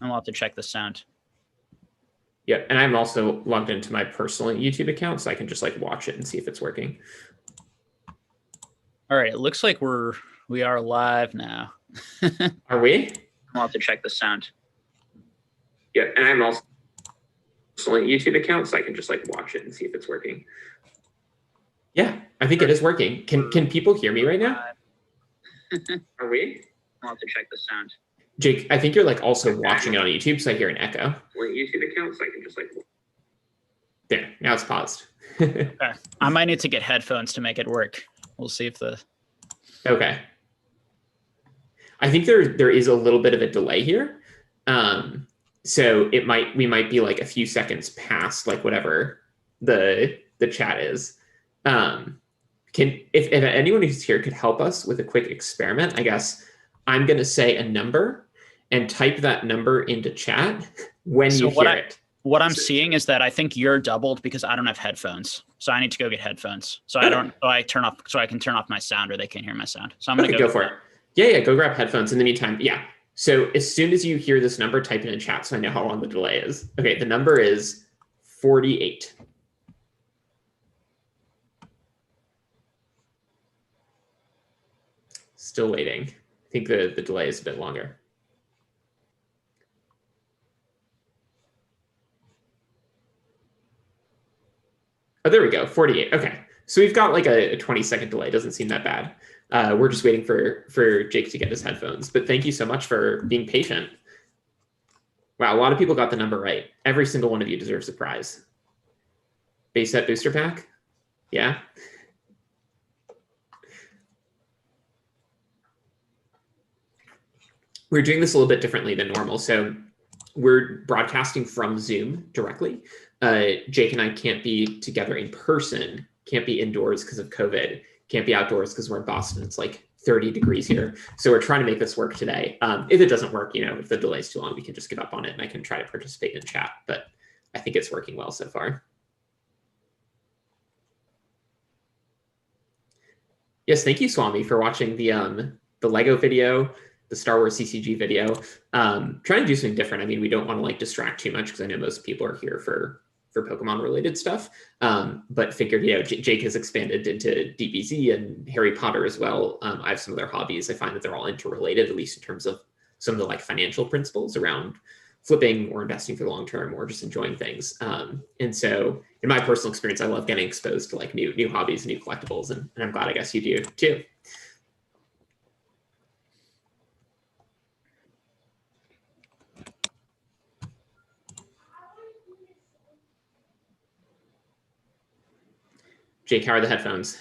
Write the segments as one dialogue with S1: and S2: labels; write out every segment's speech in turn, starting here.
S1: And we'll have to check the sound.
S2: Yeah, and I'm also logged into my personal YouTube account, so I can just like watch it and see if it's working.
S1: All right, it looks like we are live now.
S2: Are we?
S1: We'll have to check the sound.
S2: Yeah, and I'm also on YouTube account, so I can just like watch it and see if it's working. Yeah, I think it is working. Can people hear me right now? Are we?
S1: We'll have to check the sound.
S2: Jake, I think you're like also watching it on YouTube, so I hear an echo. On YouTube account, so I can just like. There, now it's paused.
S1: Okay. I might need to get headphones to make it work. We'll see if the.
S2: Okay. I think there is a little bit of a delay here. So we might be like a few seconds past like whatever the chat is. If anyone who's here could help us with a quick experiment, I guess I'm gonna say a number and type that number into chat when you hear it.
S1: What I'm seeing is that I think you're doubled because I don't have headphones. So I need to go get headphones. So I don't so I can turn off my sound or they can't hear my sound. So I'm gonna
S2: go for it. Yeah, go grab headphones. In the meantime, yeah. So as soon as you hear this number, type it in chat so I know how long the delay is. Okay, the number is 48. Still waiting. I think the delay is a bit longer. Oh, there we go, 48. Okay, so we've got like a 20-second delay. Doesn't seem that bad. We're just waiting for Jake to get his headphones. But thank you so much for being patient. Wow, a lot of people got the number right. Every single one of you deserves a prize. Base set booster pack? Yeah. We're doing this a little bit differently than normal. So we're broadcasting from Zoom directly. Jake and I can't be together in person, can't be indoors because of COVID, can't be outdoors because we're in Boston. It's like 30 degrees here. So we're trying to make this work today. If it doesn't work, if the delay's too long, we can just give up on it and I can try to participate in chat. But I think it's working well so far. Yes, thank you, Swami, for watching the Lego video, the Star Wars CCG video. Trying to do something different. I mean, we don't want to like distract too much because I know most people are here for Pokemon related stuff. But figured, Jake has expanded into DBZ and Harry Potter as well. I have some of their hobbies. I find that they're all interrelated, at least in terms of some of the like financial principles around flipping or investing for the long term or just enjoying things. And so in my personal experience, I love getting exposed to like new hobbies, new collectibles, and I'm glad I guess you do too. Jake, how are the headphones?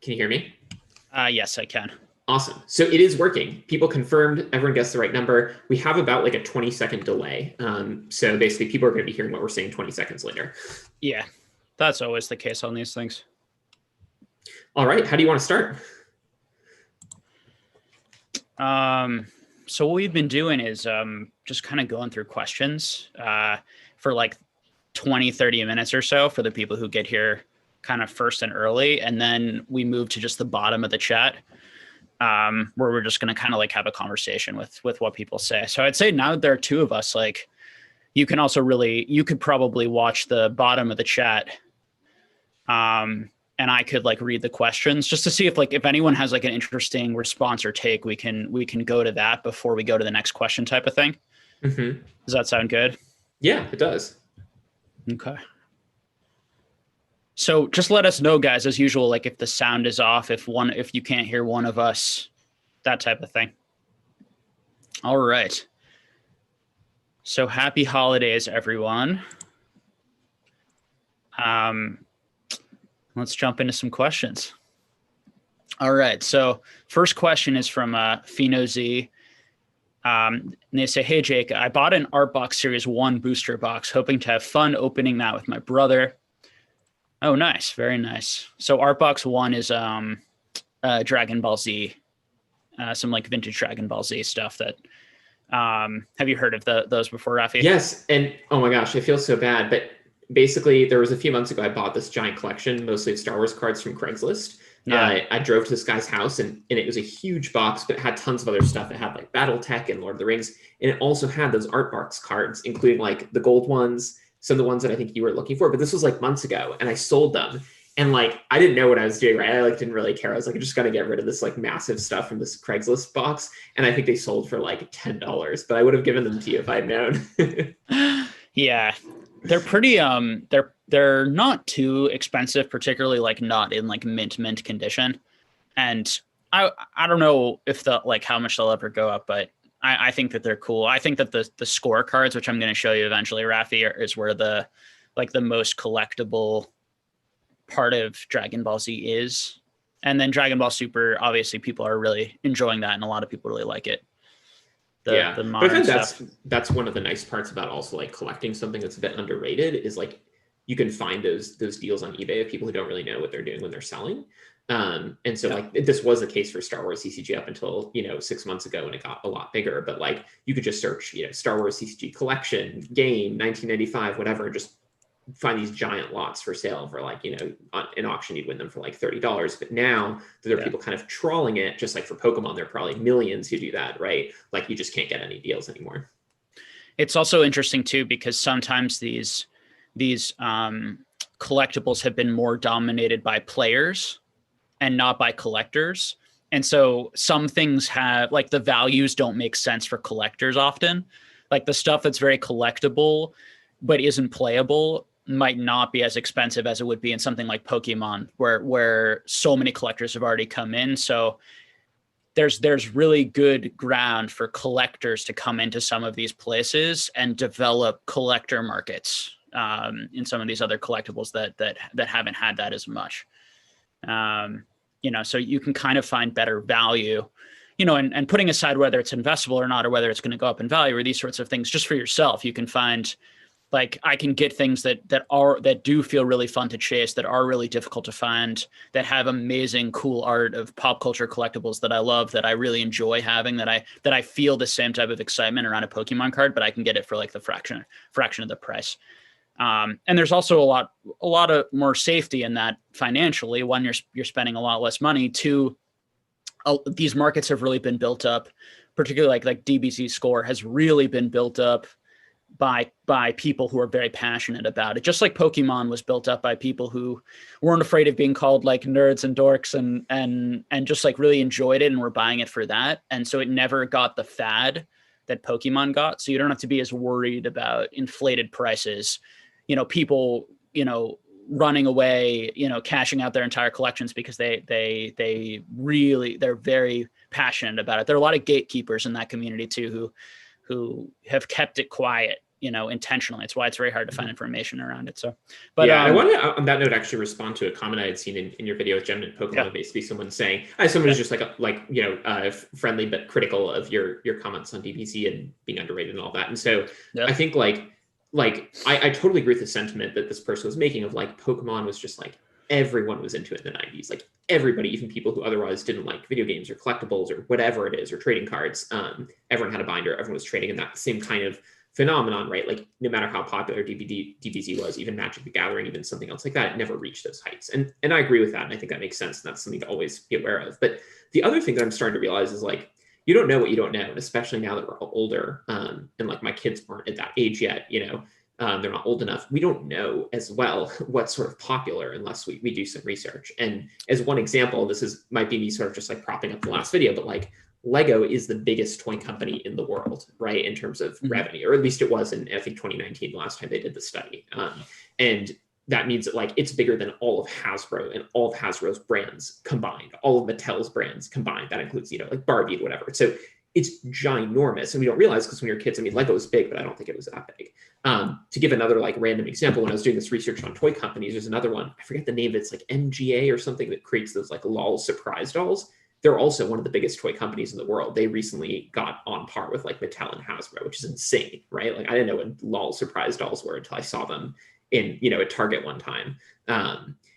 S2: Can you hear me?
S1: Yes, I can.
S2: Awesome. So it is working. People confirmed, everyone guessed the right number. We have about like a 20-second delay. So basically people are going to be hearing what we're saying 20 seconds later.
S1: Yeah, that's always the case on these things.
S2: All right. How do you want to start?
S1: So what we've been doing is just kind of going through questions for like 20, 30 minutes or so for the people who get here kind of first and early. And then we move to just the bottom of the chat where we're just going to kind of like have a conversation with what people say. So I'd say now that there are two of us, like you could probably watch the bottom of the chat and I could like read the questions just to see if anyone has like an interesting response or take, we can go to that before we go to the next question type of thing. Mm-hmm. Does that sound good?
S2: Yeah, it does.
S1: Okay. So just let us know, guys, as usual, like if the sound is off, if you can't hear one of us, that type of thing. All right. So happy holidays, everyone. Let's jump into some questions. All right. So first question is from Pheno Z. And they say, hey, Jake, I bought an Art Box Series 1 booster box, hoping to have fun opening that with my brother. Oh, nice. Very nice. So Art Box 1 is Dragon Ball Z, some like vintage Dragon Ball Z stuff that have you heard of those before, Raffi?
S2: Yes. And oh my gosh, I feel so bad. But basically, there was a few months ago, I bought this giant collection, mostly of Star Wars cards from Craigslist.
S1: Yeah.
S2: I drove to this guy's house, and it was a huge box, but it had tons of other stuff. It had like BattleTech and Lord of the Rings, and it also had those art box cards, including like the gold ones, some of the ones that I think you were looking for. But this was like months ago, and I sold them. And like I didn't know what I was doing, right? I like didn't really care. I was like, I just gotta get rid of this like massive stuff from this Craigslist box. And I think they sold for like $10, but I would have given them to you if I'd known.
S1: Yeah. They're pretty they're not too expensive, particularly like not in like mint condition. And I don't know if the like how much they'll ever go up, but I think that they're cool. I think that the scorecards, which I'm going to show you eventually, Raffi, is where the like the most collectible part of Dragon Ball Z is. And then Dragon Ball Super, obviously people are really enjoying that and a lot of people really like it.
S2: Yeah,
S1: The
S2: but I
S1: modern
S2: think
S1: stuff.
S2: that's one of the nice parts about also like collecting something that's a bit underrated is like you can find those deals on eBay of people who don't really know what they're doing when they're selling. And so
S1: Yeah.
S2: like this was the case for Star Wars CCG up until 6 months ago when it got a lot bigger. But like you could just search Star Wars CCG collection game 1995 whatever, and just find these giant lots for sale for like on an auction you'd win them for like $30. But now there are
S1: Yeah.
S2: people kind of trawling it, just like for Pokemon there are probably millions who do that, right? Like you just can't get any deals anymore.
S1: It's also interesting too because sometimes these collectibles have been more dominated by players and not by collectors. And so some things have like the values don't make sense for collectors often. Like the stuff that's very collectible but isn't playable might not be as expensive as it would be in something like Pokemon where so many collectors have already come in. So there's really good ground for collectors to come into some of these places and develop collector markets in some of these other collectibles that haven't had that as much. So you can kind of find better value, and putting aside whether it's investable or not, or whether it's going to go up in value or these sorts of things, just for yourself, you can find like I can get things that do feel really fun to chase, that are really difficult to find, that have amazing, cool art of pop culture collectibles that I love, that I really enjoy having, that I feel the same type of excitement around a Pokemon card, but I can get it for like the fraction of the price. And there's also a lot of more safety in that financially. One, you're spending a lot less money. Two, these markets have really been built up, particularly like DBZ score has really been built up by people who are very passionate about it. Just like Pokemon was built up by people who weren't afraid of being called like nerds and dorks and just like really enjoyed it and were buying it for that. And so it never got the fad that Pokemon got. So you don't have to be as worried about inflated prices, people, running away, cashing out their entire collections because they're very passionate about it. There are a lot of gatekeepers in that community too who have kept it quiet, intentionally. It's why it's very hard to find information around it. So, but
S2: yeah, and I want to, on that note, actually respond to a comment I had seen in your video with Gem and Pokemon.
S1: yeah,
S2: Basically, someone saying, someone who's just friendly but critical of your comments on DBZ and being underrated and all that. And so
S1: yeah,
S2: I think I totally agree with the sentiment that this person was making of like Pokemon was just like everyone was into it in the 90s. Like everybody, even people who otherwise didn't like video games or collectibles or whatever it is, or trading cards, everyone had a binder, everyone was trading in that same kind of phenomenon, right? Like no matter how popular DBZ was, even Magic the Gathering, even something else like that, it never reached those heights. And I agree with that. And I think that makes sense. And that's something to always be aware of. But the other thing that I'm starting to realize is like, you don't know what you don't know. And especially now that we're older, and like my kids aren't at that age yet, they're not old enough. We don't know as well what's sort of popular unless we do some research. And as one example, might be me sort of just like propping up the last video, but like Lego is the biggest toy company in the world, right? In terms of revenue, or at least it was in, I think, 2019, the last time they did the study. And that means that like it's bigger than all of Hasbro and all of Hasbro's brands combined, all of Mattel's brands combined. That includes, like Barbie and whatever. So it's ginormous. And we don't realize because when you're kids, I mean, Lego was big, but I don't think it was that big. To give another like random example, when I was doing this research on toy companies, there's another one, I forget the name, it's like MGA or something that creates those like LOL surprise dolls. They're also one of the biggest toy companies in the world. They recently got on par with like Mattel and Hasbro, which is insane, right? Like I didn't know what LOL surprise dolls were until I saw them in, at Target one time.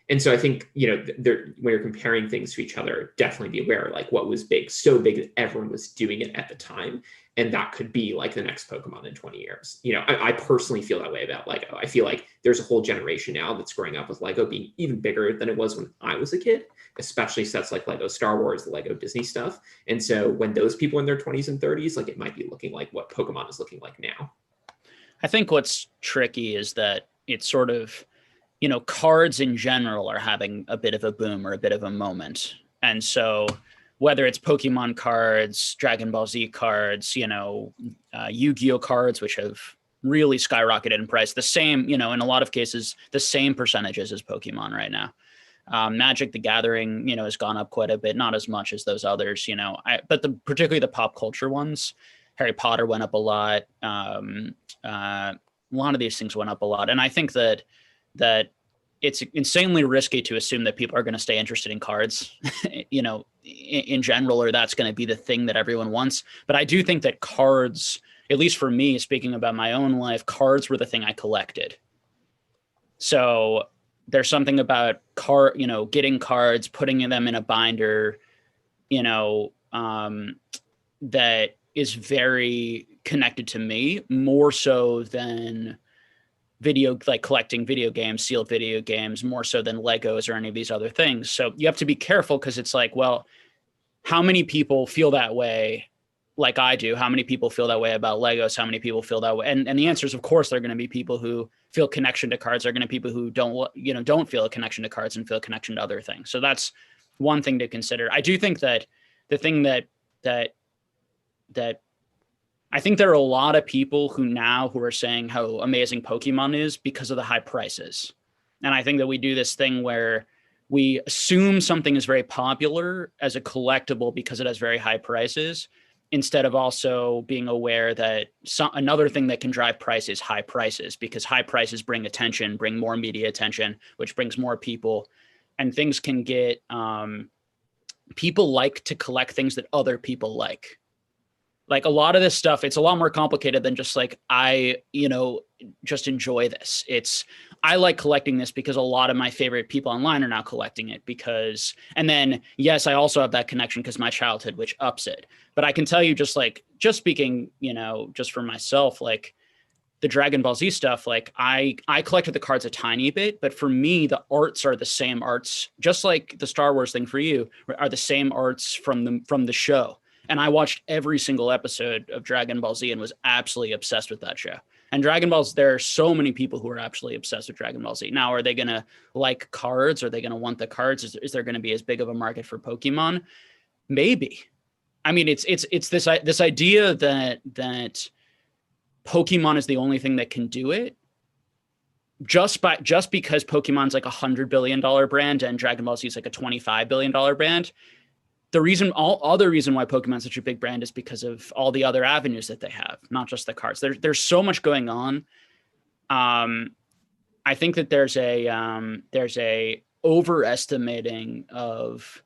S2: And so I think, when you're comparing things to each other, definitely be aware, like what was big, so big that everyone was doing it at the time. And that could be like the next Pokemon in 20 years. I personally feel that way about Lego. I feel like there's a whole generation now that's growing up with Lego being even bigger than it was when I was a kid, especially sets like Lego Star Wars, the Lego Disney stuff. And so when those people in their 20s and 30s, like it might be looking like what Pokemon is looking like now.
S1: I think what's tricky is that it's sort of, cards in general are having a bit of a boom or a bit of a moment. And so whether it's Pokemon cards, Dragon Ball Z cards, Yu-Gi-Oh cards, which have really skyrocketed in price, the same, in a lot of cases, the same percentages as Pokemon right now. Magic the Gathering, has gone up quite a bit, not as much as those others, but particularly the pop culture ones. Harry Potter went up a lot. A lot of these things went up a lot. And I think that it's insanely risky to assume that people are going to stay interested in cards, in general, or that's going to be the thing that everyone wants. But I do think that cards, at least for me, speaking about my own life, cards were the thing I collected. So there's something about getting cards, putting them in a binder, that is very connected to me, more so than collecting video games, sealed video games, more so than Legos or any of these other things. So you have to be careful, because it's like, well, how many people feel that way like I do? How many people feel that way about Legos? How many people feel that way? And the answer is, of course, there are going to be people who feel connection to cards. There are going to be people who don't feel a connection to cards and feel a connection to other things. So that's one thing to consider. I do think that the thing that I think there are a lot of people who are saying how amazing Pokemon is because of the high prices. And I think that we do this thing where we assume something is very popular as a collectible because it has very high prices, instead of also being aware that another thing that can drive price is high prices, because high prices bring attention, bring more media attention, which brings more people. And things can get, people like to collect things that other people like. Like a lot of this stuff, it's a lot more complicated than just like, I just enjoy this. I like collecting this because a lot of my favorite people online are now collecting it and then, yes, I also have that connection because my childhood, which ups it. But I can tell you just speaking, just for myself, like the Dragon Ball Z stuff, like I collected the cards a tiny bit, but for me, the arts are the same arts, just like the Star Wars thing for you are the same arts from the show. And I watched every single episode of Dragon Ball Z and was absolutely obsessed with that show. And Dragon Balls, there are so many people who are absolutely obsessed with Dragon Ball Z. Now, are they going to like cards? Are they going to want the cards? Is there going to be as big of a market for Pokemon? Maybe. I mean, it's this idea that Pokemon is the only thing that can do it. Just because Pokemon's like $100 billion brand and Dragon Ball Z is like a $25 billion brand. All other reason why Pokemon's such a big brand is because of all the other avenues that they have, not just the cards. There's so much going on. I think that there's a overestimating of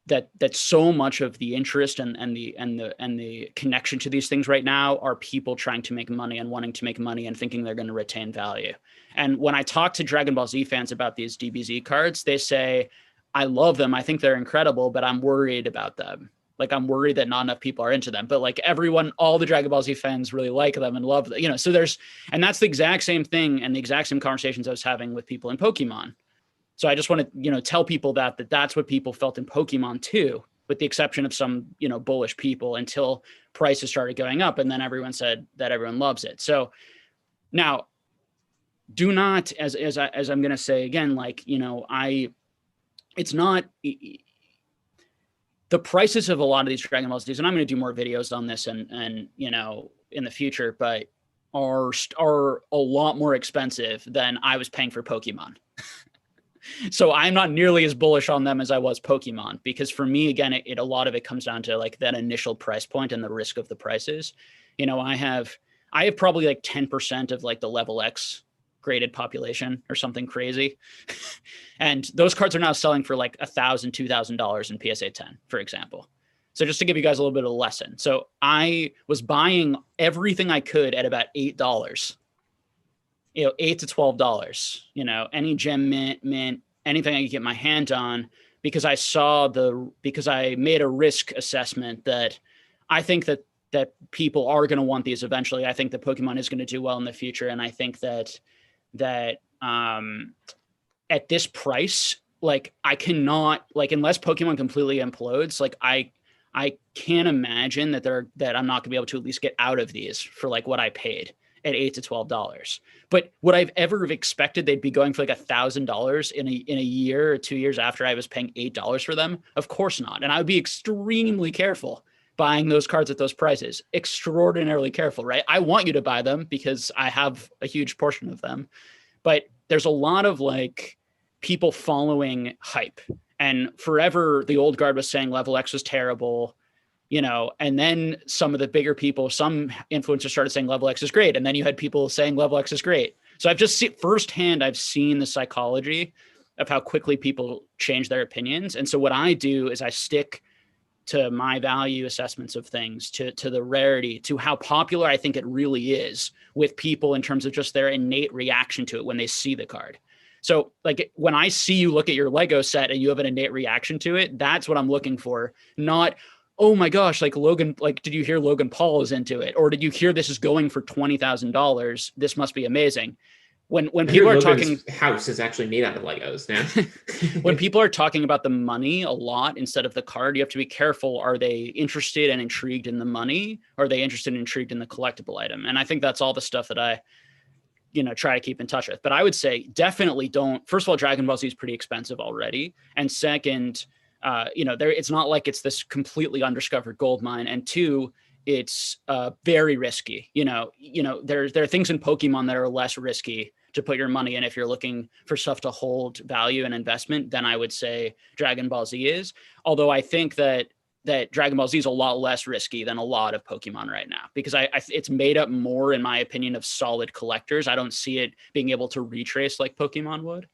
S1: that so much of the interest and the connection to these things right now are people trying to make money and wanting to make money and thinking they're going to retain value. And when I talk to Dragon Ball Z fans about these DBZ cards, they say, I love them. I think they're incredible, but I'm worried about them. Like, I'm worried that not enough people are into them. But like all the Dragon Ball Z fans really like them and love them. So and that's the exact same thing and the exact same conversations I was having with people in Pokemon. So I just want to, tell people that's what people felt in Pokemon too, with the exception of some, bullish people, until prices started going up. And then everyone said that everyone loves it. So now, do not, as I'm going to say again, like, it's not the prices of a lot of these Dragon Ball Z's, and I'm going to do more videos on this and in the future, but are a lot more expensive than I was paying for Pokemon. So I'm not nearly as bullish on them as I was Pokemon, because for me, again, a lot of it comes down to like that initial price point and the risk of the prices. I have probably like 10% of like the level X graded population or something crazy. And those cards are now selling for like $1,000, $2,000 in PSA 10, for example. So just to give you guys a little bit of a lesson. So I was buying everything I could at about $8. $8 to $12, any gem mint, anything I can get my hand on, because because I made a risk assessment that I think that people are going to want these eventually. I think that Pokemon is going to do well in the future. And I think that at this price, like I cannot, like, unless Pokemon completely implodes, like I can't imagine that I'm not gonna be able to at least get out of these for like what I paid at $8 to $12. But would I've ever have expected they'd be going for like $1,000 in a year or 2 years after I was paying $8 for them? Of course not. And I would be extremely careful buying those cards at those prices. Extraordinarily careful, right? I want you to buy them because I have a huge portion of them. But there's a lot of like people following hype. And forever, the old guard was saying Level X was terrible, and then some of the bigger people, some influencers started saying Level X is great. And then you had people saying Level X is great. So I've just seen firsthand, I've seen the psychology of how quickly people change their opinions. And so what I do is I stick to my value assessments of things, to the rarity, to how popular I think it really is with people in terms of just their innate reaction to it when they see the card. So like when I see you look at your Lego set and you have an innate reaction to it, that's what I'm looking for. Not, oh my gosh, like Logan, like, did you hear Logan Paul is into it? Or did you hear this is going for $20,000? This must be amazing. When people are
S2: Logan's house is actually made out of Legos now.
S1: When people are talking about the money a lot instead of the card, you have to be careful. Are they interested and intrigued in the money? Or are they interested and intrigued in the collectible item? And I think that's all the stuff that I try to keep in touch with. But I would say definitely don't. First of all, Dragon Ball Z is pretty expensive already. And second, it's not like it's this completely undiscovered gold mine. And two, it's very risky. There are things in Pokemon that are less risky to put your money in if you're looking for stuff to hold value and investment than I would say Dragon Ball Z is. Although I think that Dragon Ball Z is a lot less risky than a lot of Pokemon right now, because it's made up more, in my opinion, of solid collectors. I don't see it being able to retrace like Pokemon would.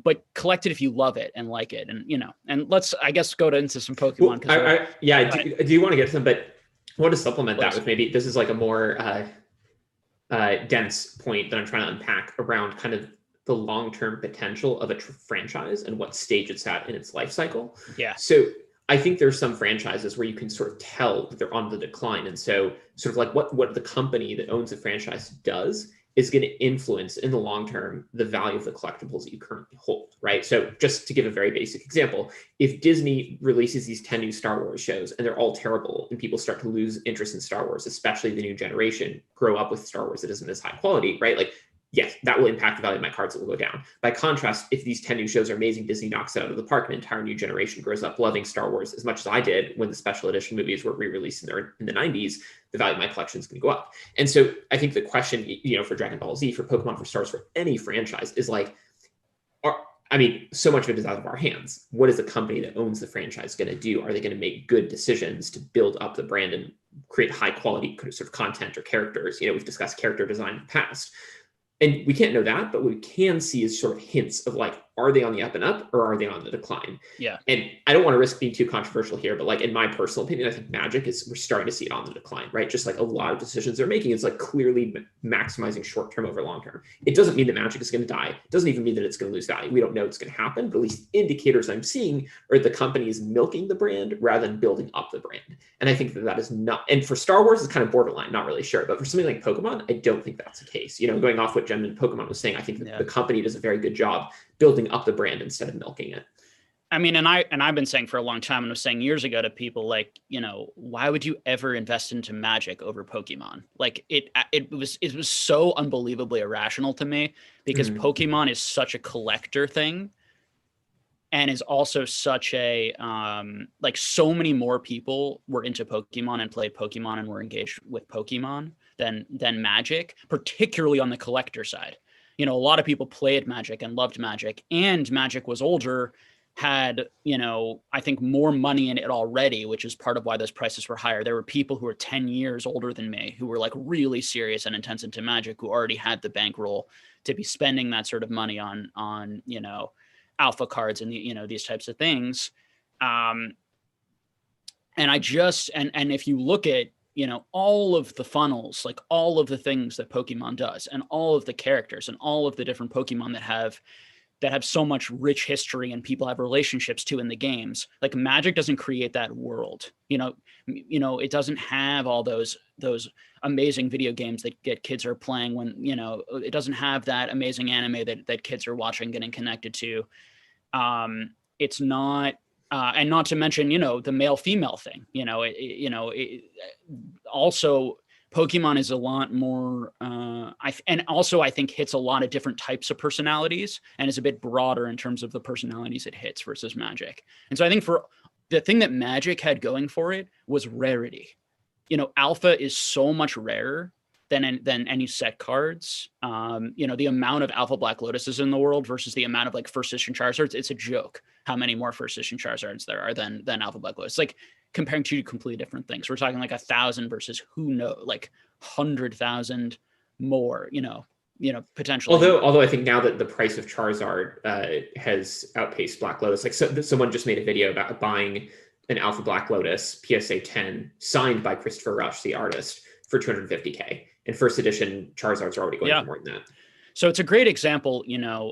S1: But collect it if you love it and like it. And let's, I guess, go into some Pokemon.
S2: I do want to get to them, but I want to supplement that with maybe this is like a more dense point that I'm trying to unpack around kind of the long-term potential of a franchise and what stage it's at in its life cycle.
S1: Yeah.
S2: So I think there's some franchises where you can sort of tell that they're on the decline. And so sort of like what the company that owns the franchise does is going to influence in the long term the value of the collectibles that you currently hold, right? So just to give a very basic example, if Disney releases these 10 new Star Wars shows and they're all terrible and people start to lose interest in Star Wars, especially the new generation grow up with Star Wars that isn't as high quality, right? Like, yes, that will impact the value of my cards. That will go down. By contrast, if these 10 new shows are amazing, Disney knocks it out of the park, an entire new generation grows up loving Star Wars as much as I did when the special edition movies were re-released in the 90s, the value of my collection is going to go up. And so I think the question, for Dragon Ball Z, for Pokemon, for Star Wars, for any franchise is like, so much of it is out of our hands. What is the company that owns the franchise going to do? Are they going to make good decisions to build up the brand and create high quality sort of content or characters? We've discussed character design in the past. And we can't know that, but what we can see is sort of hints of like, are they on the up and up or are they on the decline?
S1: Yeah.
S2: And I don't want to risk being too controversial here, but like in my personal opinion, I think Magic we're starting to see it on the decline, right? Just like a lot of decisions they're making, it's like clearly maximizing short term over long term. It doesn't mean that Magic is going to die. It doesn't even mean that it's going to lose value. We don't know it's going to happen, but at least indicators I'm seeing are the company is milking the brand rather than building up the brand. And I think that is not, and for Star Wars, it's kind of borderline, not really sure, but for something like Pokemon, I don't think that's the case. Going off what Jen and Pokemon was saying, I think that the company does a very good job building up the brand instead of milking it.
S1: I mean, and I've been saying for a long time, and was saying years ago to people, like, why would you ever invest into Magic over Pokemon? Like it was so unbelievably irrational to me, because Pokemon is such a collector thing, and is also such a like, so many more people were into Pokemon and played Pokemon and were engaged with Pokemon than Magic, particularly on the collector side. A lot of people played Magic and loved Magic, and Magic was older, had, I think more money in it already, which is part of why those prices were higher. There were people who were 10 years older than me who were like really serious and intense into Magic, who already had the bankroll to be spending that sort of money on alpha cards and these types of things. And I just, and if you look at all of the funnels, like all of the things that Pokemon does, and all of the characters and all of the different Pokemon that have so much rich history and people have relationships to in the games. Like Magic doesn't create that world. It doesn't have all those amazing video games that get kids are playing when, it doesn't have that amazing anime that kids are watching, getting connected to. It's not, and not to mention, the male female thing, also Pokemon is a lot more, and also I think hits a lot of different types of personalities and is a bit broader in terms of the personalities it hits versus Magic. And so I think for the thing that Magic had going for it was rarity. Alpha is so much rarer than any set cards. The amount of Alpha Black Lotuses in the world versus the amount of like first edition Charizards, it's a joke how many more first edition Charizards there are than Alpha Black Lotus. Like comparing two completely different things. We're talking like 1,000 versus who knows, like 100,000 more, potentially.
S2: Although I think now that the price of Charizard has outpaced Black Lotus, like someone just made a video about buying an Alpha Black Lotus PSA 10 signed by Christopher Rush, the artist, for $250K. And first edition Charizards are already going for more than that.
S1: So it's a great example,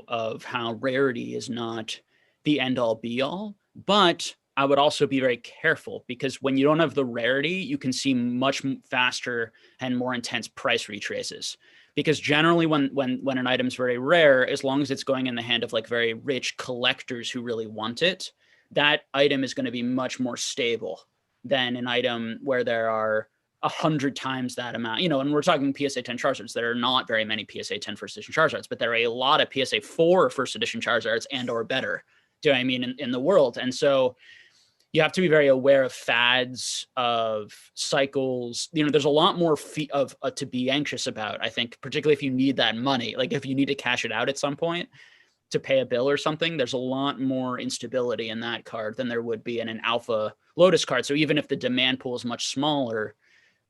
S1: of how rarity is not the end all be all, but I would also be very careful because when you don't have the rarity, you can see much faster and more intense price retraces. Because generally when an item's very rare, as long as it's going in the hand of like very rich collectors who really want it, that item is going to be much more stable than an item where there are 100 times that amount, and we're talking PSA 10 Charizards. There are not very many PSA 10 first edition Charizards, but there are a lot of PSA 4 first edition Charizards and or better, do you know what I mean, in the world. And so you have to be very aware of fads, of cycles. There's a lot more to be anxious about, I think, particularly if you need that money. Like if you need to cash it out at some point to pay a bill or something, there's a lot more instability in that card than there would be in an Alpha Lotus card. So even if the demand pool is much smaller,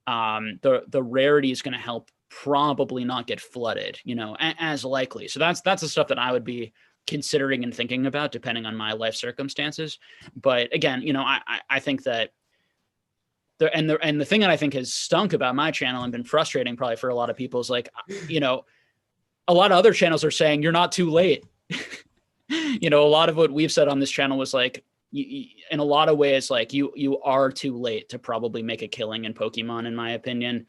S1: the rarity is going to help probably not get flooded, as likely. So that's the stuff that I would be considering and thinking about depending on my life circumstances. But again, I think that the thing that I think has stunk about my channel and been frustrating probably for a lot of people is like, a lot of other channels are saying you're not too late. A lot of what we've said on this channel was like, in a lot of ways, like you are too late to probably make a killing in Pokemon, in my opinion.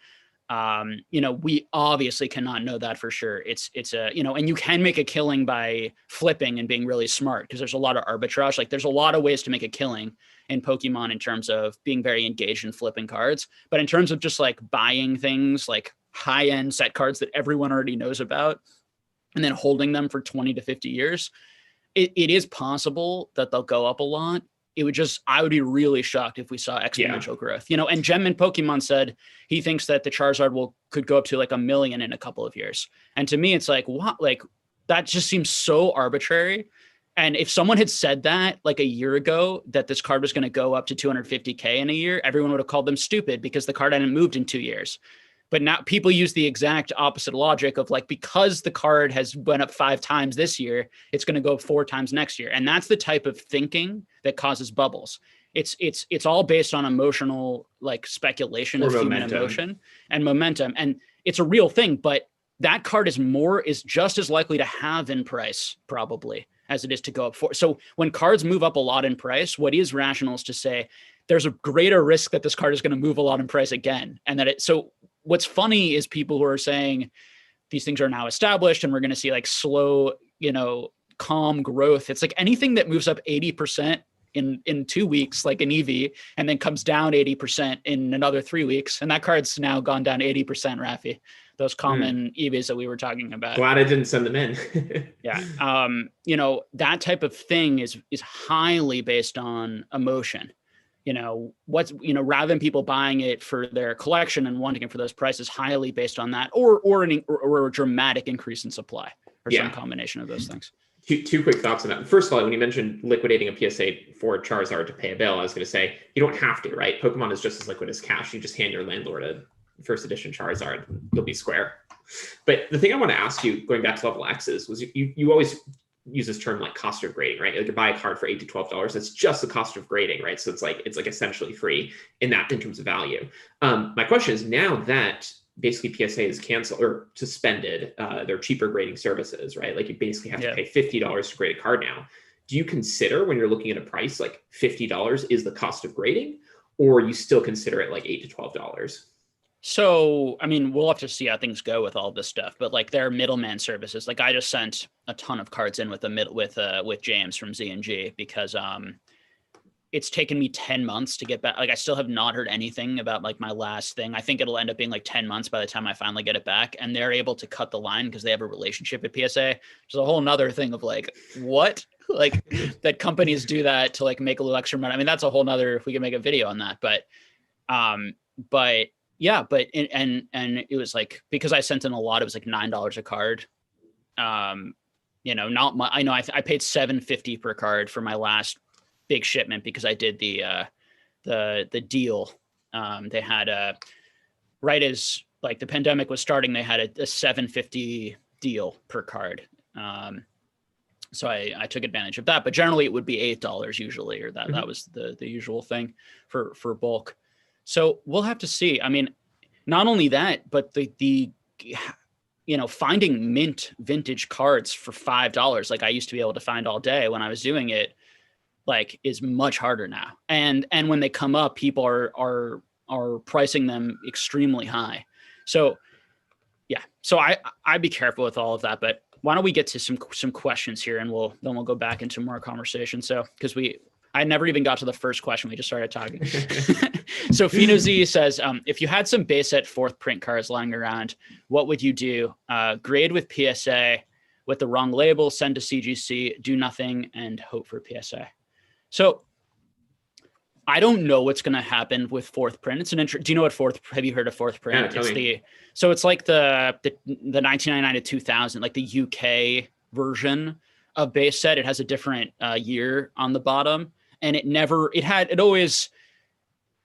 S1: We obviously cannot know that for sure. It's and you can make a killing by flipping and being really smart because there's a lot of arbitrage. Like there's a lot of ways to make a killing in Pokemon in terms of being very engaged in flipping cards. But in terms of just like buying things like high-end set cards that everyone already knows about and then holding them for 20 to 50 years, it is possible that they'll go up a lot. I would be really shocked if we saw exponential growth, and Gemman Pokemon said he thinks that the Charizard could go up to like 1 million in a couple of years. And to me, it's like, what? Like that just seems so arbitrary. And if someone had said that like a year ago, that this card was going to go up to 250K in a year, everyone would have called them stupid because the card hadn't moved in 2 years. But now people use the exact opposite logic of like, because the card has went up 5 times this year, it's going to go 4 times next year. And that's the type of thinking that causes bubbles. It's all based on emotional like speculation of human emotion and momentum. And it's a real thing, but that card is just as likely to halve in price probably as it is to go up 4. So when cards move up a lot in price, what is rational is to say there's a greater risk that this card is going to move a lot in price again. And so what's funny is people who are saying these things are now established and we're going to see like slow, calm growth. It's like anything that moves up 80% in 2 weeks, like an EV, and then comes down 80% in another 3 weeks. And that card's now gone down 80%, Raffi, those common EVs that we were talking about.
S2: Glad I didn't send them in.
S1: Yeah. That type of thing is highly based on emotion. Rather than people buying it for their collection and wanting it for those prices, highly based on that, or a dramatic increase in supply, or some combination of those things.
S2: Two quick thoughts on that. First of all, when you mentioned liquidating a PSA 4 Charizard to pay a bill, I was going to say you don't have to, right? Pokemon is just as liquid as cash. You just hand your landlord a first edition Charizard, you'll be square. But the thing I want to ask you, going back to level X's, was you always use this term like cost of grading, right? Like you buy a card for $8 to $12, that's just the cost of grading, right? So it's like essentially free in terms of value. My question is, now that basically PSA is canceled or suspended their cheaper grading services, right? Like you basically have to pay $50 to grade a card now. Do you consider, when you're looking at a price, like $50 is the cost of grading, or you still consider it like $8 to $12?
S1: So, I mean, we'll have to see how things go with all this stuff, but like there are middleman services. Like I just sent a ton of cards in with with James from Z&G because it's taken me 10 months to get back. Like I still have not heard anything about like my last thing. I think it'll end up being like 10 months by the time I finally get it back, and they're able to cut the line because they have a relationship at PSA. There's a whole nother thing of like, what? Like that companies do that to like make a little extra money. I mean, that's a whole nother, if we can make a video on that, but yeah, and it was like, because I sent in a lot, it was like $9 a card. Not my, I know I paid $7.50 per card for my last big shipment because I did the deal. They had right as like the pandemic was starting, they had a $7.50 deal per card. So I took advantage of that, but generally it would be $8 usually, or that was the usual thing for bulk. So we'll have to see. I mean, not only that, but the finding mint vintage cards for $5, like I used to be able to find all day when I was doing it, like is much harder now. And when they come up, people are pricing them extremely high. So yeah, so I'd be careful with all of that, but why don't we get to some questions here, and then we'll go back into more conversation. So, because I never even got to the first question. We just started talking. So Fino Z says, if you had some base set fourth print cards lying around, what would you do? Grade with PSA with the wrong label, send to CGC, do nothing, and hope for PSA. So I don't know what's going to happen with fourth print. It's do you know what have you heard of fourth print?
S2: Yeah,
S1: it's like the 1999 to 2000, like the UK version of base set. It has a different year on the bottom, and it always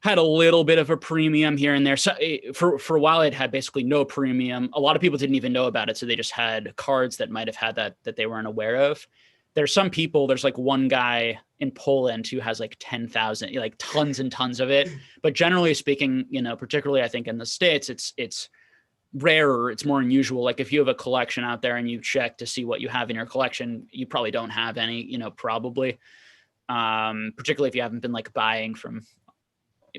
S1: had a little bit of a premium here and there. So for a while it had basically no premium. A lot of people didn't even know about it. So they just had cards that might've had that they weren't aware of. There's some people, there's like one guy in Poland who has like 10,000, like tons and tons of it. But generally speaking, particularly I think in the States, it's rarer, it's more unusual. Like if you have a collection out there and you check to see what you have in your collection, you probably don't have any, probably, particularly if you haven't been like buying from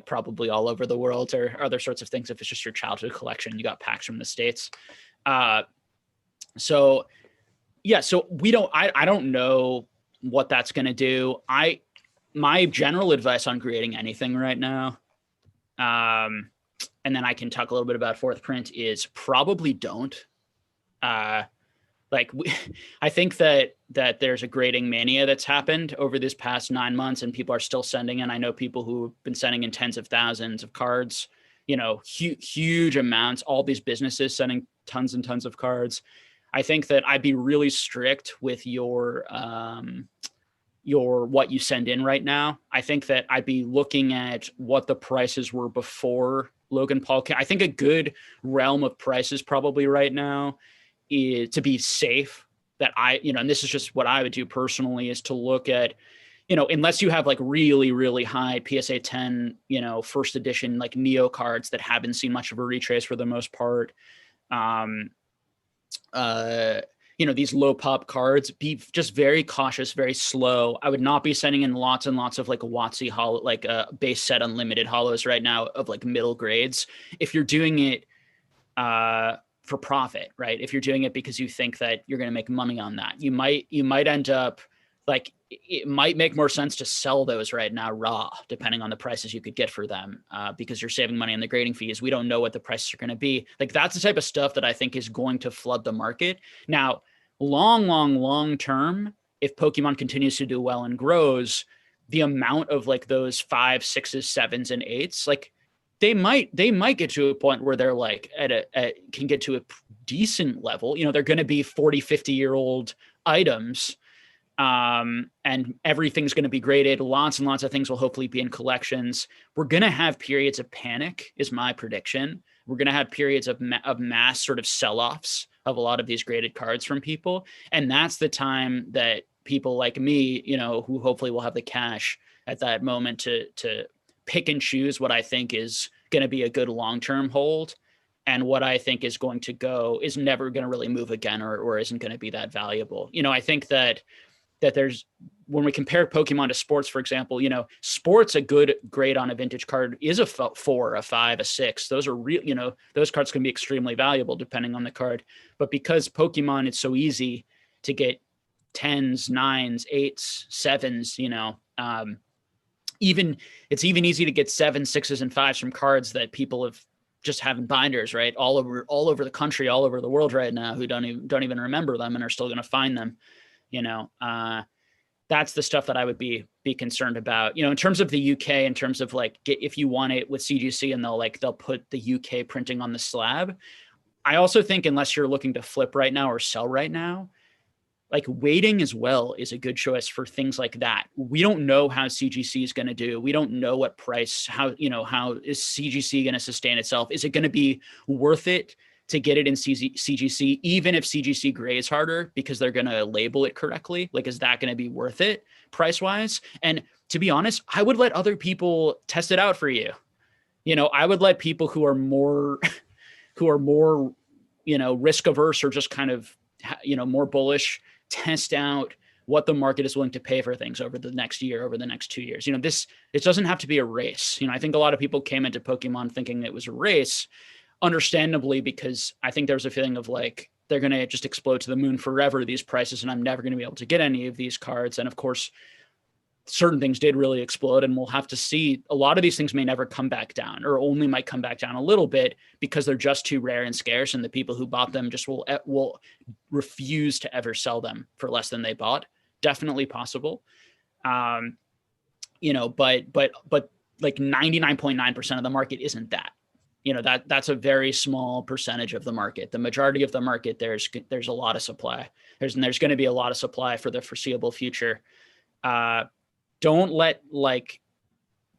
S1: probably all over the world or other sorts of things. If it's just your childhood collection, you got packs from the States. So I don't know what that's going to do. My general advice on creating anything right now, and then I can talk a little bit about fourth print, is probably don't. I think that there's a grading mania that's happened over this past 9 months, and people are still sending in. I know people who've been sending in tens of thousands of cards, huge amounts, all these businesses sending tons and tons of cards. I think that I'd be really strict with your what you send in right now. I think that I'd be looking at what the prices were before Logan Paul. I think a good realm of prices probably right now is to be safe. That and this is just what I would do personally, is to look at, unless you have like really, really high PSA 10, first edition, like Neo cards that haven't seen much of a retrace for the most part. These low pop cards, be just very cautious, very slow. I would not be sending in lots and lots of like WotC hollow, like base set unlimited hollows right now of like middle grades. If you're doing it for profit, right? If you're doing it because you think that you're going to make money on that, you might end up like, it might make more sense to sell those right now raw, depending on the prices you could get for them, because you're saving money on the grading fees. We don't know what the prices are going to be. Like that's the type of stuff that I think is going to flood the market. Now, long term, if Pokemon continues to do well and grows, the amount of like those 5s, 6s, 7s, and 8s, like they might get to a point where they're like can get to a decent level. They're going to be 40, 50-year-old items. And everything's going to be graded. Lots and lots of things will hopefully be in collections. We're going to have periods of panic, is my prediction. We're going to have periods of mass sort of sell-offs of a lot of these graded cards from people. And that's the time that people like me, who hopefully will have the cash at that moment to pick and choose what I think is going to be a good long-term hold, and what I think is going to go is never going to really move again, or isn't going to be that valuable. I think that there's, when we compare Pokemon to sports, for example, sports, a good grade on a vintage card is a 4, a 5, a 6. Those are real, those cards can be extremely valuable depending on the card. But because Pokemon, it's so easy to get 10s, 9s, 8s, 7s, it's even easy to get 7s, 6s, and 5s from cards that people have just having binders, right? All over the country, all over the world right now, who don't even remember them and are still going to find them. That's the stuff that I would be concerned about. In terms of the UK, in terms of like, if you want it with CGC and they'll put the UK printing on the slab. I also think unless you're looking to flip right now or sell right now, like waiting as well is a good choice for things like that. We don't know how CGC is going to do. We don't know what price, how is CGC going to sustain itself? Is it going to be worth it to get it in CGC, even if CGC grades harder because they're going to label it correctly? Like, is that going to be worth it price wise? And to be honest, I would let other people test it out for you. I would let people who are more, risk averse or just kind of, more bullish, test out what the market is willing to pay for things over the next year, over the next 2 years. It doesn't have to be a race. I think a lot of people came into Pokemon thinking it was a race, understandably, because I think there's a feeling of like, they're going to just explode to the moon forever, these prices, and I'm never going to be able to get any of these cards. And of course, certain things did really explode, and we'll have to see. A lot of these things may never come back down, or only might come back down a little bit because they're just too rare and scarce, and the people who bought them just will refuse to ever sell them for less than they bought. Definitely possible. But like 99.9% of the market isn't that. That's a very small percentage of the market. The majority of the market, there's a lot of supply. There's going to be a lot of supply for the foreseeable future. Don't let like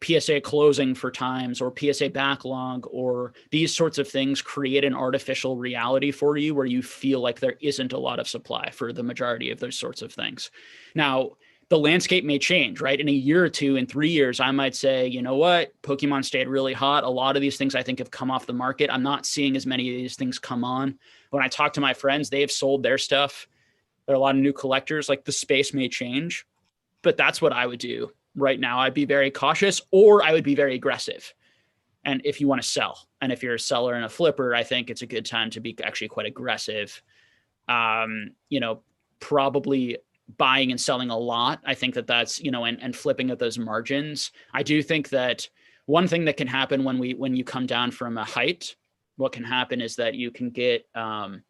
S1: PSA closing for times or PSA backlog or these sorts of things create an artificial reality for you where you feel like there isn't a lot of supply for the majority of those sorts of things. Now, the landscape may change, right? In a year or two, in 3 years, I might say, you know what? Pokemon stayed really hot. A lot of these things I think have come off the market. I'm not seeing as many of these things come on. When I talk to my friends, they've sold their stuff. There are a lot of new collectors. Like, the space may change, but that's what I would do right now. I'd be very cautious, or I would be very aggressive. And if you want to sell, and if you're a seller and a flipper, I think it's a good time to be actually quite aggressive. Probably buying and selling a lot. I think that's, and flipping at those margins. I do think that one thing that can happen when you come down from a height, what can happen is that you can get, there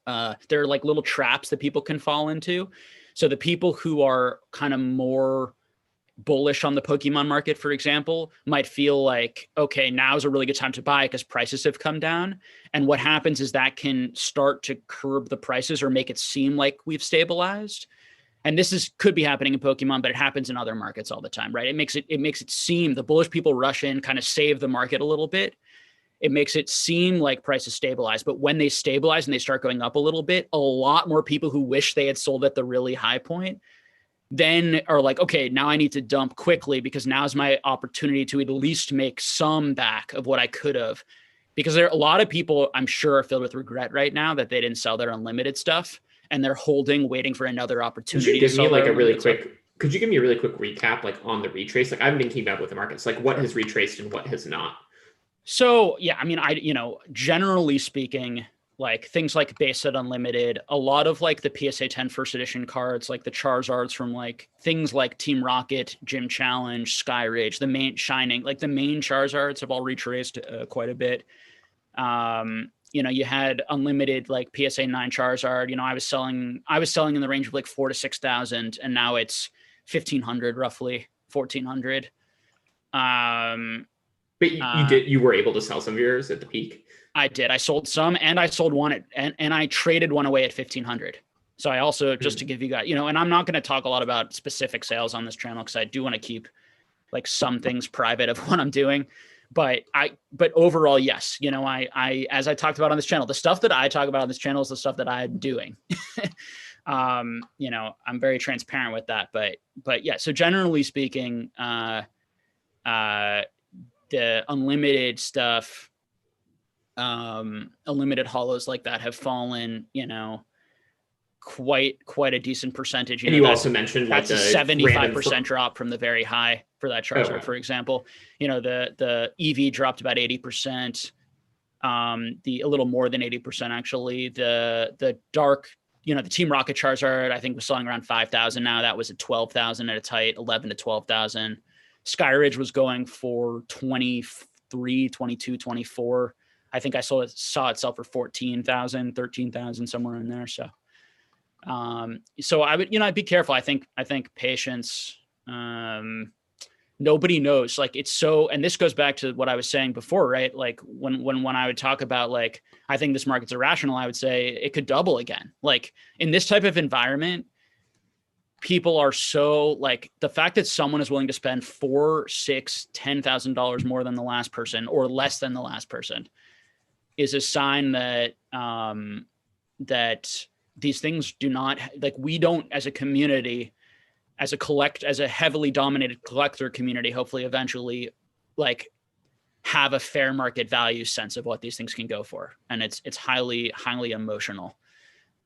S1: are like little traps that people can fall into. So the people who are kind of more bullish on the Pokemon market, for example, might feel like, okay, now is a really good time to buy because prices have come down. And what happens is that can start to curb the prices or make it seem like we've stabilized. And this could be happening in Pokemon, but it happens in other markets all the time, right? It makes it seem, the bullish people rush in, kind of save the market a little bit. It makes it seem like prices stabilize, but when they stabilize and they start going up a little bit, a lot more people who wish they had sold at the really high point then are like, okay, now I need to dump quickly because now's my opportunity to at least make some back of what I could have. Because there are a lot of people, I'm sure, are filled with regret right now that they didn't sell their unlimited stuff and they're holding, waiting for another opportunity.
S2: Could you give me could you give me a really quick recap, like on the retrace? Like, I haven't been keeping up with the markets. Like, what has retraced and what has not?
S1: So yeah, I mean, generally speaking, like things like base set unlimited, a lot of like the PSA 10 first edition cards, like the Charizards from like things like Team Rocket, Gym Challenge, Sky Rage, the main Shining, like the main Charizards have all retraced quite a bit. You had unlimited like PSA 9 Charizard. I was selling in the range of like 4,000 to 6,000, and now it's 1,500, roughly 1,400.
S2: But you were able to sell some of yours at the peak.
S1: I did. I sold some, and I sold one and I traded one away at 1,500. So I also, just to give you guys, and I'm not going to talk a lot about specific sales on this channel because I do want to keep like some things private of what I'm doing. but overall, yes, as I talked about on this channel, the stuff that I talk about on this channel is the stuff that I'm doing. I'm very transparent with that, but yeah, so generally speaking, the unlimited stuff, unlimited hollows like that have fallen, quite a decent percentage.
S2: And you also mentioned like
S1: that's a 75% drop from the very high for that Charizard, for example. The EV dropped about 80%, a little more than 80% actually. The dark, the Team Rocket Charizard, I think was selling around 5,000 now. That was at 12,000 at its height, 11 to 12,000. Skyridge was going for 23, 22, 24. I think I saw it sell for 14,000, 13,000, somewhere in there. So I would, I'd be careful. I think patience, nobody knows, like, it's so, and this goes back to what I was saying before, right? Like when I would talk about, like, I think this market's irrational, I would say it could double again. Like in this type of environment, people are so, like, the fact that someone is willing to spend $4,000, $6,000, $10,000 more than the last person or less than the last person is a sign that, that these things do not, like, we don't, as a community, as a heavily dominated collector community, hopefully eventually, like, have a fair market value sense of what these things can go for. And it's highly, highly emotional.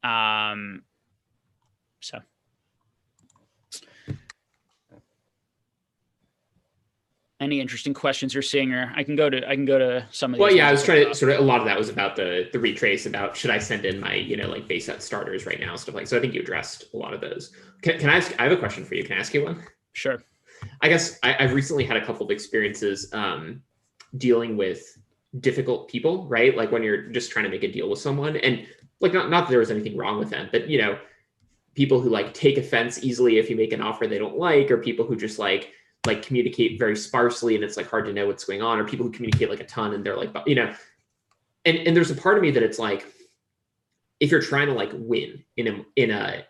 S1: So. Any interesting questions you're seeing, or I can go to some of these.
S2: Well, yeah, I was trying to sort of, a lot of that was about the retrace, about should I send in my, like base set starters right now, stuff like, so I think you addressed a lot of those. Can I ask, I have a question for you. Can I ask you one?
S1: Sure.
S2: I guess I've recently had a couple of experiences dealing with difficult people, right? Like when you're just trying to make a deal with someone, and like, not that there was anything wrong with them, but people who like take offense easily if you make an offer they don't like, or people who just like communicate very sparsely and it's like hard to know what's going on, or people who communicate like a ton and they're like, and there's a part of me that it's like, if you're trying to like win in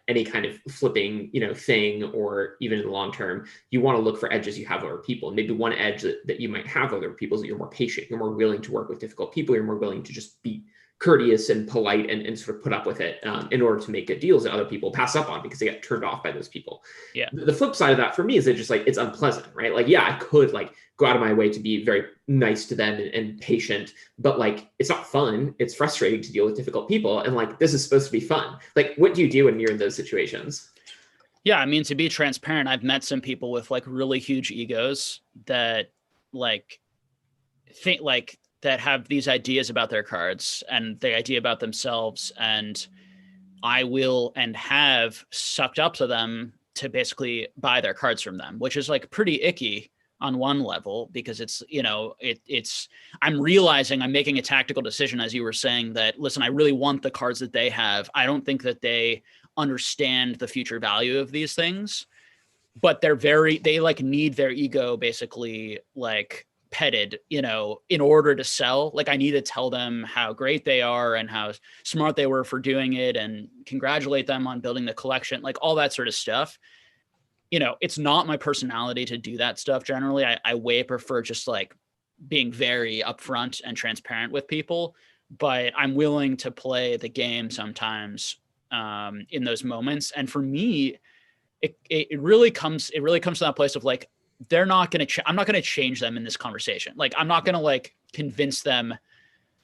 S2: any kind of flipping, thing, or even in the long term, you want to look for edges you have over people. And maybe one edge that you might have over people is that you're more patient, you're more willing to work with difficult people, you're more willing to just be courteous and polite and sort of put up with it in order to make good deals that other people pass up on because they get turned off by those people.
S1: Yeah.
S2: The flip side of that for me is that just like, it's unpleasant, right? Like, yeah, I could like go out of my way to be very nice to them and patient, but like, it's not fun. It's frustrating to deal with difficult people. And like, this is supposed to be fun. Like, what do you do when you're in those situations?
S1: Yeah. I mean, to be transparent, I've met some people with like really huge egos that like think like, that have these ideas about their cards and the idea about themselves. And I will and have sucked up to them to basically buy their cards from them, which is like pretty icky on one level, because it's, I'm realizing I'm making a tactical decision, as you were saying, that, listen, I really want the cards that they have. I don't think that they understand the future value of these things, but they like need their ego basically like petted, in order to sell. Like, I need to tell them how great they are and how smart they were for doing it and congratulate them on building the collection, like all that sort of stuff. It's not my personality to do that stuff. Generally, I way prefer just like being very upfront and transparent with people, but I'm willing to play the game sometimes in those moments. And for me, it really comes to that place of like, I'm not going to change them in this conversation. Like, I'm not going to like convince them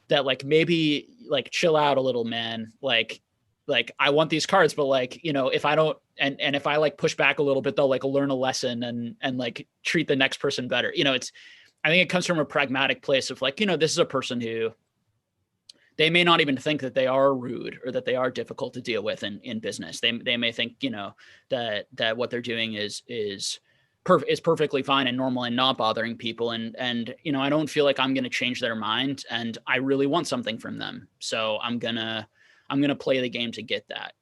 S1: that like, maybe like chill out a little, man. Like I want these cards, but like, if I don't, and if I like push back a little bit, they'll like learn a lesson and like treat the next person better. I think it comes from a pragmatic place of like, this is a person who they may not even think that they are rude or that they are difficult to deal with in business. They may think, that what they're doing is perfectly fine and normal and not bothering people. And I don't feel like I'm going to change their mind, and I really want something from them. So I'm going to play the game to get that.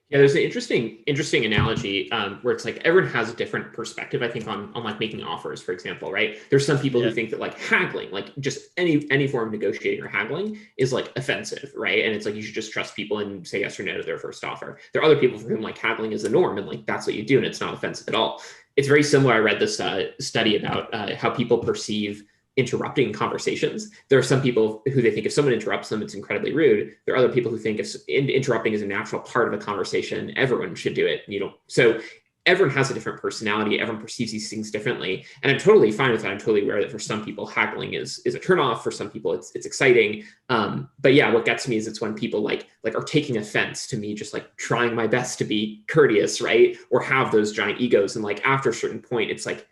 S2: Yeah, there's an interesting analogy where it's like everyone has a different perspective, I think, on like making offers, for example, right? There's some people who think that like haggling, like just any form of negotiating or haggling is like offensive, right? And it's like you should just trust people and say yes or no to their first offer. There are other people for whom like haggling is the norm and like that's what you do and it's not offensive at all. it's very similar. I read this study about how people perceive interrupting conversations. There are some people who they think if someone interrupts them, it's incredibly rude. There are other people who think if interrupting is a natural part of a conversation, everyone should do it. You know, so everyone has a different personality. Everyone perceives these things differently, and I'm totally fine with that. I'm totally aware that for some people, haggling is a turnoff. For some people, it's exciting. But yeah, what gets me is it's when people like are taking offense to me just like trying my best to be courteous, right? Or have those giant egos, and like after a certain point, it's like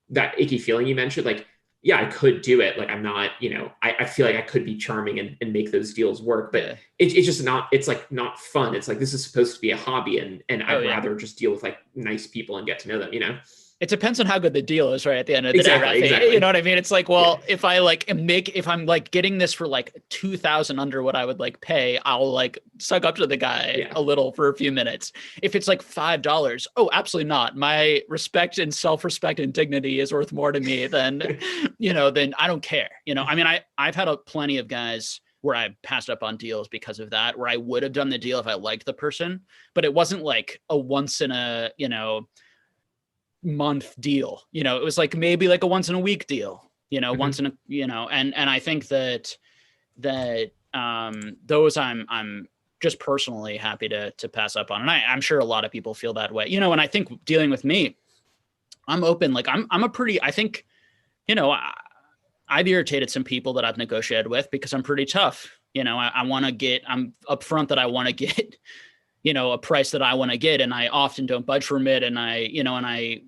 S2: that icky feeling you mentioned, like yeah, I could do it. Like I'm not, you know, I feel like I could be charming and make those deals work, but
S1: Yeah.
S2: it's just not, it's like not fun. It's like, this is supposed to be a hobby, and
S1: Oh
S2: I'd
S1: yeah.
S2: rather just deal with like nice people and get to know them, you know?
S1: It depends on how good the deal is, right? At the end of the day,
S2: Exactly,
S1: Raffi, you
S2: exactly.
S1: know what I mean? It's like,
S2: Yeah.
S1: well, if I like if I'm like getting this for like 2,000 under what I would like pay, I'll like suck up to the guy
S2: Yeah.
S1: a little for a few minutes. If it's like $5, oh, absolutely not. My respect and self-respect and dignity is worth more to me than, you know, than I don't care. You know, I mean, I've had plenty of guys where I passed up on deals because of that, where I would have done the deal if I liked the person, but it wasn't like a once in a, you know, month deal. You know, it was like maybe like a once in a week deal, you know, once in a, you know, and I think that those I'm just personally happy to pass up on. And I'm sure a lot of people feel that way, you know, and I think dealing with me, I'm open. Like I'm a pretty, I think, you know, I've irritated some people that I've negotiated with because I'm pretty tough. You know, I want to get, I'm upfront that I want to get, you know, a price that I want to get. And I often don't budge from it. And I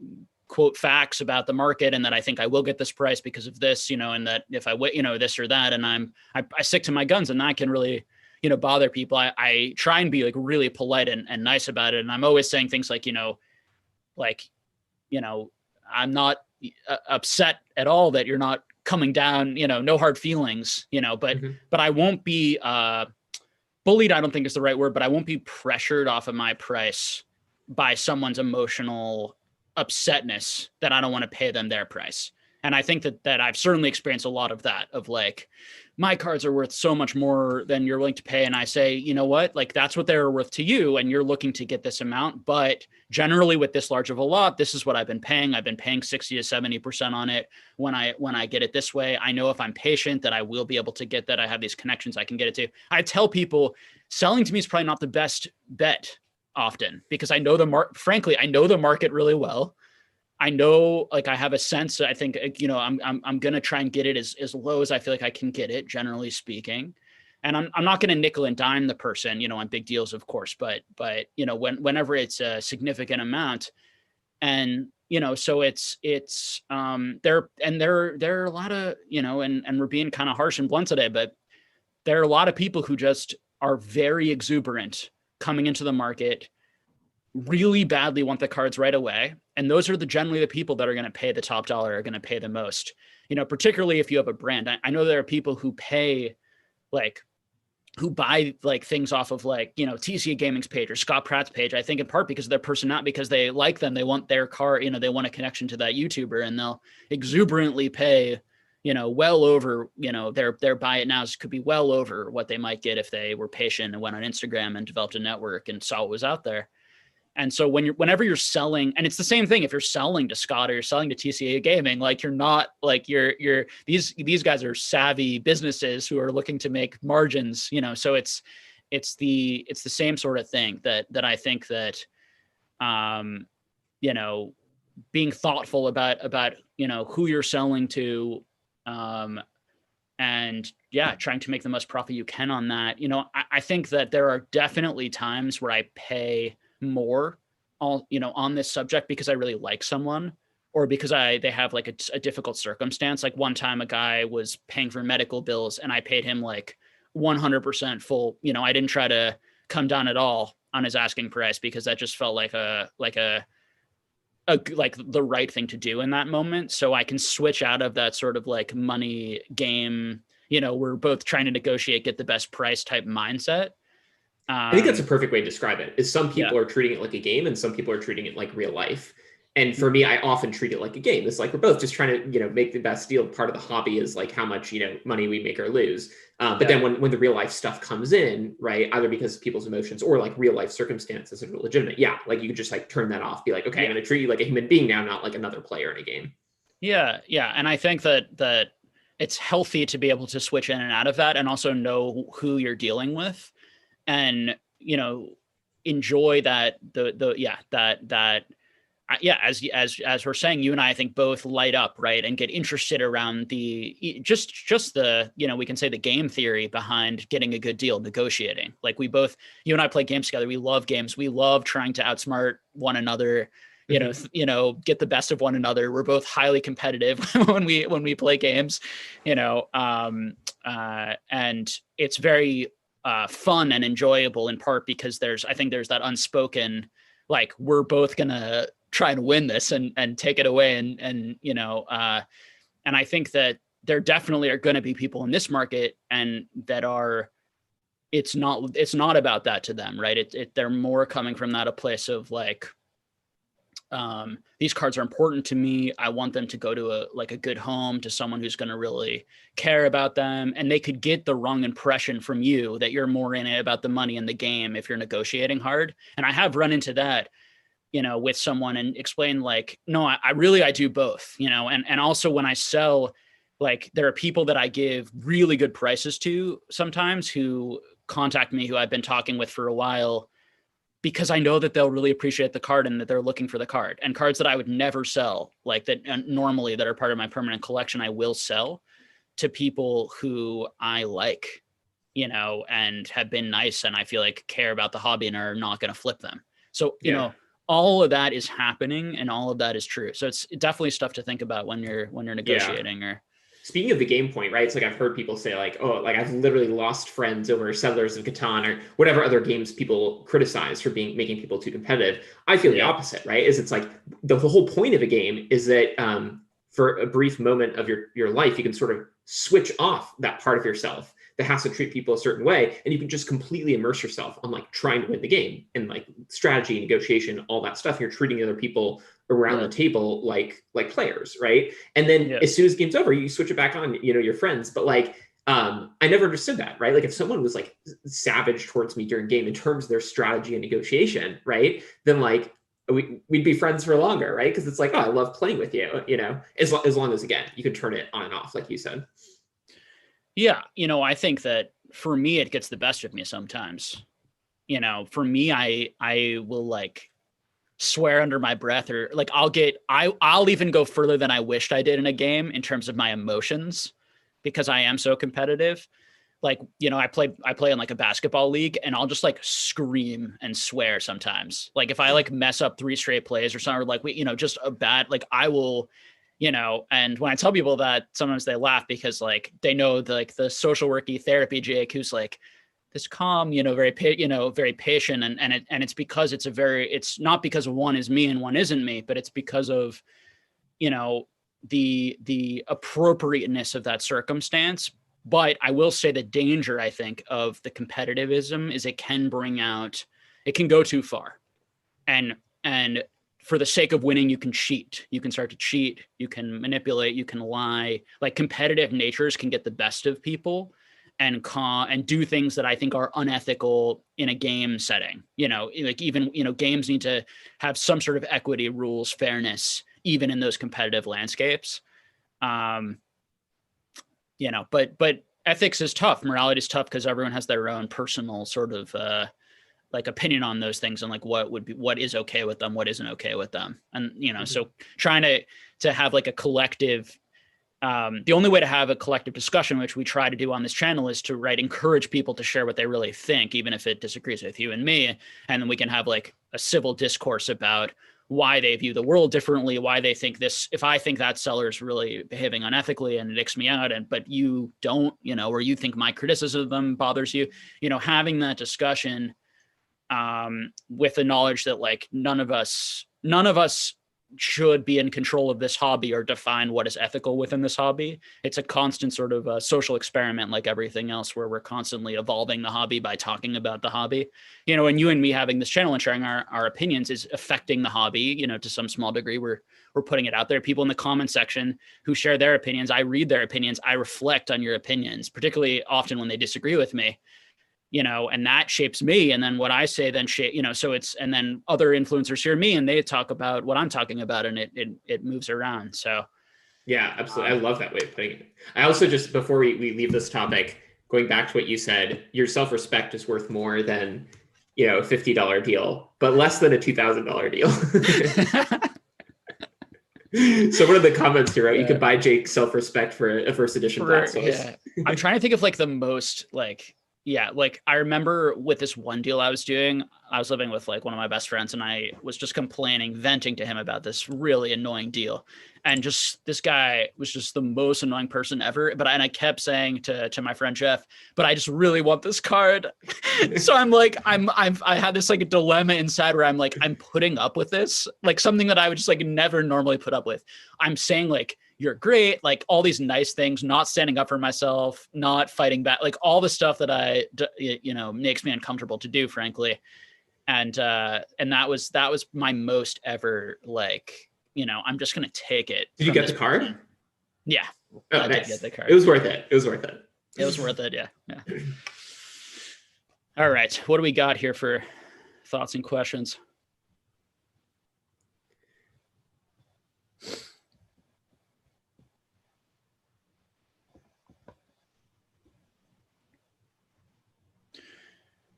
S1: quote facts about the market and that I think I will get this price because of this, you know, and that if I wait, you know, this or that, and I stick to my guns, and that can really, you know, bother people. I try and be like really polite and nice about it. And I'm always saying things like, you know, I'm not upset at all that you're not coming down, you know, no hard feelings, you know, but I won't be, bullied, I don't think is the right word, but I won't be pressured off of my price by someone's emotional upsetness that I don't want to pay them their price. And I think that I've certainly experienced a lot of that, of like, my cards are worth so much more than you're willing to pay. And I say, you know what, like that's what they're worth to you. And you're looking to get this amount. But generally with this large of a lot, this is what I've been paying. I've been paying 60 to 70% on it. When I get it this way, I know if I'm patient that I will be able to get that. I have these connections I can get it to. I tell people selling to me is probably not the best bet often because I know frankly, I know the market really well. I know, like I have a sense. I think, you know, I'm gonna try and get it as low as I feel like I can get it, generally speaking. And I'm not gonna nickel and dime the person, you know, on big deals, of course, but you know, whenever it's a significant amount, and you know, so it's there are a lot of, you know, and we're being kind of harsh and blunt today, but there are a lot of people who just are very exuberant coming into the market, really badly want the cards right away. And those are generally the people that are going to pay the top dollar, are going to pay the most, you know, particularly if you have a brand. I know there are people who pay, like, who buy like things off of like, you know, TCA Gaming's page or Scott Pratt's page, I think in part because of their personality, because they like them, they want their car, you know, they want a connection to that YouTuber, and they'll exuberantly pay, you know, well over, you know, their buy it nows could be well over what they might get if they were patient and went on Instagram and developed a network and saw what was out there. And so whenever you're selling, and it's the same thing if you're selling to Scott or you're selling to TCA Gaming, like you're not like these guys are savvy businesses who are looking to make margins, you know. So it's the same sort of thing that I think that you know, being thoughtful about you know, who you're selling to, and yeah, trying to make the most profit you can on that. You know, I think that there are definitely times where I pay more you know, on this subject because I really like someone, or because they have like a difficult circumstance. Like one time a guy was paying for medical bills and I paid him like 100% full. You know, I didn't try to come down at all on his asking price because that just felt like like the right thing to do in that moment. So I can switch out of that sort of like money game, you know, we're both trying to negotiate, get the best price type mindset.
S2: I think that's a perfect way to describe it. Is some
S1: Yeah.
S2: people are treating it like a game and some people are treating it like real life. And for me, I often treat it like a game. It's like we're both just trying to, make the best deal. Part of the hobby is like how much, money we make or lose. But then when the real life stuff comes in, right, either because of people's emotions or like real life circumstances are legitimate, like you could just like turn that off, be like, okay, I'm going to treat you like a human being now, not like another player in a game.
S1: Yeah. And I think that it's healthy to be able to switch in and out of that and also know who you're dealing with and, enjoy that, as we're saying, you and I think both light up, right, and get interested around the just the we can say the game theory behind getting a good deal, negotiating. Like you and I play games together. We love games. We love trying to outsmart one another. Get the best of one another. We're both highly competitive when we play games. And it's very fun and enjoyable in part because I think there's that unspoken like we're both gonna try and win this and take it away and I think that there definitely are going to be people in this market and that are it's not about that to them, right? They're more coming from a place of like these cards are important to me. I want them to go to a good home, to someone who's going to really care about them. And they could get the wrong impression from you that you're more in it about the money in the game if you're negotiating hard. And I have run into that, with someone and explain like, no, I do both, and also when I sell, like there are people that I give really good prices to sometimes who contact me, who I've been talking with for a while, because I know that they'll really appreciate the card and that they're looking for the card. And cards that I would never sell, like that normally that are part of my permanent collection, I will sell to people who I like, and have been nice and I feel like care about the hobby and are not going to flip them. So, all of that is happening and all of that is true. So it's definitely stuff to think about when you're negotiating. Or
S2: speaking of the game point, right? It's like I've heard people say like, oh, like I've literally lost friends over Settlers of Catan or whatever other games people criticize for making people too competitive. I feel the opposite, right? It's like the whole point of a game is that for a brief moment of your life, you can sort of switch off that part of yourself that has to treat people a certain way, and you can just completely immerse yourself on like trying to win the game and like strategy, negotiation, all that stuff. You're treating other people around the table like players, right? And then as soon as the game's over, you switch it back on, your friends. But like I never understood that, right? Like if someone was like savage towards me during game in terms of their strategy and negotiation, right? Then like we'd be friends for longer, right? Because it's like, oh, I love playing with you, as long as again you can turn it on and off, like you said.
S1: Yeah, I think that for me, it gets the best of me sometimes. For me, I will like swear under my breath, or like I'll even go further than I wished I did in a game in terms of my emotions, because I am so competitive. Like, I play in like a basketball league and I'll just like scream and swear sometimes. Like if I like mess up 3 straight plays or something, or like just a bad, like I will, and when I tell people that, sometimes they laugh because like they know the social worky therapy Jake who's like this calm, very patient, and it's because it's not because one is me and one isn't me, but it's because of the appropriateness of that circumstance. But I will say the danger, I think, of the competitivism is it can go too far, and for the sake of winning, you can cheat. You can start to cheat. You can manipulate. You can lie. Like competitive natures can get the best of people and do things that I think are unethical in a game setting. Like even, games need to have some sort of equity, rules, fairness, even in those competitive landscapes. But ethics is tough. Morality is tough because everyone has their own personal sort of like opinion on those things and like what is okay with them, what isn't okay with them. And, so trying to have like a collective, the only way to have a collective discussion, which we try to do on this channel, is to encourage people to share what they really think, even if it disagrees with you and me. And then we can have like a civil discourse about why they view the world differently, why they think this, if I think that seller is really behaving unethically and it icks me out, but you don't, or you think my criticism of them bothers you, having that discussion with the knowledge that like none of us should be in control of this hobby or define what is ethical within this hobby. It's a constant sort of social experiment, like everything else, where we're constantly evolving the hobby by talking about the hobby. And you and me having this channel and sharing our opinions is affecting the hobby, to some small degree. We're putting it out there. People in the comment section who share their opinions, I read their opinions. I reflect on your opinions, particularly often when they disagree with me. And that shapes me. And then what I say then and then other influencers hear me and they talk about what I'm talking about, and it moves around. So
S2: yeah, absolutely. I love that way of putting it. I also just, before we leave this topic, going back to what you said, your self-respect is worth more than, a $50 deal, but less than a $2,000 deal. So one of the comments here, right? You could buy Jake self-respect for a first edition Blastoise.
S1: Yeah. I'm trying to think of like the most I remember with this one deal I was doing, I was living with like one of my best friends and I was just venting to him about this really annoying deal. And just this guy was just the most annoying person ever. And I kept saying to my friend Jeff, but I just really want this card. So I'm like, I had this like a dilemma inside where I'm like, I'm putting up with this, like something that I would just like never normally put up with. I'm saying like, you're great, like all these nice things, not standing up for myself, not fighting back, like all the stuff that makes me uncomfortable to do, frankly. And that was my most ever, like, I'm just going to take it.
S2: Did you get the card?
S1: Person. Yeah.
S2: Oh, I nice. Did get the card. It was worth it. It was worth it.
S1: It was worth it. Yeah. All right. What do we got here for thoughts and questions?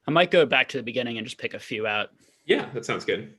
S1: I might go back to the beginning and just pick a few out.
S2: Yeah, that sounds good.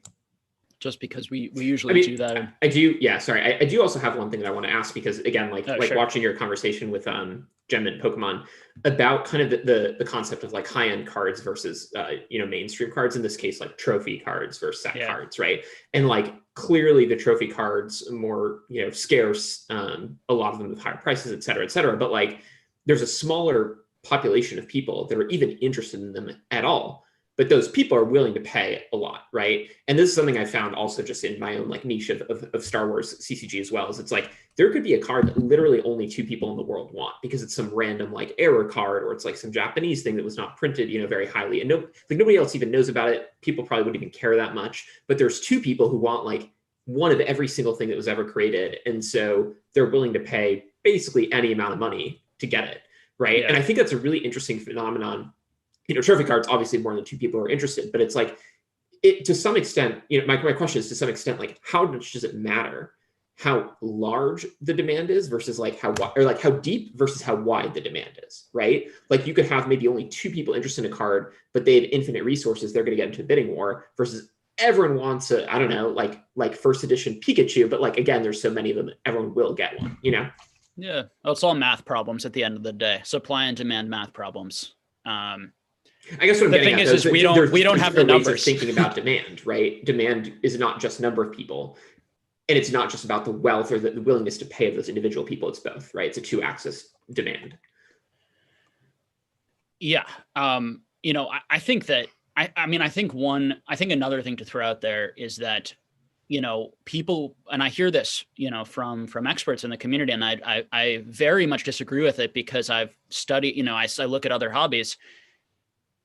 S1: Just because we usually do that.
S2: I do. Yeah, sorry. I do also have one thing that I want to ask, because again, sure. Watching your conversation with Gem and Pokemon about kind of the concept of like high-end cards versus mainstream cards, in this case like trophy cards versus set cards, right? And like clearly the trophy cards are more scarce, a lot of them with higher prices, et cetera, but like there's a smaller population of people that are even interested in them at all, but those people are willing to pay a lot, right? And this is something I found also just in my own like niche of Star Wars CCG as well, is it's like there could be a card that literally only 2 people in the world want because it's some random like error card, or it's like some Japanese thing that was not printed very highly, and nobody else even knows about it. People probably wouldn't even care that much, but there's 2 people who want like one of every single thing that was ever created, and so they're willing to pay basically any amount of money to get it. Right. Yeah. And I think that's a really interesting phenomenon. Trophy cards, obviously more than 2 people are interested, but it's like it to some extent, my question is to some extent, like how much does it matter how large the demand is versus like how wide, or like how deep versus how wide the demand is, right? Like you could have maybe only 2 people interested in a card, but they have infinite resources. They're going to get into a bidding war versus everyone wants I don't know, like first edition Pikachu, but like, again, there's so many of them, everyone will get one,
S1: Yeah, well, it's all math problems at the end of the day. Supply and demand math problems.
S2: I guess what I'm getting at
S1: is we don't have the numbers.
S2: Thinking about demand, right? Demand is not just number of people, and it's not just about the wealth or the willingness to pay of those individual people. It's both, right? It's a 2-axis demand.
S1: Yeah, I think that I think another thing to throw out there is that people, and I hear this, from experts in the community, and I very much disagree with it because I've studied, I look at other hobbies.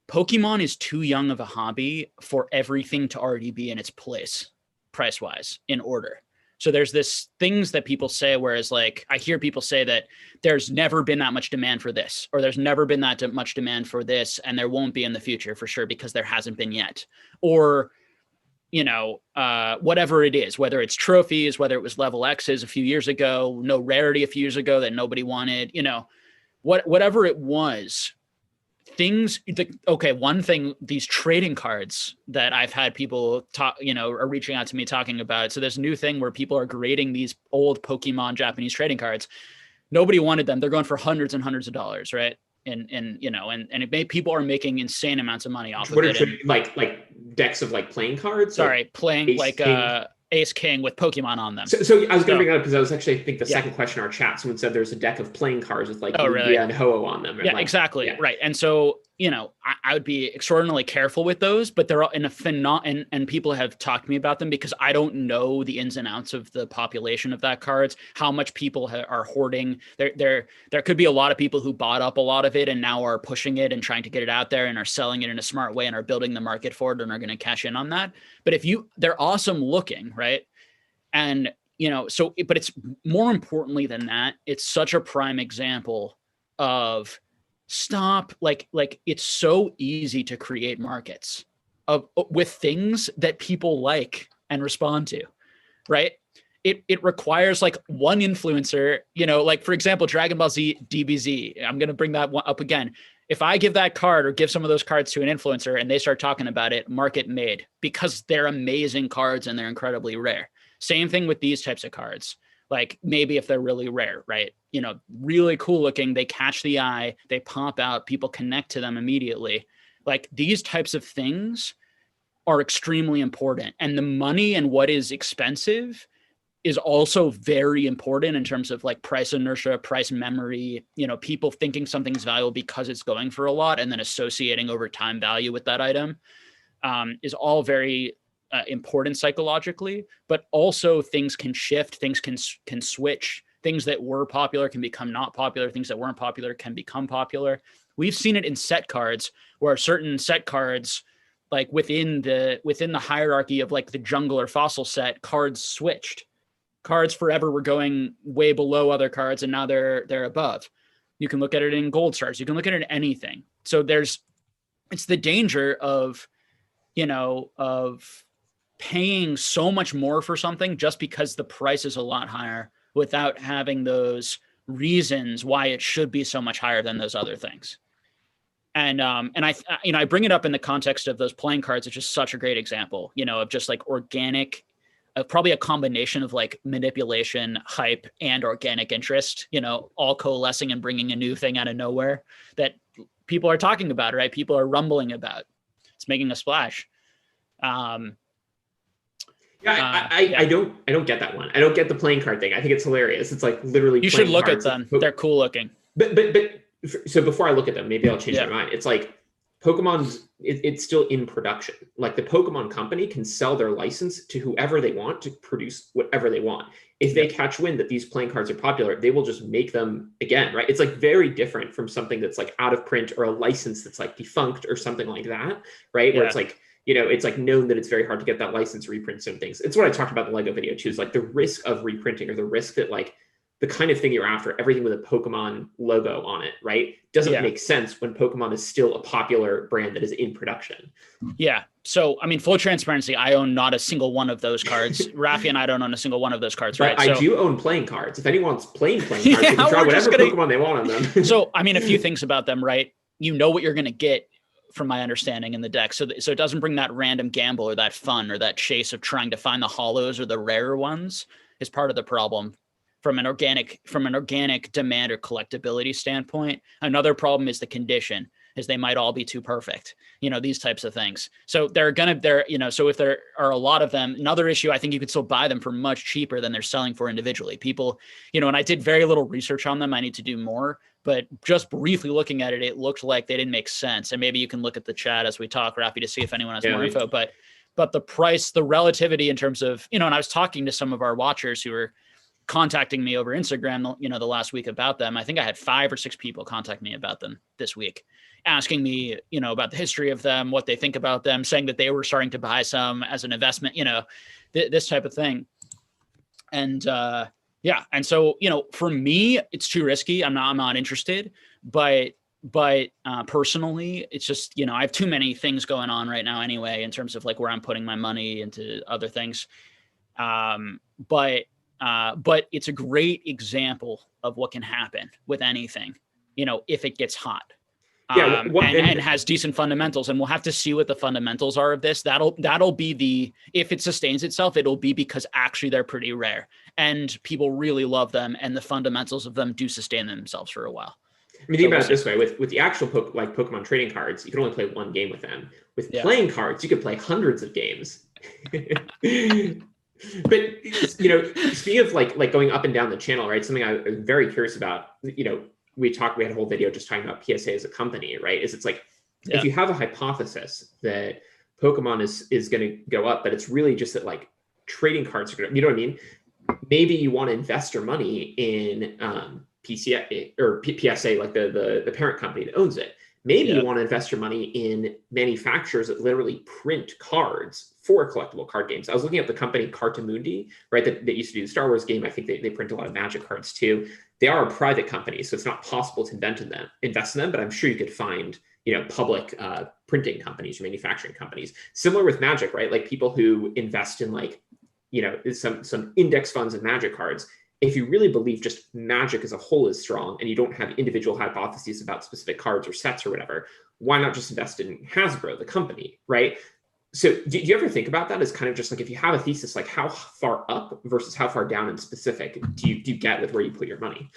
S1: Pokemon is too young of a hobby for everything to already be in its place, price-wise, in order. So there's this things that people say, whereas like I hear people say that there's never been that much demand for this, or there's never been that much demand for this, and there won't be in the future for sure because there hasn't been yet. Or whatever it is, whether it's trophies, whether it was level X's a few years ago, no rarity a few years ago that nobody wanted, whatever it was, one thing, these trading cards that I've had people talk, are reaching out to me talking about. So there's a new thing where people are grading these old Pokemon Japanese trading cards. Nobody wanted them. They're going for hundreds and hundreds of dollars, right? And it made people are making insane amounts of money off of it.
S2: Like decks of like playing cards.
S1: Sorry, playing Ace like King. Ace King with Pokemon on them.
S2: So I was going to bring that up because I was actually, I think the second question in our chat, someone said there's a deck of playing cards with like Lugia and Ho-Oh on them.
S1: Yeah, like, exactly. Yeah. Right. And so I would be extraordinarily careful with those, but they're in and people have talked to me about them because I don't know the ins and outs of the population of that cards, how much people are hoarding. There could be a lot of people who bought up a lot of it and now are pushing it and trying to get it out there and are selling it in a smart way and are building the market for it and are going to cash in on that. But they're awesome looking, right? And, but it's more importantly than that, it's such a prime example of stop, like it's so easy to create markets with things that people like and respond to, right? It requires like one influencer, like for example, Dragon Ball Z DBZ. I'm going to bring that one up again. If I give that card or give some of those cards to an influencer and they start talking about it, market made, because they're amazing cards and they're incredibly rare. Same thing with these types of cards. Like maybe if they're really rare, right? Really cool looking, they catch the eye, they pop out, people connect to them immediately. Like these types of things are extremely important. And the money and what is expensive is also very important in terms of like price inertia, price memory, people thinking something's valuable because it's going for a lot and then associating over time value with that item is all very important psychologically, but also things can shift, things can switch, things that were popular can become not popular, things that weren't popular can become popular. We've seen it in set cards where certain set cards, like within the hierarchy of like the jungle or fossil set, cards switched. Cards forever were going way below other cards and now they're above. You can look at it in gold stars, you can look at it in anything. So it's the danger of paying so much more for something just because the price is a lot higher without having those reasons why it should be so much higher than those other things. And I bring it up in the context of those playing cards. It's just such a great example, of just like organic, probably a combination of like manipulation, hype, and organic interest, all coalescing and bringing a new thing out of nowhere that people are talking about, right? People are rumbling about. It's making a splash.
S2: I don't get that one. I don't get the playing card thing. I think it's hilarious. It's like literally
S1: you should look at them. They're cool looking.
S2: But so before I look at them, maybe I'll change my mind. It's like Pokemon's it's still in production. Like the Pokemon company can sell their license to whoever they want to produce whatever they want. If they catch wind that these playing cards are popular, they will just make them again, right? It's like very different from something that's like out of print or a license that's like defunct or something like that, right? Where it's like, it's like known that it's very hard to get that license reprints and things. It's what I talked about in the Lego video too, is like the risk of reprinting or the risk that like the kind of thing you're after, everything with a Pokemon logo on it, right? Doesn't make sense when Pokemon is still a popular brand that is in production.
S1: Yeah. So, I mean, full transparency, I own not a single one of those cards. Raffi and I don't own a single one of those cards, right?
S2: But I do own playing cards. If anyone's playing cards, they can try whatever Pokemon they want on them.
S1: So, I mean, a few things about them, right? You know what you're going to get from my understanding in the deck. So it doesn't bring that random gamble or that fun or that chase of trying to find the hollows or the rarer ones is part of the problem. From an organic demand or collectability standpoint. Another problem is the condition, is they might all be too perfect, these types of things. So so if there are a lot of them, another issue, I think you could still buy them for much cheaper than they're selling for individually. People, and I did very little research on them. I need to do more, but just briefly looking at it, it looked like they didn't make sense. And maybe you can look at the chat as we talk, Raffi, to see if anyone has more info, but the price, the relativity in terms of, and I was talking to some of our watchers who were contacting me over Instagram, the last week about them. I think I had 5 or 6 people contact me about them this week, asking me, about the history of them, what they think about them, saying that they were starting to buy some as an investment, this type of thing. And and so, for me, it's too risky. I'm not interested, but personally, it's just, I have too many things going on right now anyway, in terms of like where I'm putting my money into other things. But it's a great example of what can happen with anything, if it gets hot. And has decent fundamentals, and we'll have to see what the fundamentals are of this. That'll be if it sustains itself, it'll be because actually they're pretty rare and people really love them, and the fundamentals of them do sustain themselves for a while.
S2: I mean, think about it this way: with the actual Pokemon trading cards, you can only play one game with them. With playing cards, you could play hundreds of games. But speaking of like going up and down the channel, right? Something I'm very curious about. We had a whole video just talking about PSA as a company, right? It's like if you have a hypothesis that Pokemon is going to go up, but it's really just that like trading cards are going to, you know what I mean? Maybe you want to invest your money in PCA or PSA, like the parent company that owns it. Maybe you want to invest your money in manufacturers that literally print cards for collectible card games. I was looking at the company Cartamundi, right, that used to do the Star Wars game. I think they print a lot of Magic cards too. They are a private company, so it's not possible to invest in them, but I'm sure you could find, public printing companies or manufacturing companies. Similar with Magic, right? Like people who invest in like, some index funds of Magic cards. If you really believe just Magic as a whole is strong and you don't have individual hypotheses about specific cards or sets or whatever, why not just invest in Hasbro, the company, right? So do you ever think about that as kind of just like, if you have a thesis, like how far up versus how far down in specific do you get with where you put your money?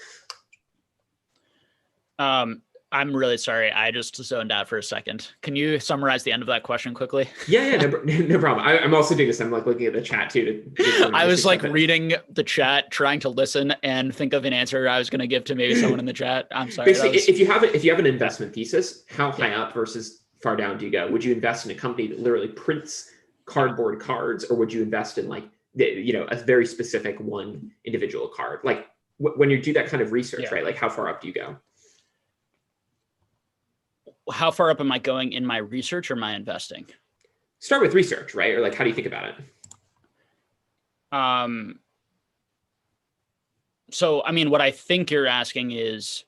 S1: I'm really sorry. I just zoned out for a second. Can you summarize the end of that question quickly?
S2: Yeah, no problem. I'm also doing this. I'm like looking at the chat too.
S1: I was like reading the chat, trying to listen and think of an answer I was going to give to maybe someone in the chat. I'm sorry.
S2: If you have an investment thesis, how high up versus far down do you go? Would you invest in a company that literally prints cardboard cards, or would you invest in like a very specific one individual card? Like when you do that kind of research, right? Like how far up do you go?
S1: How far up am I going in my research or my investing?
S2: Start with research, right? Or like, how do you think about it?
S1: So, I mean, what I think you're asking is,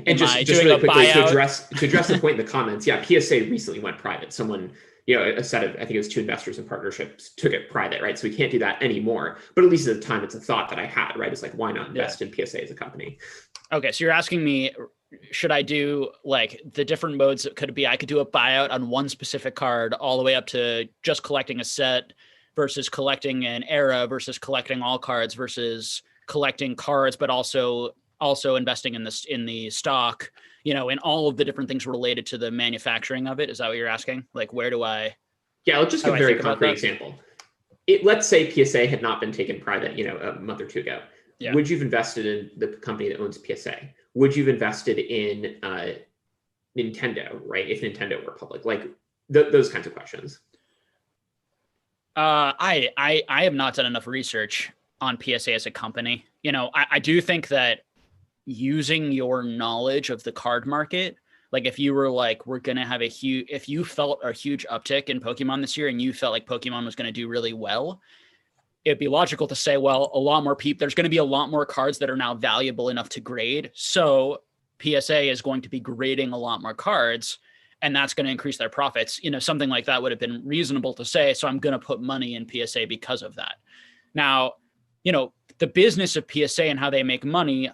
S2: and just really quickly to address the point in the comments. Yeah, PSA recently went private. Someone, a set of, I think it was 2 investors in partnerships took it private, right? So we can't do that anymore. But at least at the time, it's a thought that I had, right? It's like, why not invest in PSA as a company?
S1: Okay, so you're asking me, should I do like the different modes that could be? I could do a buyout on one specific card all the way up to just collecting a set versus collecting an era versus collecting all cards versus collecting cards, but also investing in the stock, and all of the different things related to the manufacturing of it. Is that what you're asking? Like, where do I?
S2: Yeah, let's just give a very concrete example. Let's say PSA had not been taken private, a month or 2 ago. Yeah. Would you have invested in the company that owns PSA? Would you have invested in Nintendo, right? If Nintendo were public, like those kinds of questions.
S1: I have not done enough research on PSA as a company. I do think that using your knowledge of the card market, like if you were like, if you felt a huge uptick in Pokemon this year and you felt like Pokemon was going to do really well, it'd be logical to say, well, a lot more people, there's going to be a lot more cards that are now valuable enough to grade. So PSA is going to be grading a lot more cards, and that's going to increase their profits. Something like that would have been reasonable to say. So I'm going to put money in PSA because of that. Now, the business of PSA and how they make money,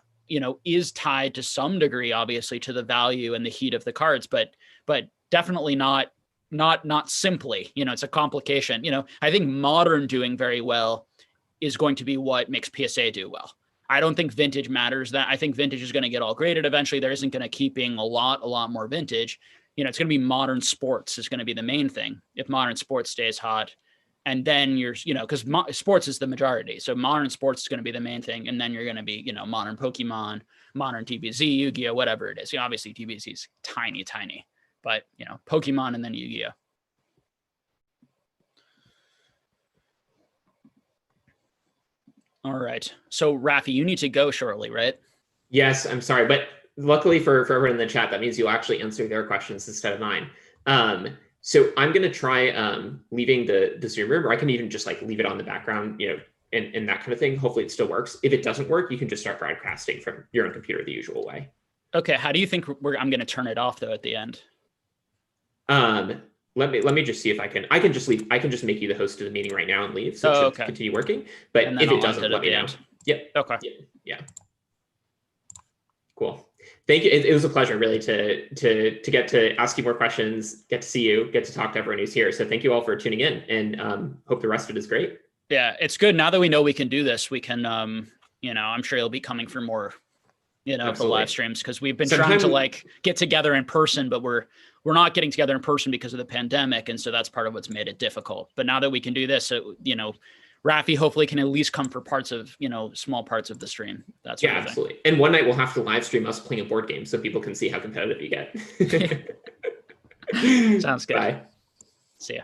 S1: is tied to some degree, obviously, to the value and the heat of the cards, but definitely not simply, it's a complication. I think modern doing very well is going to be what makes PSA do well. I don't think vintage matters. That I think vintage is going to get all graded eventually. There isn't going to keep being a lot more vintage. It's going to be modern sports is going to be the main thing. If modern sports stays hot, and then you're, because sports is the majority. So modern sports is going to be the main thing. And then you're going to be, modern Pokemon, modern DBZ, Yu-Gi-Oh, whatever it is. Obviously DBZ is tiny, but Pokemon and then Yu-Gi-Oh. All right. So Raffi, you need to go shortly, right?
S2: Yes, I'm sorry, but luckily for everyone in the chat, that means you'll actually answer their questions instead of mine. So I'm going to try leaving the Zoom room, or I can even just like leave it on the background, and that kind of thing. Hopefully it still works. If it doesn't work, you can just start broadcasting from your own computer the usual way.
S1: Okay. How do you think I'm going to turn it off though at the end?
S2: Let me just see if I can just leave. I can just make you the host of the meeting right now and leave. So it should continue working. But if it doesn't, let me know. Yep.
S1: Okay.
S2: Yeah. Cool. Thank you. It was a pleasure, really, to get to ask you more questions, get to see you, get to talk to everyone who's here. So thank you all for tuning in, and hope the rest of it is great.
S1: Yeah, it's good. Now that we know we can do this, we can, I'm sure you'll be coming for more, of the live streams, because we've been trying to like get together in person, but we're not getting together in person because of the pandemic, and so that's part of what's made it difficult. But now that we can do this, Raffi hopefully can at least come for parts of, small parts of the stream. That's
S2: absolutely. And one night we'll have to live stream us playing a board game so people can see how competitive you get.
S1: Sounds good.
S2: Bye.
S1: See ya.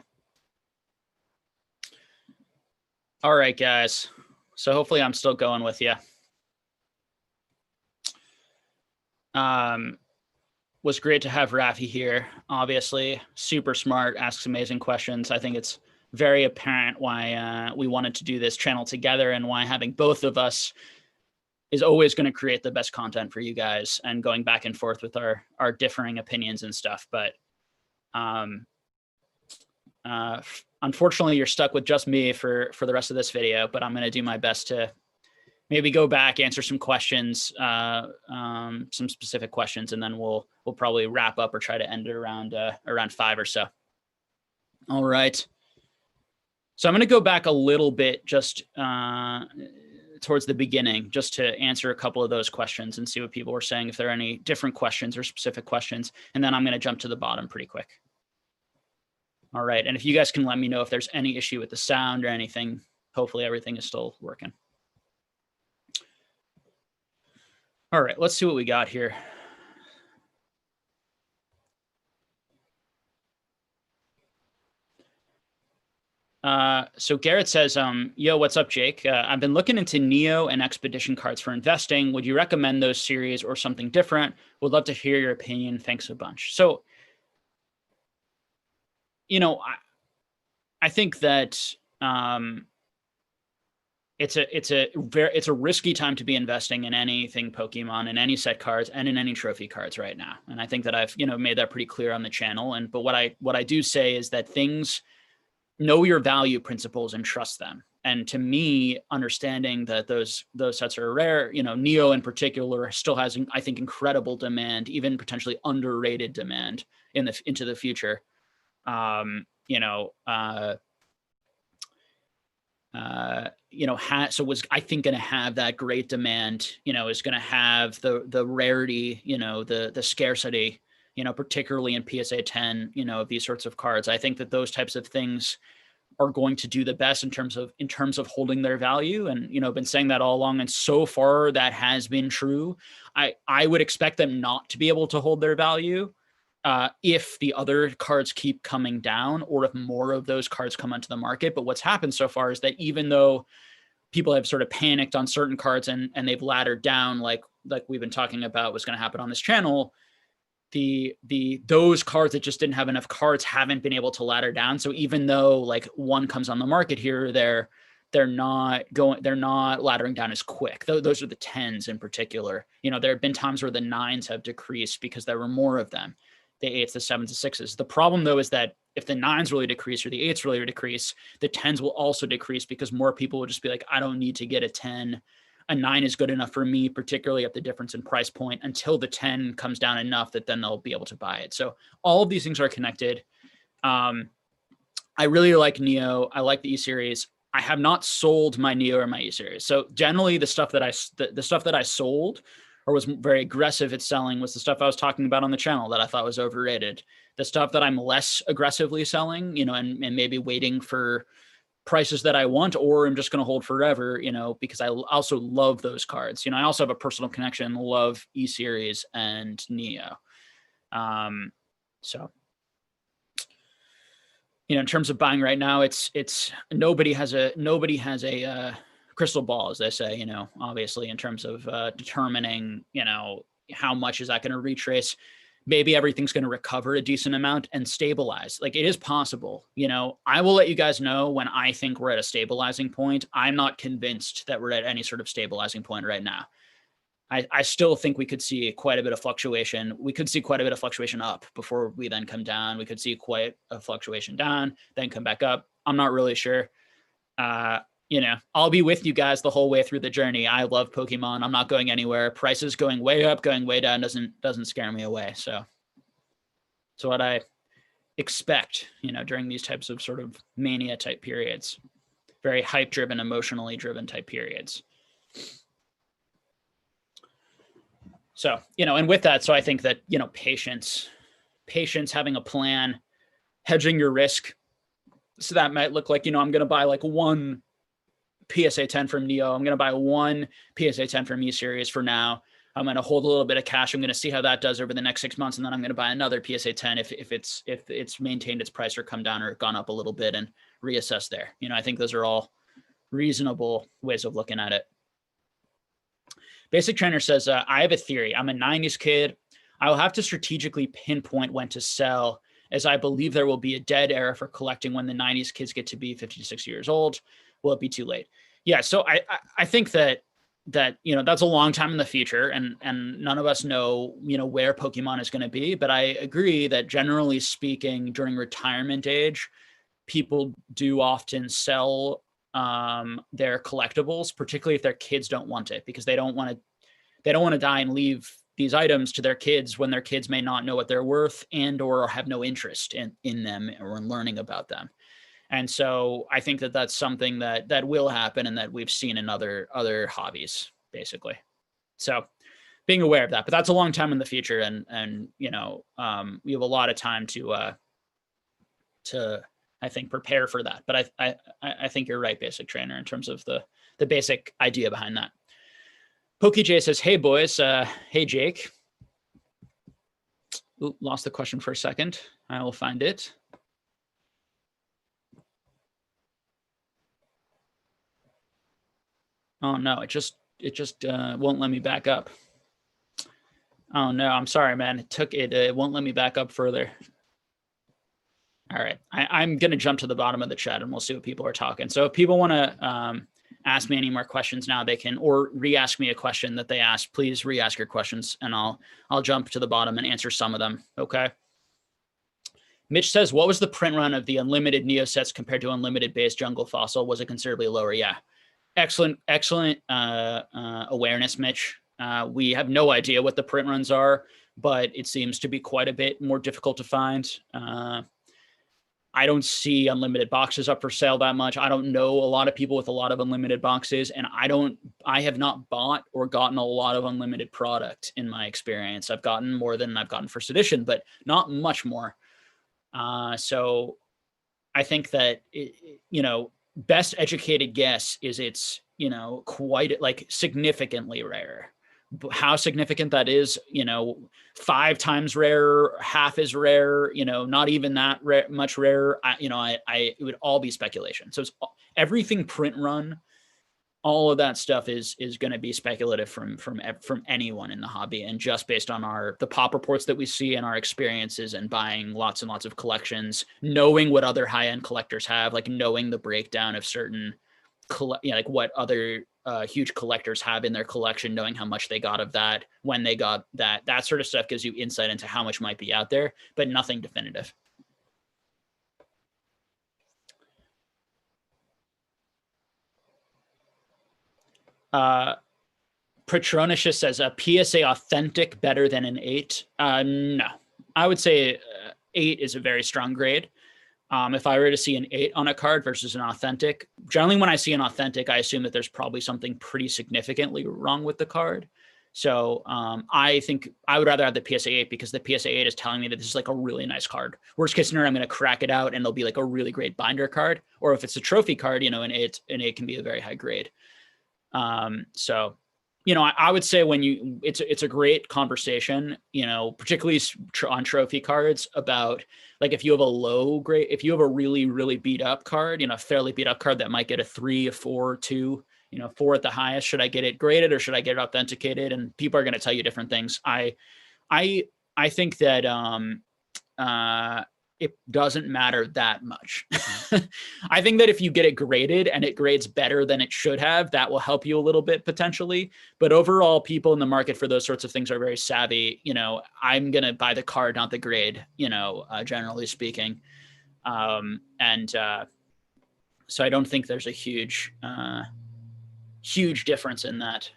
S1: All right, guys. So hopefully I'm still going with you. Was great to have Raffi here. Obviously, super smart, asks amazing questions. I think it's very apparent why we wanted to do this channel together and why having both of us is always going to create the best content for you guys and going back and forth with our differing opinions and stuff. But unfortunately, you're stuck with just me for the rest of this video, but I'm going to do my best to maybe go back, answer some questions, some specific questions, and then we'll probably wrap up or try to end it around 5 or so. All right. So I'm going to go back a little bit just towards the beginning, just to answer a couple of those questions and see what people were saying, if there are any different questions or specific questions. And then I'm going to jump to the bottom pretty quick. All right. And if you guys can let me know if there's any issue with the sound or anything, hopefully everything is still working. All right, let's see what we got here. So Garrett says, yo, what's up, Jake? I've been looking into Neo and Expedition cards for investing. Would you recommend those series or something different? Would love to hear your opinion. Thanks a bunch. So, you know, I think that it's a risky time to be investing in anything Pokemon, in any set cards, and in any trophy cards right now. And I think that I've made that pretty clear on the channel. But what I do say is that things, know your value principles and trust them. And to me, understanding that those sets are rare, Neo in particular still has, I think, incredible demand, even potentially underrated demand into the future. So was, I think, going to have that great demand, is going to have the rarity, the scarcity, particularly in PSA 10, of these sorts of cards. I think that those types of things are going to do the best in terms of holding their value. And, been saying that all along. And so far that has been true. I would expect them not to be able to hold their value if the other cards keep coming down, or if more of those cards come onto the market. But what's happened so far is that even though people have sort of panicked on certain cards and they've laddered down, like we've been talking about was going to happen on this channel, those cards that just didn't have enough cards haven't been able to ladder down. So even though like one comes on the market here, they're not laddering down as quick. Those are the 10s in particular. There have been times where the 9s have decreased because there were more of them. The 8s, the 7s, the 6s. The problem, though, is that if the 9s really decrease or the 8s really decrease, the 10s will also decrease because more people will just be like, I don't need to get a 10. A 9 is good enough for me, particularly at the difference in price point, until the 10 comes down enough that then they'll be able to buy it. So all of these things are connected. I really like Neo. I like the E-Series. I have not sold my Neo or my E-Series. So generally the stuff that I sold or was very aggressive at selling was the stuff I was talking about on the channel that I thought was overrated. The stuff that I'm less aggressively selling, and maybe waiting for prices that I want, or I'm just going to hold forever, because I also love those cards. I also have a personal connection, love E-Series and Neo. So, in terms of buying right now, it's nobody has a crystal ball, as they say, obviously in terms of determining, how much is that going to retrace. Maybe everything's going to recover a decent amount and stabilize. Like, it is possible, I will let you guys know when I think we're at a stabilizing point. I'm not convinced that we're at any sort of stabilizing point right now. I still think we could see quite a bit of fluctuation. We could see quite a bit of fluctuation up before we then come down. We could see quite a fluctuation down, then come back up. I'm not really sure. I'll be with you guys the whole way through the journey. I love Pokemon. I'm not going anywhere. Prices going way up, going way down doesn't scare me away. So what I expect, during these types of sort of mania type periods, very hype driven, emotionally driven type periods. So, and with that, so I think that, patience, having a plan, hedging your risk. So that might look like, I'm going to buy like one PSA 10 from Neo. I'm going to buy one PSA 10 from E-Series for now. I'm going to hold a little bit of cash. I'm going to see how that does over the next 6 months. And then I'm going to buy another PSA 10 if it's maintained its price or come down or gone up a little bit and reassess there. I think those are all reasonable ways of looking at it. Basic Trainer says, I have a theory. I'm a 90s kid. I will have to strategically pinpoint when to sell, as I believe there will be a dead era for collecting when the 90s kids get to be 50 to 60 years old. Will it be too late? Yeah. So I think that that's a long time in the future, and none of us know, where Pokemon is going to be. But I agree that generally speaking, during retirement age, people do often sell their collectibles, particularly if their kids don't want it, because they don't want to die and leave these items to their kids when their kids may not know what they're worth and or have no interest in them or in learning about them. And so I think that that's something that will happen and that we've seen in other hobbies, basically. So being aware of that, but that's a long time in the future. And we have a lot of time to I think prepare for that. But I think you're right, Basic Trainer, in terms of the basic idea behind that. PokeJ says, hey boys, hey Jake. Ooh, lost the question for a second. I will find it. Oh no, it just won't let me back up. Oh no, I'm sorry, man. It won't let me back up further. All right, I'm gonna jump to the bottom of the chat and we'll see what people are talking. So if people want to ask me any more questions now, they can, or re-ask me a question that they asked. Please re-ask your questions, and I'll jump to the bottom and answer some of them. Okay. Mitch says, what was the print run of the unlimited Neo sets compared to unlimited base Jungle Fossil? Was it considerably lower? Yeah. Excellent awareness, Mitch. We have no idea what the print runs are, but it seems to be quite a bit more difficult to find. I don't see unlimited boxes up for sale that much. I don't know a lot of people with a lot of unlimited boxes, and I have not bought or gotten a lot of unlimited product in my experience. I've gotten more than I've gotten first edition, but not much more. So I think that, best educated guess is it's, quite like significantly rare. How significant that is, 5 times rarer, half as rare, not even that much rarer. It would all be speculation. So it's everything print run. All of that stuff is going to be speculative from anyone in the hobby, and just based on the pop reports that we see and our experiences and buying lots and lots of collections, knowing what other high-end collectors have, like knowing the breakdown of certain like what other huge collectors have in their collection, knowing how much they got of that, when they got that sort of stuff gives you insight into how much might be out there, but nothing definitive. Patronicious says, a PSA authentic better than an 8? No, I would say 8 is a very strong grade. If I were to see an 8 on a card versus an authentic, generally when I see an authentic, I assume that there's probably something pretty significantly wrong with the card. So I think I would rather have the PSA 8, because the PSA 8 is telling me that this is like a really nice card. Worst case scenario, I'm going to crack it out and it'll be like a really great binder card. Or if it's a trophy card, an 8 can be a very high grade. So, I would say it's a great conversation, particularly on trophy cards, about like if you have a low grade, if you have a really, really beat up card, a fairly beat up card that might get a 3, a 4, 2, 4 at the highest, should I get it graded or should I get it authenticated? And people are going to tell you different things. I think that, it doesn't matter that much. I think that if you get it graded and it grades better than it should have, that will help you a little bit potentially. But overall, people in the market for those sorts of things are very savvy. I'm going to buy the card, not the grade, generally speaking. So I don't think there's a huge difference in that.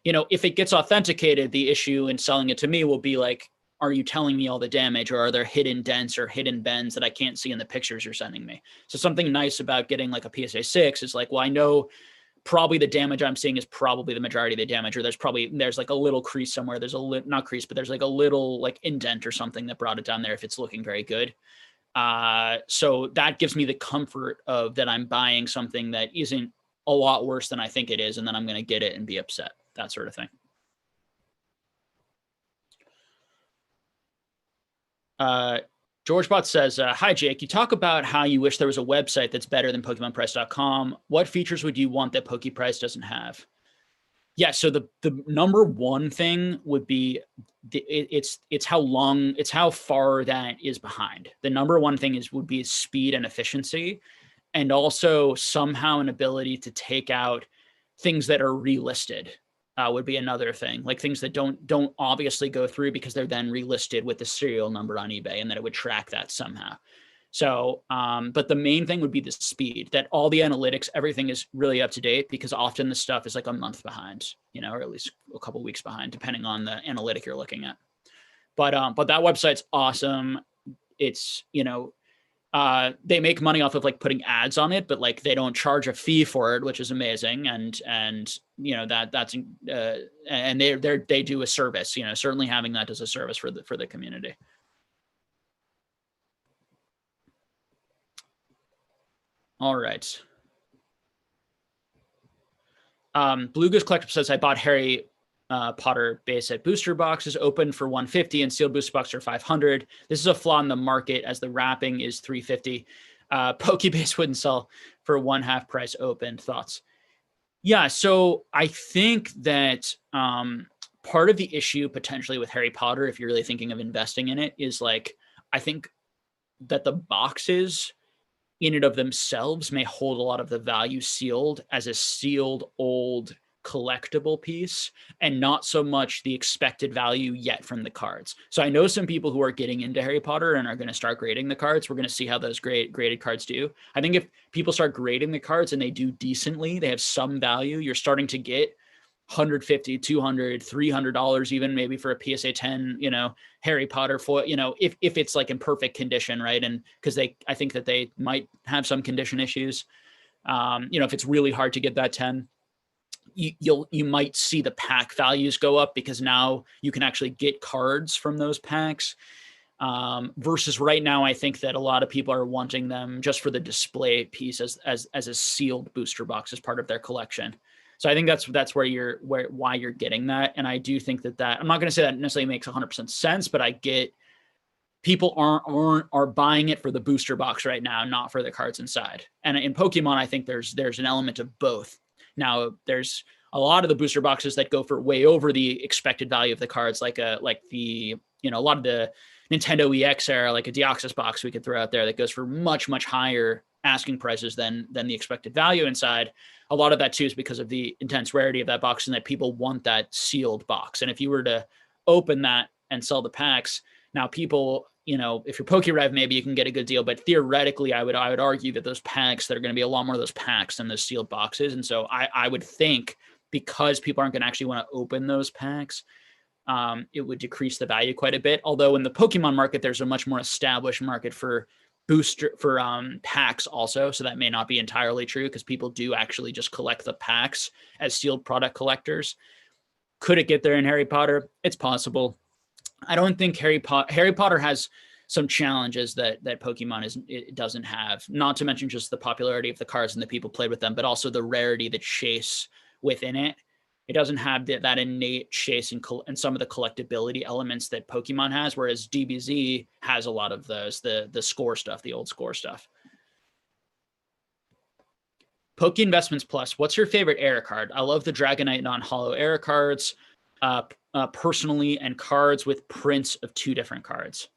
S1: If it gets authenticated, the issue in selling it to me will be like, are you telling me all the damage, or are there hidden dents or hidden bends that I can't see in the pictures you're sending me? So something nice about getting like a PSA 6 is like, well, I know probably the damage I'm seeing is probably the majority of the damage, or there's like a little crease somewhere. There's not crease, but there's like a little like indent or something that brought it down there if it's looking very good. So that gives me the comfort of that I'm buying something that isn't a lot worse than I think it is, and then I'm going to get it and be upset, that sort of thing. George Bot says, hi, Jake. You talk about how you wish there was a website that's better than PokemonPrice.com. What features would you want that PokePrice doesn't have? Yeah, so the number one thing would be it's how far that is behind. The number one thing would be speed and efficiency, and also somehow an ability to take out things that are relisted. Would be another thing, like things that don't obviously go through because they're then relisted with the serial number on eBay, and that it would track that somehow. So, but the main thing would be the speed, that all the analytics, everything is really up to date, because often the stuff is like a month behind, or at least a couple weeks behind, depending on the analytic you're looking at. But that website's awesome. It's, they make money off of like putting ads on it, but like they don't charge a fee for it, which is amazing. And that's and they do a service, certainly having that as a service for the community. All right. Blue Goose Collector says, I bought Harry Potter base set booster boxes open for 150 and sealed booster boxes are 500. This is a flaw in the market as the wrapping is 350. Pokebase wouldn't sell for one half price open. Thoughts? Yeah, so I think that part of the issue potentially with Harry Potter, if you're really thinking of investing in it, is like, I think that the boxes in and of themselves may hold a lot of the value sealed as a sealed old collectible piece, and not so much the expected value yet from the cards. So I know some people who are getting into Harry Potter and are going to start grading the cards. We're going to see how those graded cards do. I think if people start grading the cards and they do decently, they have some value, you're starting to get $150, $200, $300 even maybe for a PSA 10, Harry Potter foil, if it's like in perfect condition, right? And because I think that they might have some condition issues. If it's really hard to get that 10, you might see the pack values go up because now you can actually get cards from those packs. Versus right now, I think that a lot of people are wanting them just for the display piece as a sealed booster box as part of their collection. So I think that's why you're getting that. And I do think that I'm not going to say that necessarily makes 100% sense, but I get people are buying it for the booster box right now, not for the cards inside. And in Pokemon, I think there's an element of both. Now there's a lot of the booster boxes that go for way over the expected value of the cards, like a lot of the Nintendo EX era, like a Deoxys box we could throw out there that goes for much, much higher asking prices than the expected value inside. A lot of that too is because of the intense rarity of that box and that people want that sealed box. And if you were to open that and sell the packs, now people, if you're PokeRev, maybe you can get a good deal, but theoretically I would argue that those packs, that are going to be a lot more of those packs than those sealed boxes. And so I would think, because people aren't going to actually want to open those packs, it would decrease the value quite a bit. Although in the Pokemon market, there's a much more established market for packs also. So that may not be entirely true, because people do actually just collect the packs as sealed product collectors. Could it get there in Harry Potter? It's possible. I don't think Harry Potter has some challenges that Pokemon it doesn't have, not to mention just the popularity of the cards and the people played with them, but also the rarity, the chase within it. It doesn't have that innate chase and some of the collectability elements that Pokemon has, whereas DBZ has a lot of those, the score stuff, the old score stuff. Poke Investments Plus, what's your favorite era card? I love the Dragonite non-holo era cards personally, and cards with prints of 2 different cards.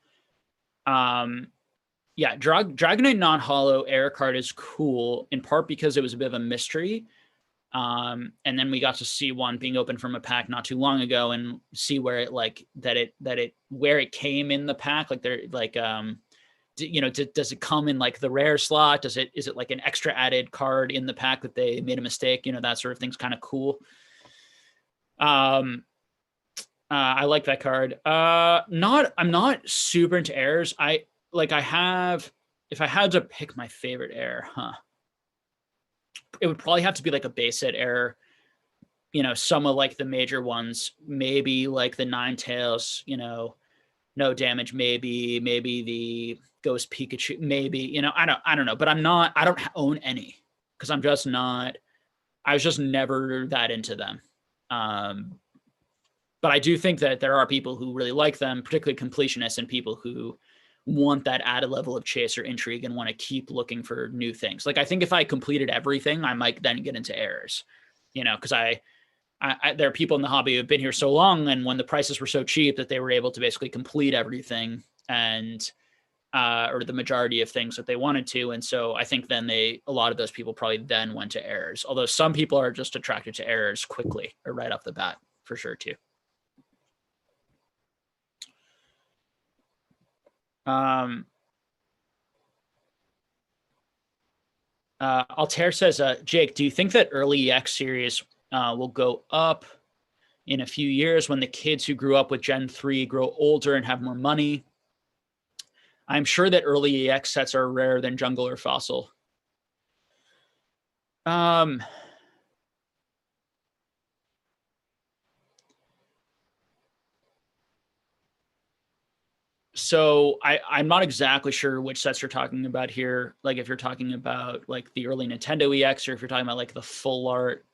S1: Yeah, Dragonite non-holo era card is cool, in part because it was a bit of a mystery. And then we got to see one being opened from a pack not too long ago and see where it where it came in the pack. Like does it come in like the rare slot? Is it like an extra added card in the pack that they made a mistake? That sort of thing's kind of cool. I like that card. I'm not super into airs. If I had to pick my favorite air, it would probably have to be like a base set error. Some of like the major ones, maybe like the Ninetales, no damage, maybe the Ghost Pikachu, maybe, I don't know, but I don't own any, because I was just never that into them. But I do think that there are people who really like them, particularly completionists and people who want that added level of chase or intrigue and want to keep looking for new things. Like, I think if I completed everything, I might then get into errors, because there are people in the hobby who've been here so long, and when the prices were so cheap that they were able to basically complete everything and or the majority of things that they wanted to. And so I think then a lot of those people probably then went to errors, although some people are just attracted to errors quickly or right off the bat, for sure too. Altair says, Jake, do you think that early EX series will go up in a few years when the kids who grew up with Gen 3 grow older and have more money? I'm sure that early EX sets are rarer than Jungle or Fossil. So I'm not exactly sure which sets you're talking about here. Like, if you're talking about like the early Nintendo EX, or if you're talking about like the full art,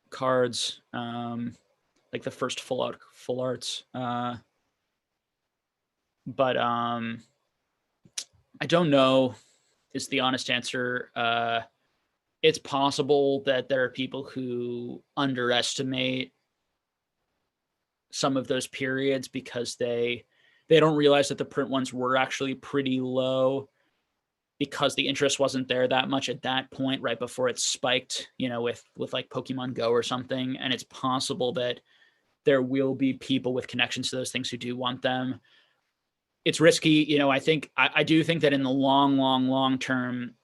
S1: cards, like the first full arts. But I don't know is the honest answer. It's possible that there are people who underestimate some of those periods because they don't realize that the print ones were actually pretty low because the interest wasn't there that much at that point, right before it spiked, with like Pokemon Go or something. And it's possible that there will be people with connections to those things who do want them. It's risky. I do think that in the long term,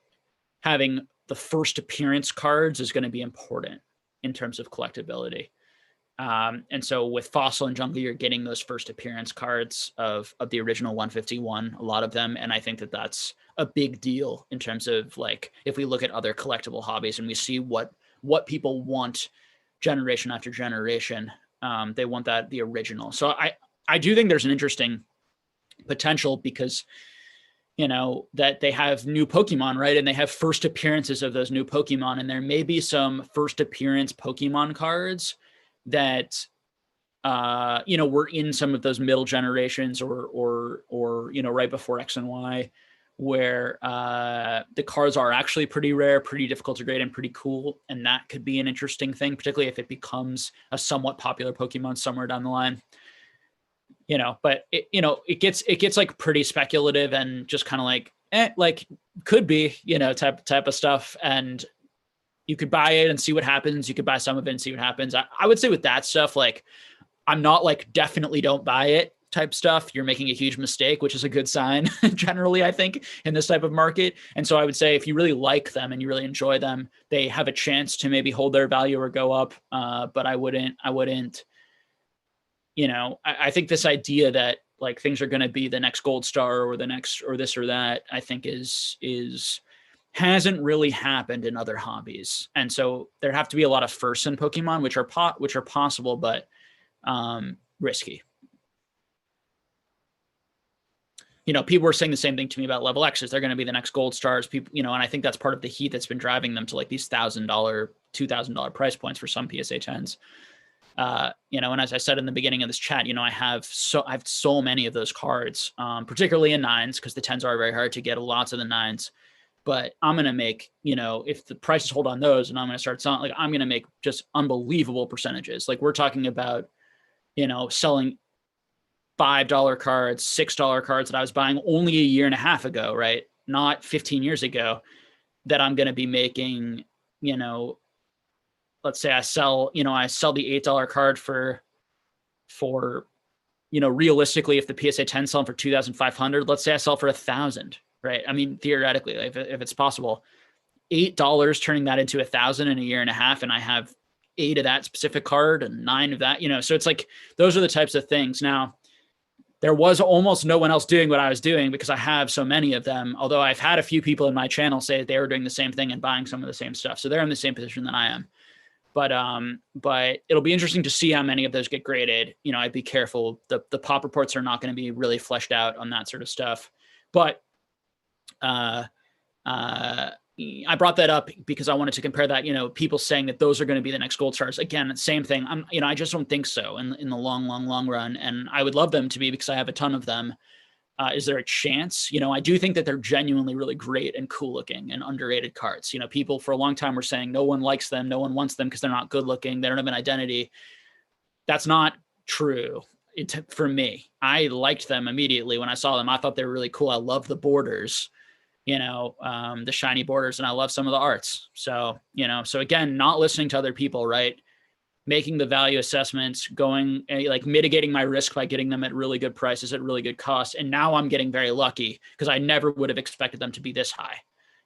S1: having the first appearance cards is going to be important in terms of collectability. And so with Fossil and Jungle, you're getting those first appearance cards of the original 151, a lot of them. And I think that that's a big deal in terms of, like, if we look at other collectible hobbies and we see what people want generation after generation, they want the original. So I do think there's an interesting potential because, that they have new Pokemon, right? And they have first appearances of those new Pokemon. And there may be some first appearance Pokemon cards that were in some of those middle generations or right before X and Y, where the cards are actually pretty rare, pretty difficult to grade, and pretty cool. And that could be an interesting thing, particularly if it becomes a somewhat popular Pokemon somewhere down the line. But it gets like pretty speculative and just kind of like, could be, type of stuff. And you could buy it and see what happens. You could buy some of it and see what happens. I would say with that stuff, like, I'm not like definitely don't buy it type stuff. You're making a huge mistake, which is a good sign generally, I think, in this type of market. And so I would say if you really like them and you really enjoy them, they have a chance to maybe hold their value or go up. But I wouldn't, I think this idea that like things are going to be the next gold star or the next or this or that, I think hasn't really happened in other hobbies. And so there have to be a lot of firsts in Pokemon, which are possible, but risky. People were saying the same thing to me about level X's. They're going to be the next gold stars. People, and I think that's part of the heat that's been driving them to like these $1,000, $2,000 price points for some PSA 10s. And as I said in the beginning of this chat, I have so many of those cards, particularly in 9s, because the 10s are very hard to get, lots of the 9s. But I'm going to make, if the prices hold on those and I'm going to start selling, like, I'm going to make just unbelievable percentages. Like, we're talking about, selling $5 cards, $6 cards that I was buying only a year and a half ago, right? Not 15 years ago, that I'm going to be making, let's say I sell the $8 card for, realistically, if the PSA 10 selling for 2,500, let's say I sell for 1,000, right? I mean, theoretically, if it's possible, $8 turning that into 1,000 in a year and a half, and I have 8 of that specific card and 9 of that, so it's like, those are the types of things. Now, there was almost no one else doing what I was doing because I have so many of them. Although I've had a few people in my channel say they were doing the same thing and buying some of the same stuff. So they're in the same position that I am. But it'll be interesting to see how many of those get graded. I'd be careful. The pop reports are not going to be really fleshed out on that sort of stuff. But I brought that up because I wanted to compare that, people saying that those are going to be the next gold stars. Again, same thing. I just don't think so in the long run. And I would love them to be because I have a ton of them. Is there a chance? I do think that they're genuinely really great and cool looking and underrated cards. People for a long time were saying no one likes them, no one wants them because they're not good looking, they don't have an identity. That's not true for me. I liked them immediately when I saw them. I thought they were really cool. I love the borders, the shiny borders, and I love some of the arts. So again, not listening to other people, right? Making the value assessments, going like mitigating my risk by getting them at really good prices, at really good cost. And now I'm getting very lucky because I never would have expected them to be this high.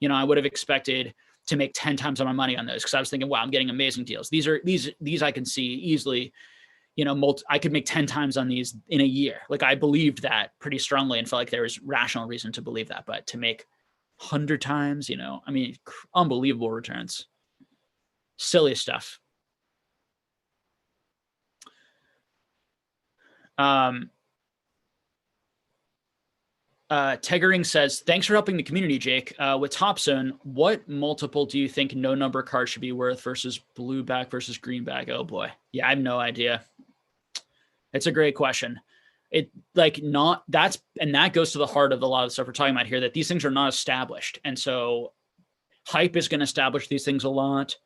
S1: I would have expected to make 10 times on my money on those because I was thinking, wow, I'm getting amazing deals. These I can see easily, I could make 10 times on these in a year. Like I believed that pretty strongly and felt like there was rational reason to believe that. But to make 100 times, unbelievable returns. Silly stuff. Teggering says, thanks for helping the community, Jake. With Top Zone, what multiple do you think no number card should be worth versus blue back versus green back? Oh boy. Yeah, I have no idea. It's a great question. That goes to the heart of a lot of the stuff we're talking about here, that these things are not established. And so hype is going to establish these things a lot,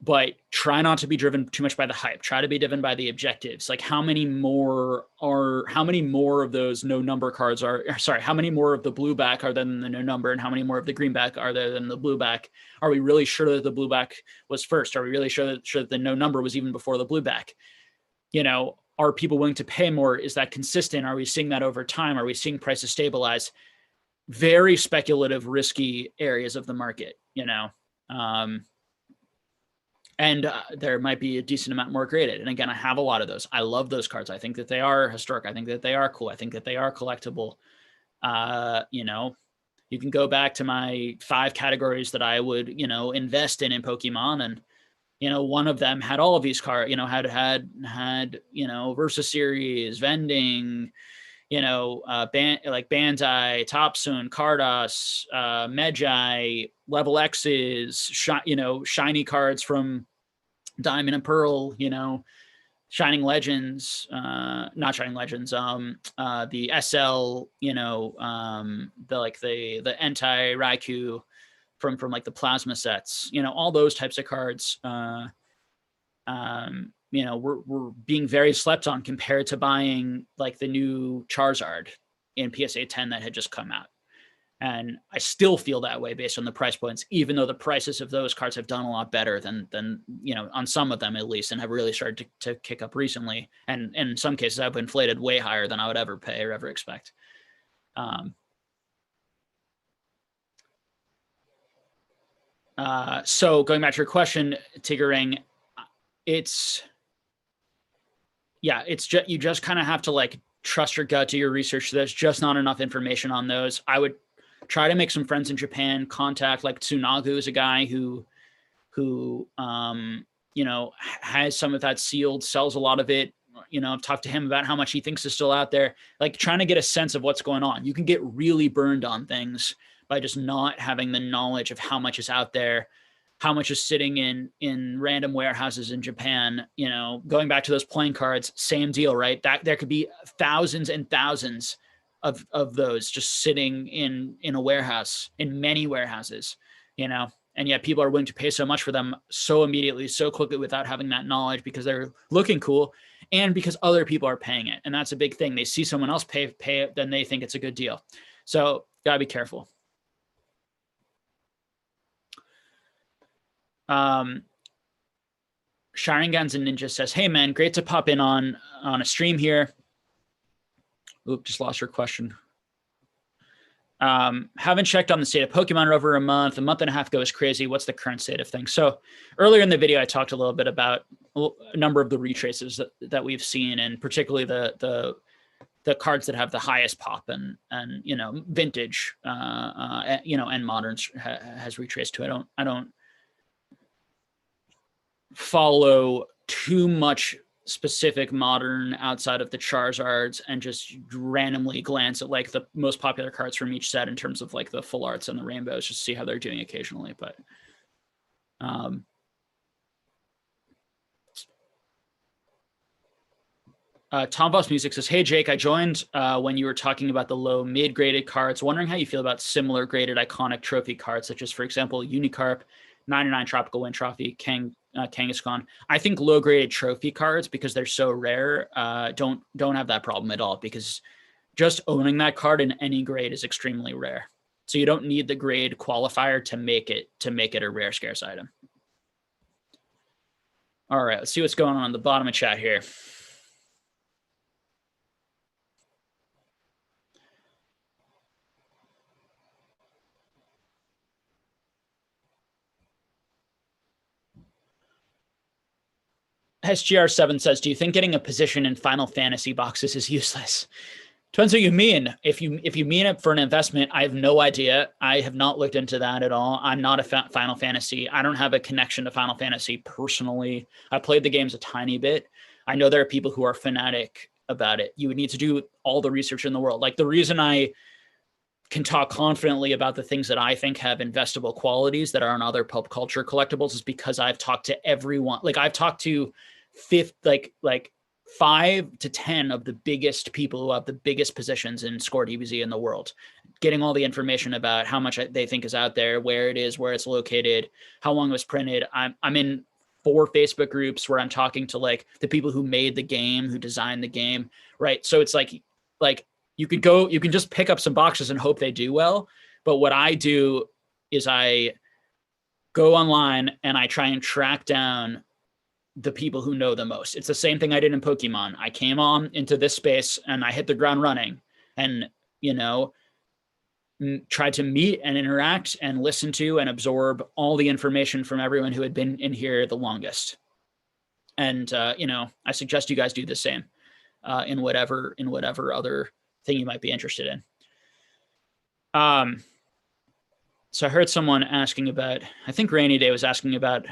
S1: but try not to be driven too much by the hype. Try to be driven by the objectives. Like how many more of those no number cards how many more of the blue back are there than the no number, and how many more of the green back are there than the blue back? Are we really sure that the blue back was first? Are we really sure that the no number was even before the blue back? Are people willing to pay more? Is that consistent? Are we seeing that over time? Are we seeing prices stabilize? Very speculative, risky areas of the market, and there might be a decent amount more graded. And again, I have a lot of those. I love those cards. I think that they are historic. I think that they are cool. I think that they are collectible. You can go back to my 5 categories that I would, invest in Pokemon, and one of them had all of these cards, had Versus Series, Vending, like Bandai, Topsun, Cardos, Magi, Level X's, shiny cards from Diamond and Pearl, Shining Legends, not Shining Legends, the SL, the Entei Raikou from like the plasma sets, all those types of cards, we're being very slept on compared to buying like the new Charizard in PSA 10 that had just come out. And I still feel that way based on the price points, even though the prices of those cards have done a lot better than on some of them at least, and have really started to kick up recently. And in some cases have inflated way higher than I would ever pay or ever expect. So going back to your question, Tiggering, it's just, you just kind of have to like trust your gut, do your research. There's just not enough information on those. I would try to make some friends in Japan, contact like Tsunagu is a guy who has some of that sealed, sells a lot of it. I've talked to him about how much he thinks is still out there, like trying to get a sense of what's going on. You can get really burned on things by just not having the knowledge of how much is out there, how much is sitting in random warehouses in Japan. Going back to those playing cards, same deal, right? That there could be thousands and thousands of those just sitting in a warehouse, in many warehouses, and yet people are willing to pay so much for them so immediately, so quickly, without having that knowledge, because they're looking cool and because other people are paying it. And that's a big thing. They see someone else pay it, then they think it's a good deal. So gotta be careful. Sharingans and Ninja says, hey man, great to pop in on a stream here. Oop, just lost your question. Haven't checked on the state of Pokemon in over a month and a half ago is crazy. What's the current state of things? So earlier in the video, I talked a little bit about a number of the retraces that we've seen, and particularly the cards that have the highest pop and vintage, and moderns has retraced to. I don't follow too much specific modern outside of the Charizards and just randomly glance at like the most popular cards from each set in terms of like the full arts and the rainbows, just see how they're doing occasionally. But Tom Boss Music says, "Hey Jake, I joined when you were talking about the low mid graded cards. Wondering how you feel about similar graded iconic trophy cards, such as, for example, Unicarp, 99 Tropical Wind Trophy, Kangaskhan. I think low graded trophy cards, because they're so rare, don't have that problem at all, because just owning that card in any grade is extremely rare. So you don't need the grade qualifier to make it a rare scarce item." All right, let's see what's going on the bottom of chat here. SGR7 says, "Do you think getting a position in Final Fantasy boxes is useless?" Depends what you mean. If you mean it for an investment, I have no idea. I have not looked into that at all. I'm not a Final Fantasy. I don't have a connection to Final Fantasy personally. I played the games a tiny bit. I know there are people who are fanatic about it. You would need to do all the research in the world. Like, the reason I can talk confidently about the things that I think have investable qualities that are on other pop culture collectibles is because I've talked to everyone. Like, I've talked to 5 to 10 of the biggest people who have the biggest positions in Score DBZ in the world, getting all the information about how much they think is out there, where it is, where it's located, how long it was printed. I'm in 4 Facebook groups where I'm talking to like the people who made the game, who designed the game, right? So it's like you can just pick up some boxes and hope they do well. But what I do is I go online and I try and track down the people who know the most. It's the same thing I did in Pokemon. I came on into this space and I hit the ground running, and, tried to meet and interact and listen to and absorb all the information from everyone who had been in here the longest. And, I suggest you guys do the same in whatever other thing you might be interested in. So I heard someone asking about, I think Rainy Day was asking about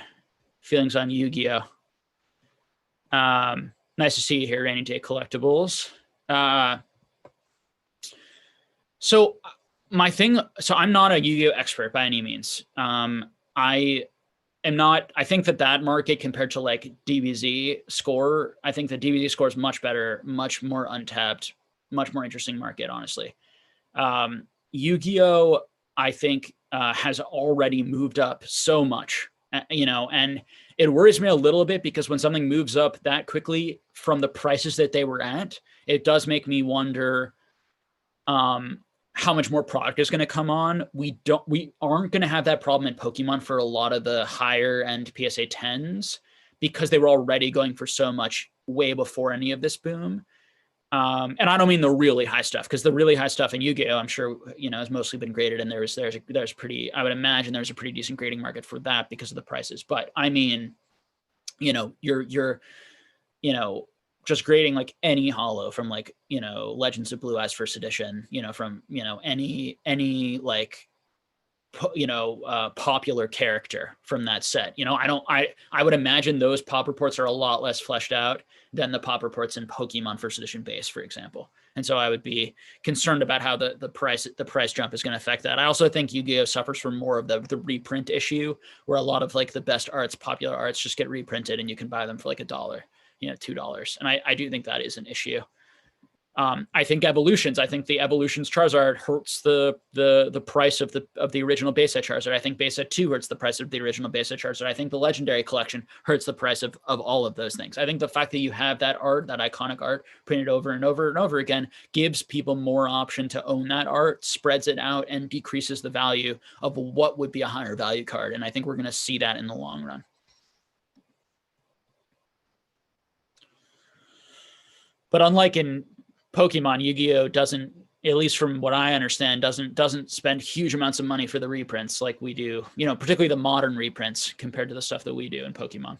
S1: feelings on Yu-Gi-Oh! Nice to see you here, Rainy Day Collectibles. So I'm not a Yu-Gi-Oh! Expert by any means. I think that market compared to like DBZ Score, I think the DBZ Score is much better, much more untapped, much more interesting market, honestly. Yu-Gi-Oh! I think has already moved up so much, and it worries me a little bit, because when something moves up that quickly from the prices that they were at, it does make me wonder how much more product is going to come on. We aren't going to have that problem in Pokemon for a lot of the higher end PSA 10s, because they were already going for so much way before any of this boom. And I don't mean the really high stuff, because the really high stuff in Yu-Gi-Oh! I'm sure, has mostly been graded, and there's I would imagine there's a pretty decent grading market for that because of the prices. But I mean, you're just grading like any holo from like, Legends of Blue Eyes First Edition, from, any like, popular character from that set. I would imagine those pop reports are a lot less fleshed out than the pop reports in Pokemon First Edition base, for example. And so I would be concerned about how the price jump is going to affect that. I also think Yu-Gi-Oh! Suffers from more of the reprint issue, where a lot of like the best popular arts just get reprinted and you can buy them for like $1, $2. And I do think that is an issue. I think the Evolutions Charizard hurts the price of the original base set Charizard. I think base set 2 hurts the price of the original base set Charizard. I think the Legendary Collection hurts the price of all of those things. I think the fact that you have that art, that iconic art, printed over and over and over again, gives people more option to own that art, spreads it out, and decreases the value of what would be a higher value card. And I think we're going to see that in the long run. But unlike in Pokemon, Yu-Gi-Oh! Doesn't, at least from what I understand, doesn't spend huge amounts of money for the reprints like we do, particularly the modern reprints compared to the stuff that we do in Pokemon.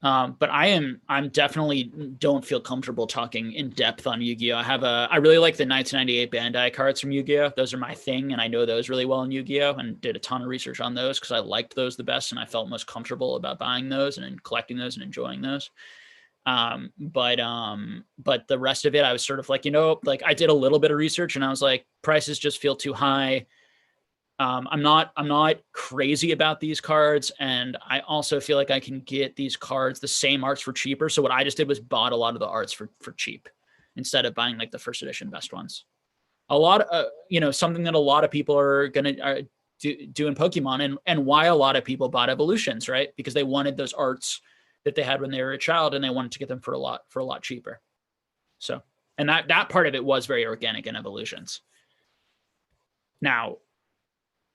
S1: But I'm definitely don't feel comfortable talking in depth on Yu-Gi-Oh. I really like the 1998 Bandai cards from Yu-Gi-Oh. Those are my thing, and I know those really well in Yu-Gi-Oh, and did a ton of research on those because I liked those the best, and I felt most comfortable about buying those and collecting those and enjoying those. But the rest of it, I was sort of like, like I did a little bit of research, and I was like, prices just feel too high. I'm not crazy about these cards, and I also feel like I can get these cards, the same arts, for cheaper. So what I just did was bought a lot of the arts for cheap instead of buying like the first edition best ones. A lot of something that a lot of people are gonna do in Pokemon, and why a lot of people bought evolutions, right? Because they wanted those arts that they had when they were a child, and they wanted to get them for a lot cheaper. So, and that part of it was very organic in evolutions. Now,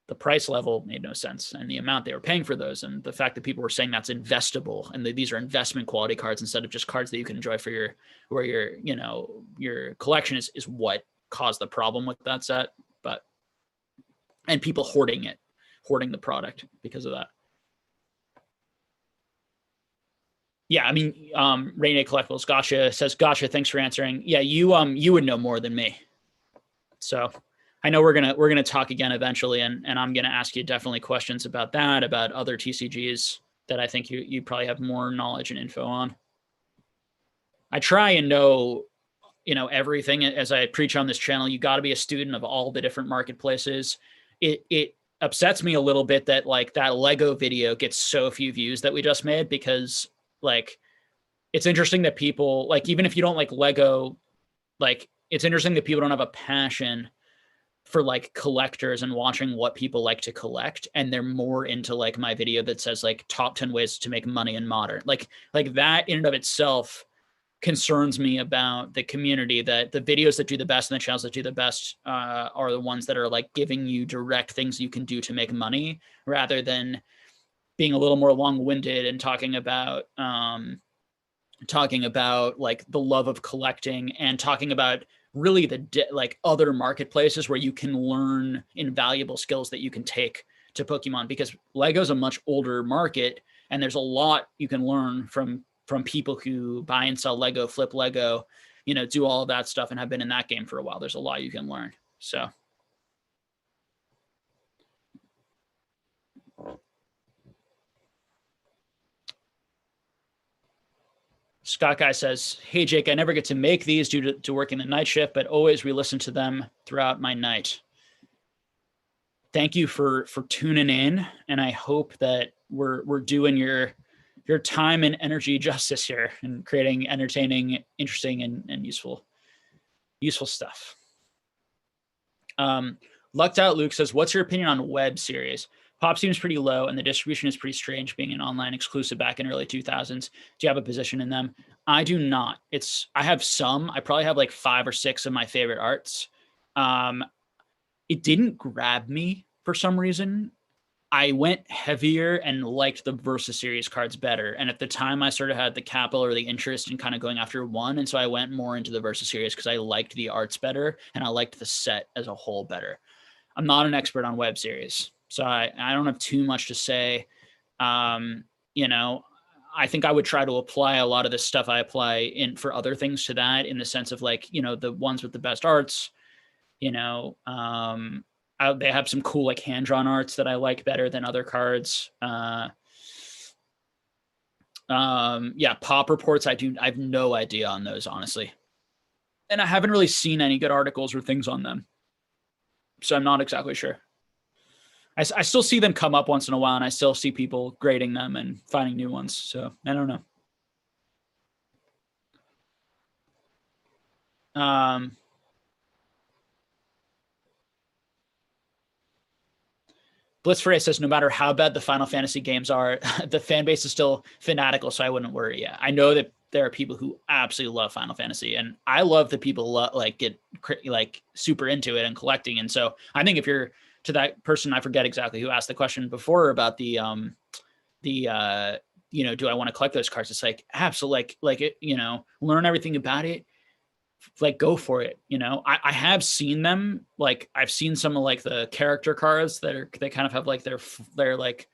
S1: the price level made no sense, and the amount they were paying for those, and the fact that people were saying that's investable, and that these are investment quality cards instead of just cards that you can enjoy for your collection is what caused the problem with that set. And people hoarding the product because of that. Yeah, I mean, Rainy Collectibles, Gotcha says, Gotcha, thanks for answering. Yeah, you would know more than me. So I know we're gonna talk again eventually, and I'm gonna ask you definitely questions about that, about other TCGs that I think you probably have more knowledge and info on. I try and know everything. As I preach on this channel, you got to be a student of all the different marketplaces. It upsets me a little bit that like that Lego video gets so few views that we just made, because like it's interesting that people, like, even if you don't like Lego, like it's interesting that people don't have a passion for like collectors and watching what people like to collect, and they're more into like my video that says like top 10 ways to make money in modern, like that in and of itself concerns me about the community, that the videos that do the best and the channels that do the best are the ones that are like giving you direct things you can do to make money, rather than being a little more long-winded and talking about like the love of collecting, and talking about really like other marketplaces where you can learn invaluable skills that you can take to Pokemon, because Lego's a much older market, and there's a lot you can learn from people who buy and sell Lego, flip Lego, do all of that stuff and have been in that game for a while. There's a lot you can learn. So Scott Guy says, hey, Jake, I never get to make these due to working the night shift, but always re-listen to them throughout my night. Thank you for tuning in, and I hope that we're doing your time and energy justice here and creating entertaining, interesting, and useful stuff. Lucked Out Luke says, what's your opinion on web series? Pop seems pretty low, and the distribution is pretty strange, being an online exclusive back in early 2000s. Do you have a position in them? I do not. I have some. I probably have like 5 or 6 of my favorite arts. It didn't grab me for some reason. I went heavier and liked the Versus series cards better. And at the time, I sort of had the capital or the interest in kind of going after one. And so I went more into the Versus series because I liked the arts better, and I liked the set as a whole better. I'm not an expert on web series, so I don't have too much to say. I think I would try to apply a lot of the stuff I apply in for other things to that, in the sense of like, the ones with the best arts, they have some cool like hand-drawn arts that I like better than other cards. Pop reports, I have no idea on those, honestly. And I haven't really seen any good articles or things on them, so I'm not exactly sure. I still see them come up once in a while, and I still see people grading them and finding new ones. So I don't know. Blitzfray says, no matter how bad the Final Fantasy games are, the fan base is still fanatical, so I wouldn't worry. Yeah, I know that there are people who absolutely love Final Fantasy, and I love that people get like super into it and collecting. And so I think if you're to that person, I forget exactly who asked the question before about do I want to collect those cards? It's like, absolutely, like it, learn everything about it. Like, go for it. I have seen them. Like, I've seen some of like the character cards they kind of have like their like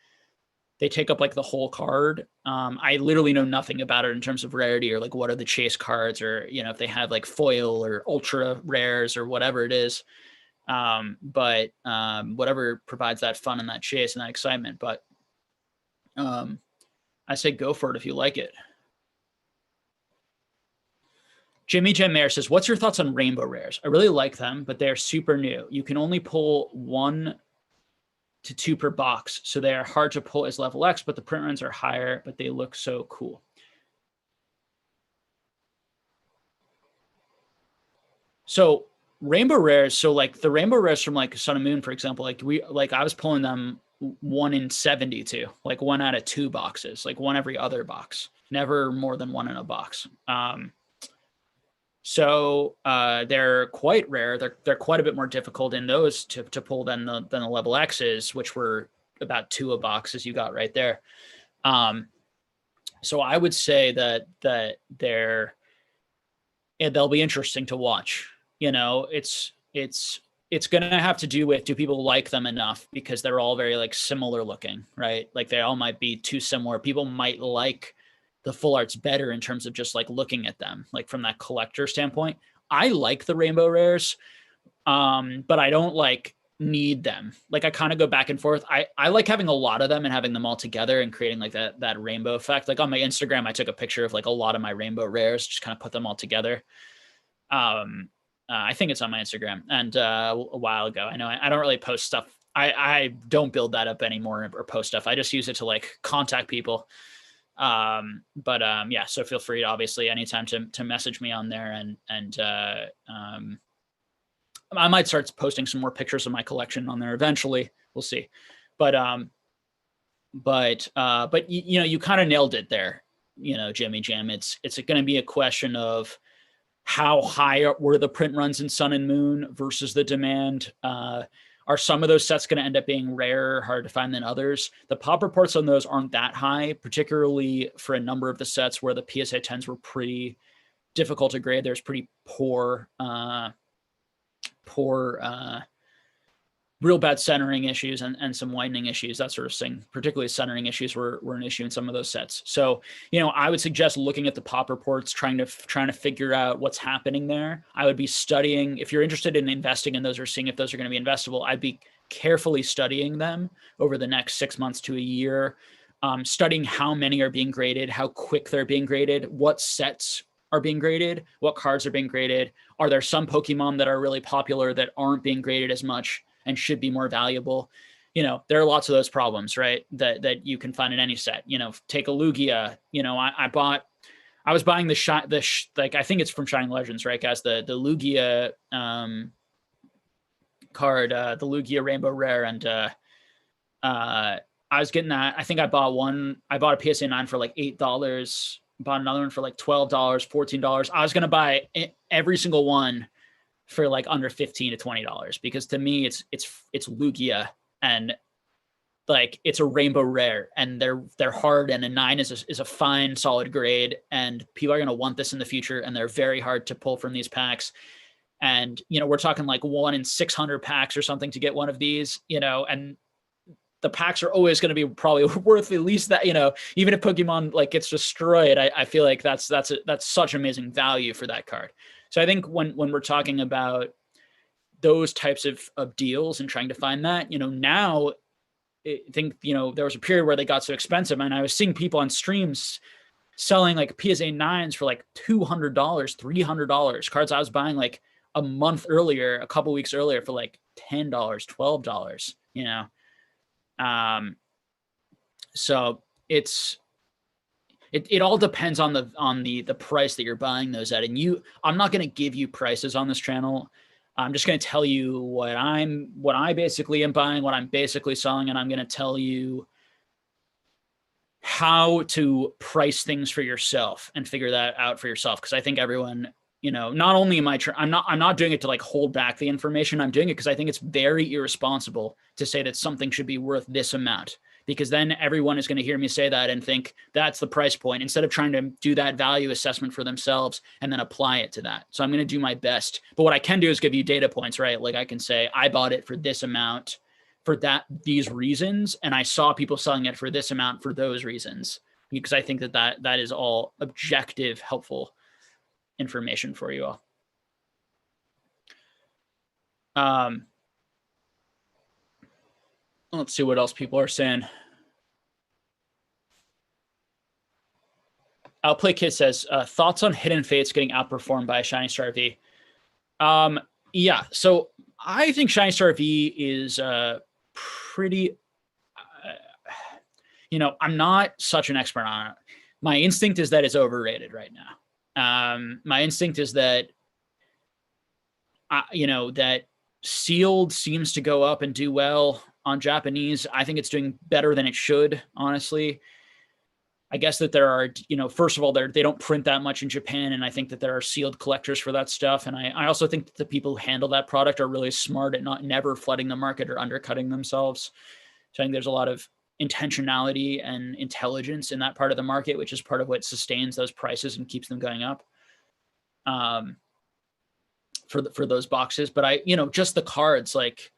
S1: they take up like the whole card. I literally know nothing about it in terms of rarity or like what are the chase cards or, you know, if they have like foil or ultra rares or whatever it is. But whatever provides that fun and that chase and that excitement. But I say go for it if you like it. Jimmy J. Mayer says, what's your thoughts on rainbow rares? I really like them, but they're super new. You can only pull 1 to 2 per box, so they are hard to pull as level X, but the print runs are higher, but they look so cool. So rainbow rares, so like the rainbow rares from like Sun and Moon, for example, like I was pulling them 1 in 72, like 1 out of 2 boxes, like 1 every other box, never more than 1 in a box. So they're quite rare. They're quite a bit more difficult in those to pull than the level X's, which were about 2 a box, as you got right there. So I would say that they'll be interesting to watch. You know, it's going to have to do with, do people like them enough, because they're all very like similar looking, right? Like they all might be too similar. People might like the full arts better in terms of just like looking at them, like from that collector standpoint. I like the rainbow rares, but I don't like need them. Like I kind of go back and forth. I like having a lot of them and having them all together and creating like that rainbow effect. Like on my Instagram, I took a picture of like a lot of my rainbow rares, just kind of put them all together. I think it's on my Instagram, and a while ago. I know I don't really post stuff. I don't build that up anymore or post stuff. I just use it to like contact people. Yeah, so feel free to obviously anytime to message me on there, and I might start posting some more pictures of my collection on there eventually. We'll see. But you know, you kind of nailed it there, you know, Jimmy Jam. It's going to be a question of how high were the print runs in Sun and Moon versus the demand. Are some of those sets going to end up being rare, hard to find than others? The pop reports on those aren't that high, particularly for a number of the sets where the PSA 10s were pretty difficult to grade. There's pretty poor real bad centering issues and some widening issues, that sort of thing. Particularly centering issues were an issue in some of those sets. So, you know, I would suggest looking at the pop reports, trying to figure out what's happening there. I would be studying, if you're interested in investing in those or seeing if those are going to be investable, I'd be carefully studying them over the next 6 months to a year, studying how many are being graded, how quick they're being graded, what sets are being graded, what cards are being graded. Are there some Pokemon that are really popular that aren't being graded as much and should be more valuable? You know, there are lots of those problems, right? That you can find in any set. You know, take a Lugia. You know, I was buying like I think it's from Shining Legends, right, guys? The Lugia card, the Lugia Rainbow Rare, and I was getting that. I think I bought a PSA 9 for like $8. Bought another one for like $12, $14. I was gonna buy every single one for like under $15 to $20, because to me it's Lugia, and like it's a rainbow rare, and they're hard, and a 9 is a fine solid grade, and people are going to want this in the future, and they're very hard to pull from these packs. And you know, we're talking like 1 in 600 packs or something to get one of these, you know, and the packs are always going to be probably worth at least that, you know, even if Pokemon like gets destroyed, I feel like that's such amazing value for that card. So I think when we're talking about those types of deals and trying to find that, you know, now I think, you know, there was a period where they got so expensive, and I was seeing people on streams selling like PSA 9s for like $200, $300, cards I was buying like a month earlier, a couple weeks earlier for like $10, $12, you know? So it all depends on the price that you're buying those at. And I'm not going to give you prices on this channel. I'm just going to tell you what I basically am buying, what I'm basically selling. And I'm going to tell you how to price things for yourself and figure that out for yourself. Cause I think everyone, you know, not only am I'm not doing it to like hold back the information. I'm doing it because I think it's very irresponsible to say that something should be worth this amount, because then everyone is going to hear me say that and think that's the price point, instead of trying to do that value assessment for themselves and then apply it to that. So I'm going to do my best. But what I can do is give you data points, right? Like I can say, I bought it for this amount these reasons, and I saw people selling it for this amount for those reasons, because I think that is all objective, helpful information for you all. Let's see what else people are saying. Outplay Kid says, thoughts on Hidden Fates getting outperformed by Shiny Star V? Yeah, so I think Shiny Star V is pretty, I'm not such an expert on it. My instinct is that it's overrated right now. My instinct is that, that sealed seems to go up and do well on Japanese. I think it's doing better than it should, honestly. I guess that there are, first of all, they don't print that much in Japan, and I think that there are sealed collectors for that stuff. And I also think that the people who handle that product are really smart at never flooding the market or undercutting themselves. So I think there's a lot of intentionality and intelligence in that part of the market, which is part of what sustains those prices and keeps them going up for those boxes. But just the cards, like,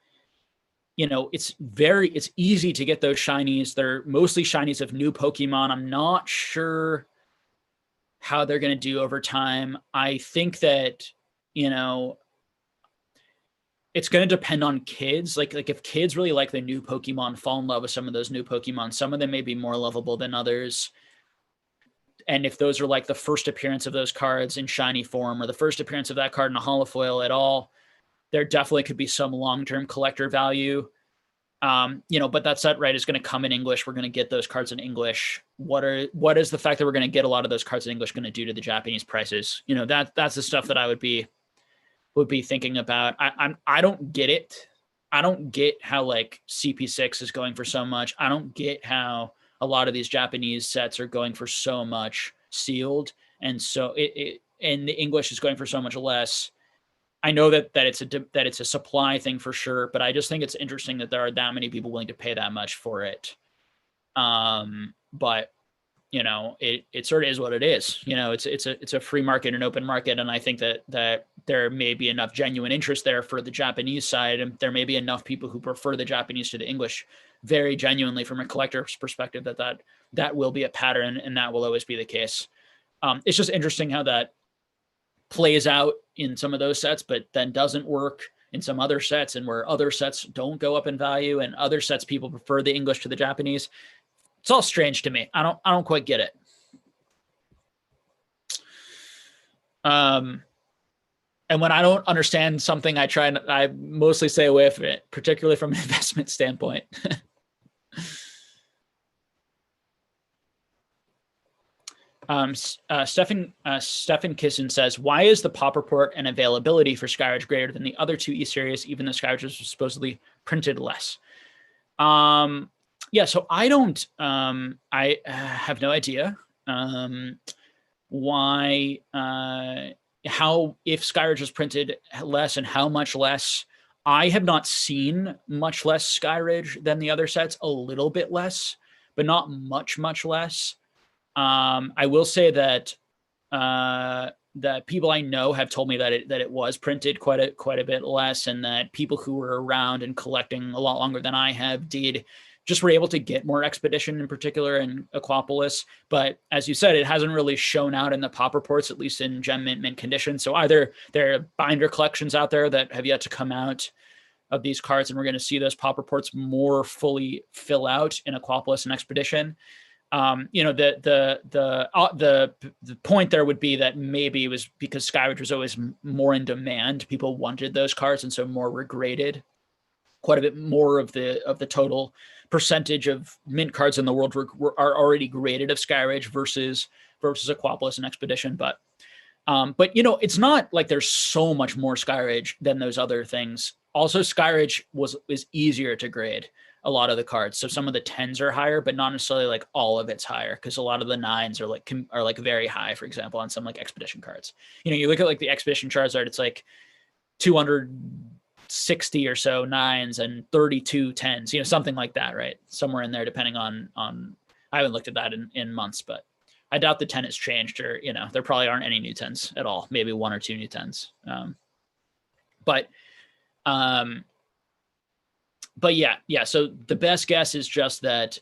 S1: it's easy to get those shinies. They're mostly shinies of new Pokemon. I'm not sure how they're going to do over time. I think that, it's going to depend on kids. Like if kids really like the new Pokemon, fall in love with some of those new Pokemon, some of them may be more lovable than others. And if those are like the first appearance of those cards in shiny form, or the first appearance of that card in a holofoil at all, there definitely could be some long-term collector value. But that set right is going to come in English. We're going to get those cards in English. What is the fact that we're going to get a lot of those cards in English going to do to the Japanese prices? That's the stuff that I would be thinking about. I don't get it. I don't get how like CP6 is going for so much. I don't get how a lot of these Japanese sets are going for so much sealed, and so and the English is going for so much less. I know that it's a supply thing for sure, but I just think it's interesting that there are that many people willing to pay that much for it. But it sort of is what it is. It's a free market, an open market, and I think that there may be enough genuine interest there for the Japanese side, and there may be enough people who prefer the Japanese to the English, very genuinely from a collector's perspective, that will be a pattern, and that will always be the case. It's just interesting how that plays out in some of those sets, but then doesn't work in some other sets, and where other sets don't go up in value, and other sets people prefer the English to the Japanese. It's all strange to me. I don't quite get it. And when I don't understand something, I mostly stay away from it, particularly from an investment standpoint. Stefan Kissen says, why is the pop report and availability for Skyridge greater than the other two E-Series, even though Skyridge was supposedly printed less? Yeah, so I have no idea why, how, if Skyridge was printed less and how much less. I have not seen much less Skyridge than the other sets, a little bit less, but not much less. I will say that that people I know have told me that it was printed quite a bit less, and that people who were around and collecting a lot longer than I have were able to get more Expedition in particular and Aquapolis. But as you said, it hasn't really shown out in the pop reports, at least in gem mint condition. So either there are binder collections out there that have yet to come out of these cards, and we're going to see those pop reports more fully fill out in Aquapolis and Expedition. The point there would be that maybe it was because Skyridge was always more in demand. People wanted those cards, and so more were graded. Quite a bit more of the total percentage of mint cards in the world are already graded of Skyridge versus Aquapolis and Expedition. But it's not like there's so much more Skyridge than those other things. Also, Skyridge is easier to grade a lot of the cards. So some of the 10s are higher, but not necessarily like all of it's higher, because a lot of the 9s are like very high, for example, on some like Expedition cards. You look at like the Expedition Charizard, it's like 260 or so 9s and 32 10s, something like that, right? Somewhere in there, depending on I haven't looked at that in months, but I doubt the 10 has changed, or, there probably aren't any new 10s at all, maybe 1 or 2 new 10s. but yeah. So the best guess is just that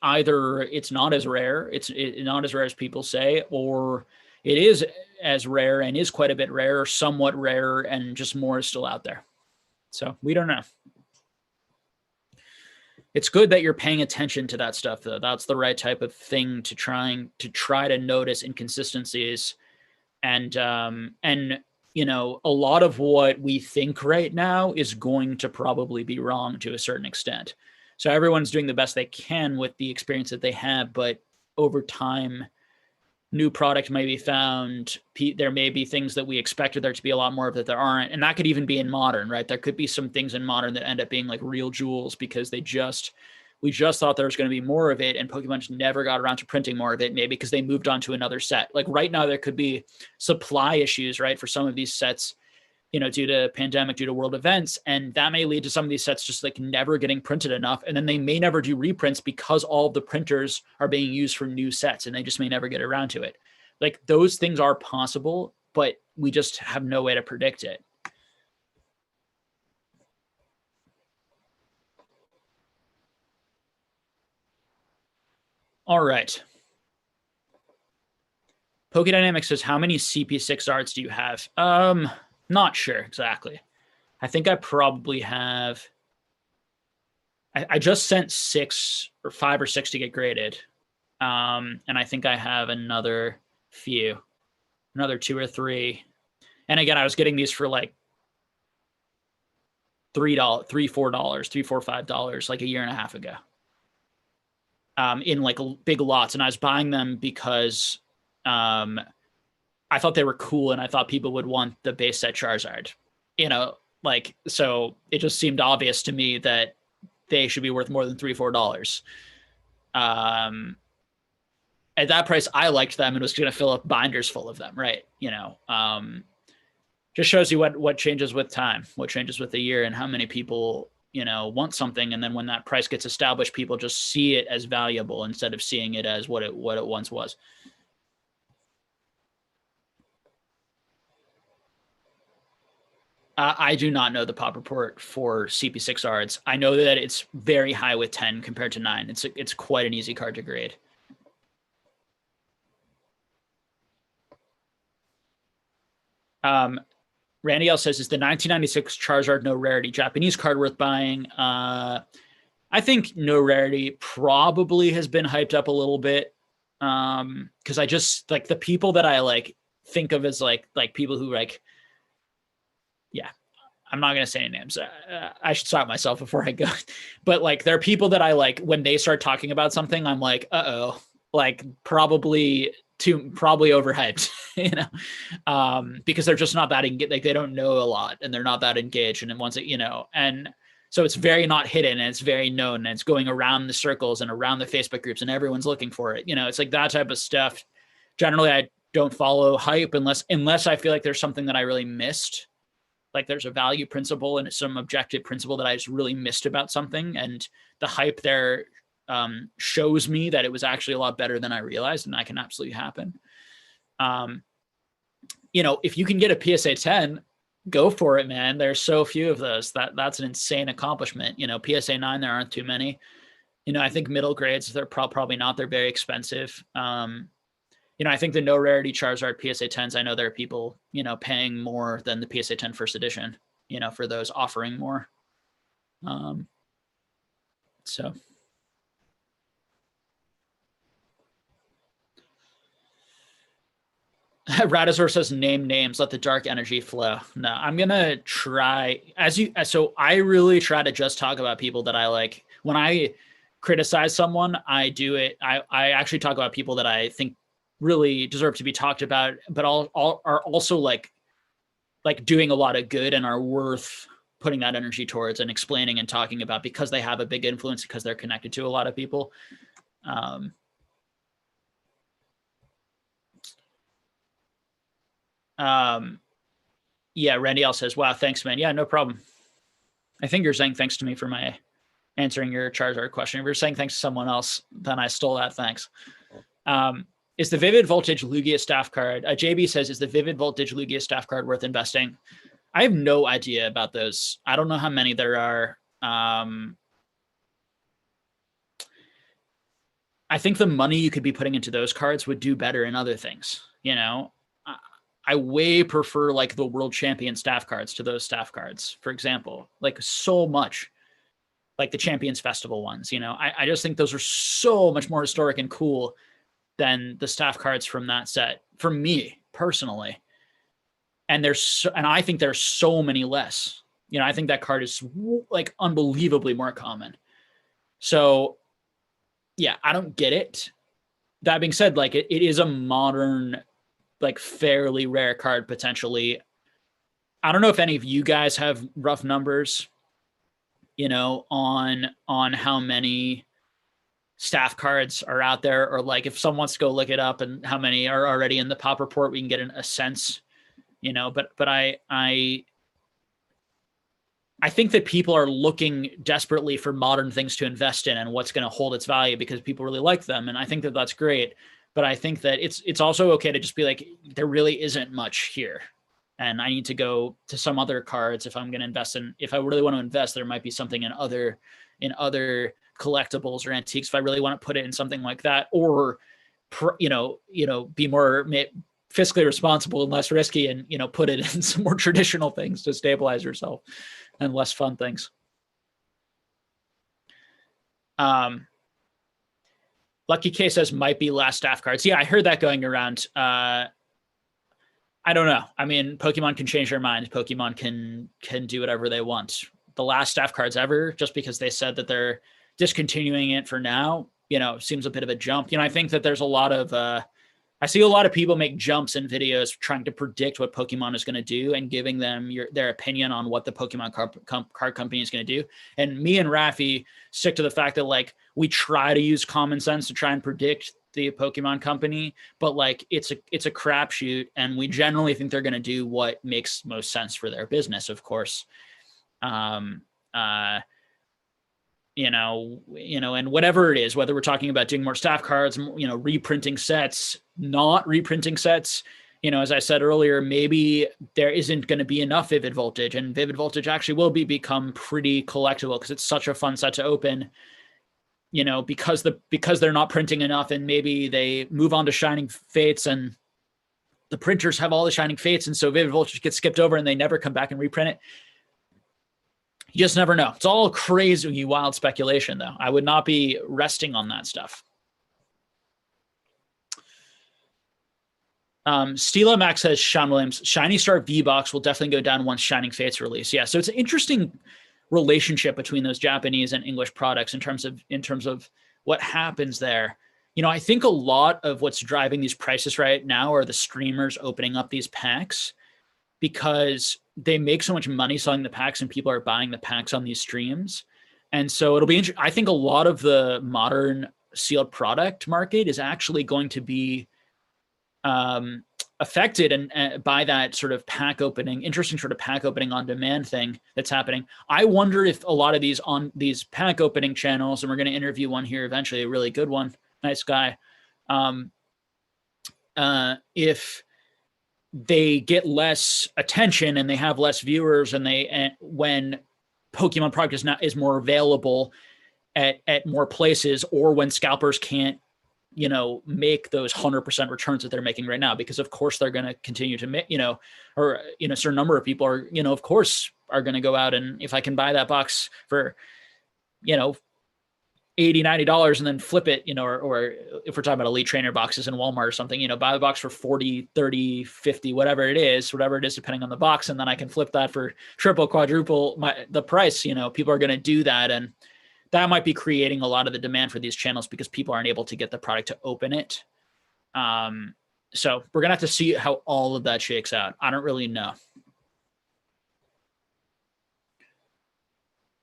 S1: either it's not as rare, it's not as rare as people say, or it is as rare and is quite a bit rarer, somewhat rarer, and just more is still out there. So we don't know. It's good that you're paying attention to that stuff, though. That's the right type of thing to try to notice inconsistencies, and you know, a lot of what we think right now is going to probably be wrong to a certain extent. So everyone's doing the best they can with the experience that they have, but over time, new product may be found. There may be things that we expected there to be a lot more of that there aren't. And that could even be in modern, right? There could be some things in modern that end up being like real jewels because we just thought there was going to be more of it, and Pokemon just never got around to printing more of it, maybe because they moved on to another set. Like right now, there could be supply issues, right, for some of these sets, you know, due to pandemic, due to world events. And that may lead to some of these sets just like never getting printed enough. And then they may never do reprints because all of the printers are being used for new sets and they just may never get around to it. Like those things are possible, but we just have no way to predict it. All right. Pokedynamics says, how many CP6 arts do you have? Not sure exactly. I think I probably have, I just sent 6 or 5 or 6 to get graded. And I think I have another 2 or 3. And again, I was getting these for like $3, $4, $3, $4, $5, like a year and a half ago. In like big lots. And I was buying them because I thought they were cool and I thought people would want the base set Charizard, you know, like, so it just seemed obvious to me that they should be worth more than $3, $4. At that price, I liked them and was going to fill up binders full of them. Right. You know, just shows you what changes with time, what changes with the year, and how many people, you know, want something. And then when that price gets established, people just see it as valuable instead of seeing it as what it once was. I do not know the pop report for CP6 arts. I know that it's very high with 10 compared to 9. It's quite an easy card to grade. Randy L says, is the 1996 Charizard no rarity Japanese card worth buying? I think no rarity probably has been hyped up a little bit. Because I just like the people that I like think of as like people who like, yeah, I'm not going to say any names. I should stop myself before I go. But like, there are people that I like when they start talking about something, I'm like, uh-oh, like probably overhyped, you know, because they're just not that like they don't know a lot and they're not that engaged. And then once it, you know, and so it's very not hidden and it's very known and it's going around the circles and around the Facebook groups and everyone's looking for it. You know, it's like that type of stuff. Generally, I don't follow hype unless I feel like there's something that I really missed. Like there's a value principle and some objective principle that I just really missed about something. And the hype there shows me that it was actually a lot better than I realized, and that can absolutely happen. You know, if you can get a PSA 10, go for it, man. There's so few of those. That's an insane accomplishment. You know, PSA 9, there aren't too many. You know, I think middle grades, they're probably not. They're very expensive. You know, I think the no rarity Charizard PSA 10s, I know there are people, you know, paying more than the PSA 10 first edition, you know, for those offering more. So. Radazor says, name names, let the dark energy flow. No, I'm going to try so I really try to just talk about people that I like. When I criticize someone, I do it. I actually talk about people that I think really deserve to be talked about, but all are also like doing a lot of good and are worth putting that energy towards and explaining and talking about because they have a big influence, because they're connected to a lot of people. Yeah, Randy L says, wow, thanks, man. Yeah, no problem. I think you're saying thanks to me for my answering your Charizard question. If you're saying thanks to someone else, then I stole that thanks. Is the Vivid Voltage Lugia staff card, JB says, is the Vivid Voltage Lugia staff card worth investing? I have no idea about those. I don't know how many there are. I think the money you could be putting into those cards would do better in other things. You know, I way prefer like the world champion staff cards to those staff cards, for example, like so much, like the Champions Festival ones. You know, I just think those are so much more historic and cool than the staff cards from that set for me personally. And I think there's so many less. You know, I think that card is like unbelievably more common. So yeah, I don't get it. That being said, like it is a modern, like fairly rare card potentially. I don't know if any of you guys have rough numbers, you know, on how many staff cards are out there, or like if someone wants to go look it up and how many are already in the pop report, we can get a sense, you know. But I think that people are looking desperately for modern things to invest in and what's going to hold its value because people really like them. And I think that that's great. But I think that it's also okay to just be like, there really isn't much here. And I need to go to some other cards if I'm going to invest in, if I really want to invest, there might be something in other collectibles or antiques. If I really want to put it in something like that, or, you know, be more fiscally responsible and less risky and, you know, put it in some more traditional things to stabilize yourself and less fun things. Lucky K says might be last staff cards. Yeah, I heard that going around. I don't know. I mean, Pokemon can change their minds. Pokemon can do whatever they want. The last staff cards ever, just because they said that they're discontinuing it for now, you know, seems a bit of a jump. You know, I think that there's a lot of I see a lot of people make jumps in videos trying to predict what Pokemon is going to do and giving them their opinion on what the Pokemon card company is going to do. And me and Raffi stick to the fact that like we try to use common sense to try and predict the Pokemon company, but like it's a crapshoot, and we generally think they're going to do what makes most sense for their business, of course. You know, and whatever it is, whether we're talking about doing more staff cards, you know, reprinting sets, not reprinting sets, you know, as I said earlier, maybe there isn't going to be enough Vivid Voltage, and Vivid Voltage actually will become pretty collectible because it's such a fun set to open, you know, because they're not printing enough, and maybe they move on to Shining Fates and the printers have all the Shining Fates, and so Vivid Voltage gets skipped over and they never come back and reprint it. You just never know. It's all crazy, wild speculation, though. I would not be resting on that stuff. Stila Max says, Sean Williams, Shiny Star V-Box will definitely go down once Shining Fates release. Yeah, so it's an interesting relationship between those Japanese and English products in terms of what happens there. You know, I think a lot of what's driving these prices right now are the streamers opening up these packs, because they make so much money selling the packs and people are buying the packs on these streams. And so it'll be interesting. I think a lot of the modern sealed product market is actually going to be affected and by that sort of pack opening, interesting sort of pack opening on demand thing that's happening. I wonder if a lot of these pack opening channels, and we're going to interview one here eventually, a really good one, nice guy, if they get less attention and they have less viewers, and when Pokemon product is more available at more places, or when scalpers can't, you know, make those 100% returns that they're making right now, because of course they're going to continue to make, you know, or, you know, a certain number of people are, you know, of course are going to go out, and if I can buy that box for, you know, $80-$90 and then flip it, you know, or if we're talking about elite trainer boxes in Walmart or something, you know, buy the box for 40, 30, 50, whatever it is, depending on the box. And then I can flip that for triple, quadruple the price. You know, people are going to do that. And that might be creating a lot of the demand for these channels because people aren't able to get the product to open it. So we're going to have to see how all of that shakes out. I don't really know.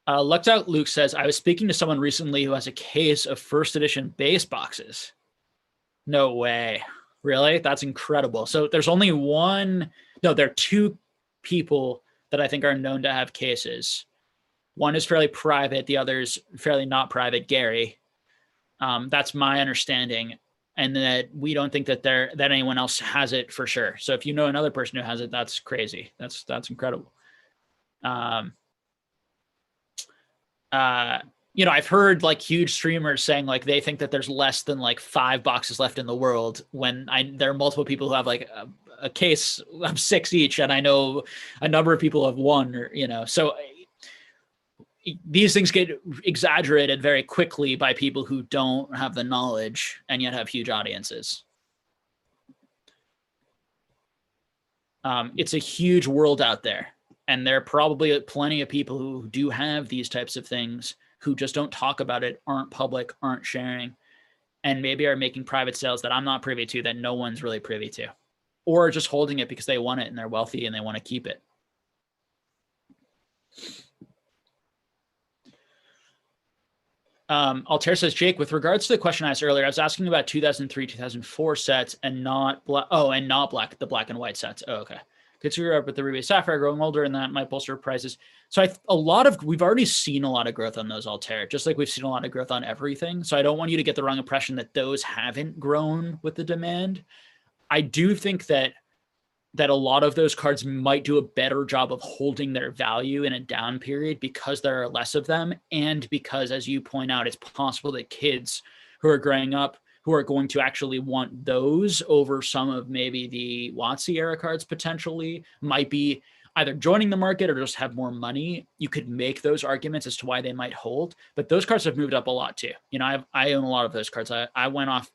S1: Lucked Out Luke says, I was speaking to someone recently who has a case of first edition base boxes. No way. Really? That's incredible. So there's only there are two people that I think are known to have cases. One is fairly private. The other is fairly not private, Gary. That's my understanding. And that we don't think that anyone else has it for sure. So if you know another person who has it, that's crazy. That's incredible. you know, I've heard like huge streamers saying like they think that there's less than like 5 boxes left in the world when there are multiple people who have like a case of 6 each, and I know a number of people have one, or you know, so these things get exaggerated very quickly by people who don't have the knowledge and yet have huge audiences. It's a huge world out there, and there are probably plenty of people who do have these types of things who just don't talk about it, aren't public, aren't sharing, and maybe are making private sales that I'm not privy to, that no one's really privy to, or just holding it because they want it and they're wealthy and they want to keep it. Altair says, Jake, with regards to the question I asked earlier, I was asking about 2003, 2004 sets and not black. Oh, and not black, the black and white sets. Oh, okay. Kids who grew up with the Ruby Sapphire growing older, and that might bolster prices. So we've already seen a lot of growth on those Altair, just like we've seen a lot of growth on everything. So I don't want you to get the wrong impression that those haven't grown with the demand. I do think that a lot of those cards might do a better job of holding their value in a down period because there are less of them, and because, as you point out, it's possible that kids who are growing up who are going to actually want those over some of maybe the WotC era cards potentially might be either joining the market or just have more money. You could make those arguments as to why they might hold, but those cards have moved up a lot too. You know, I own a lot of those cards. I went off,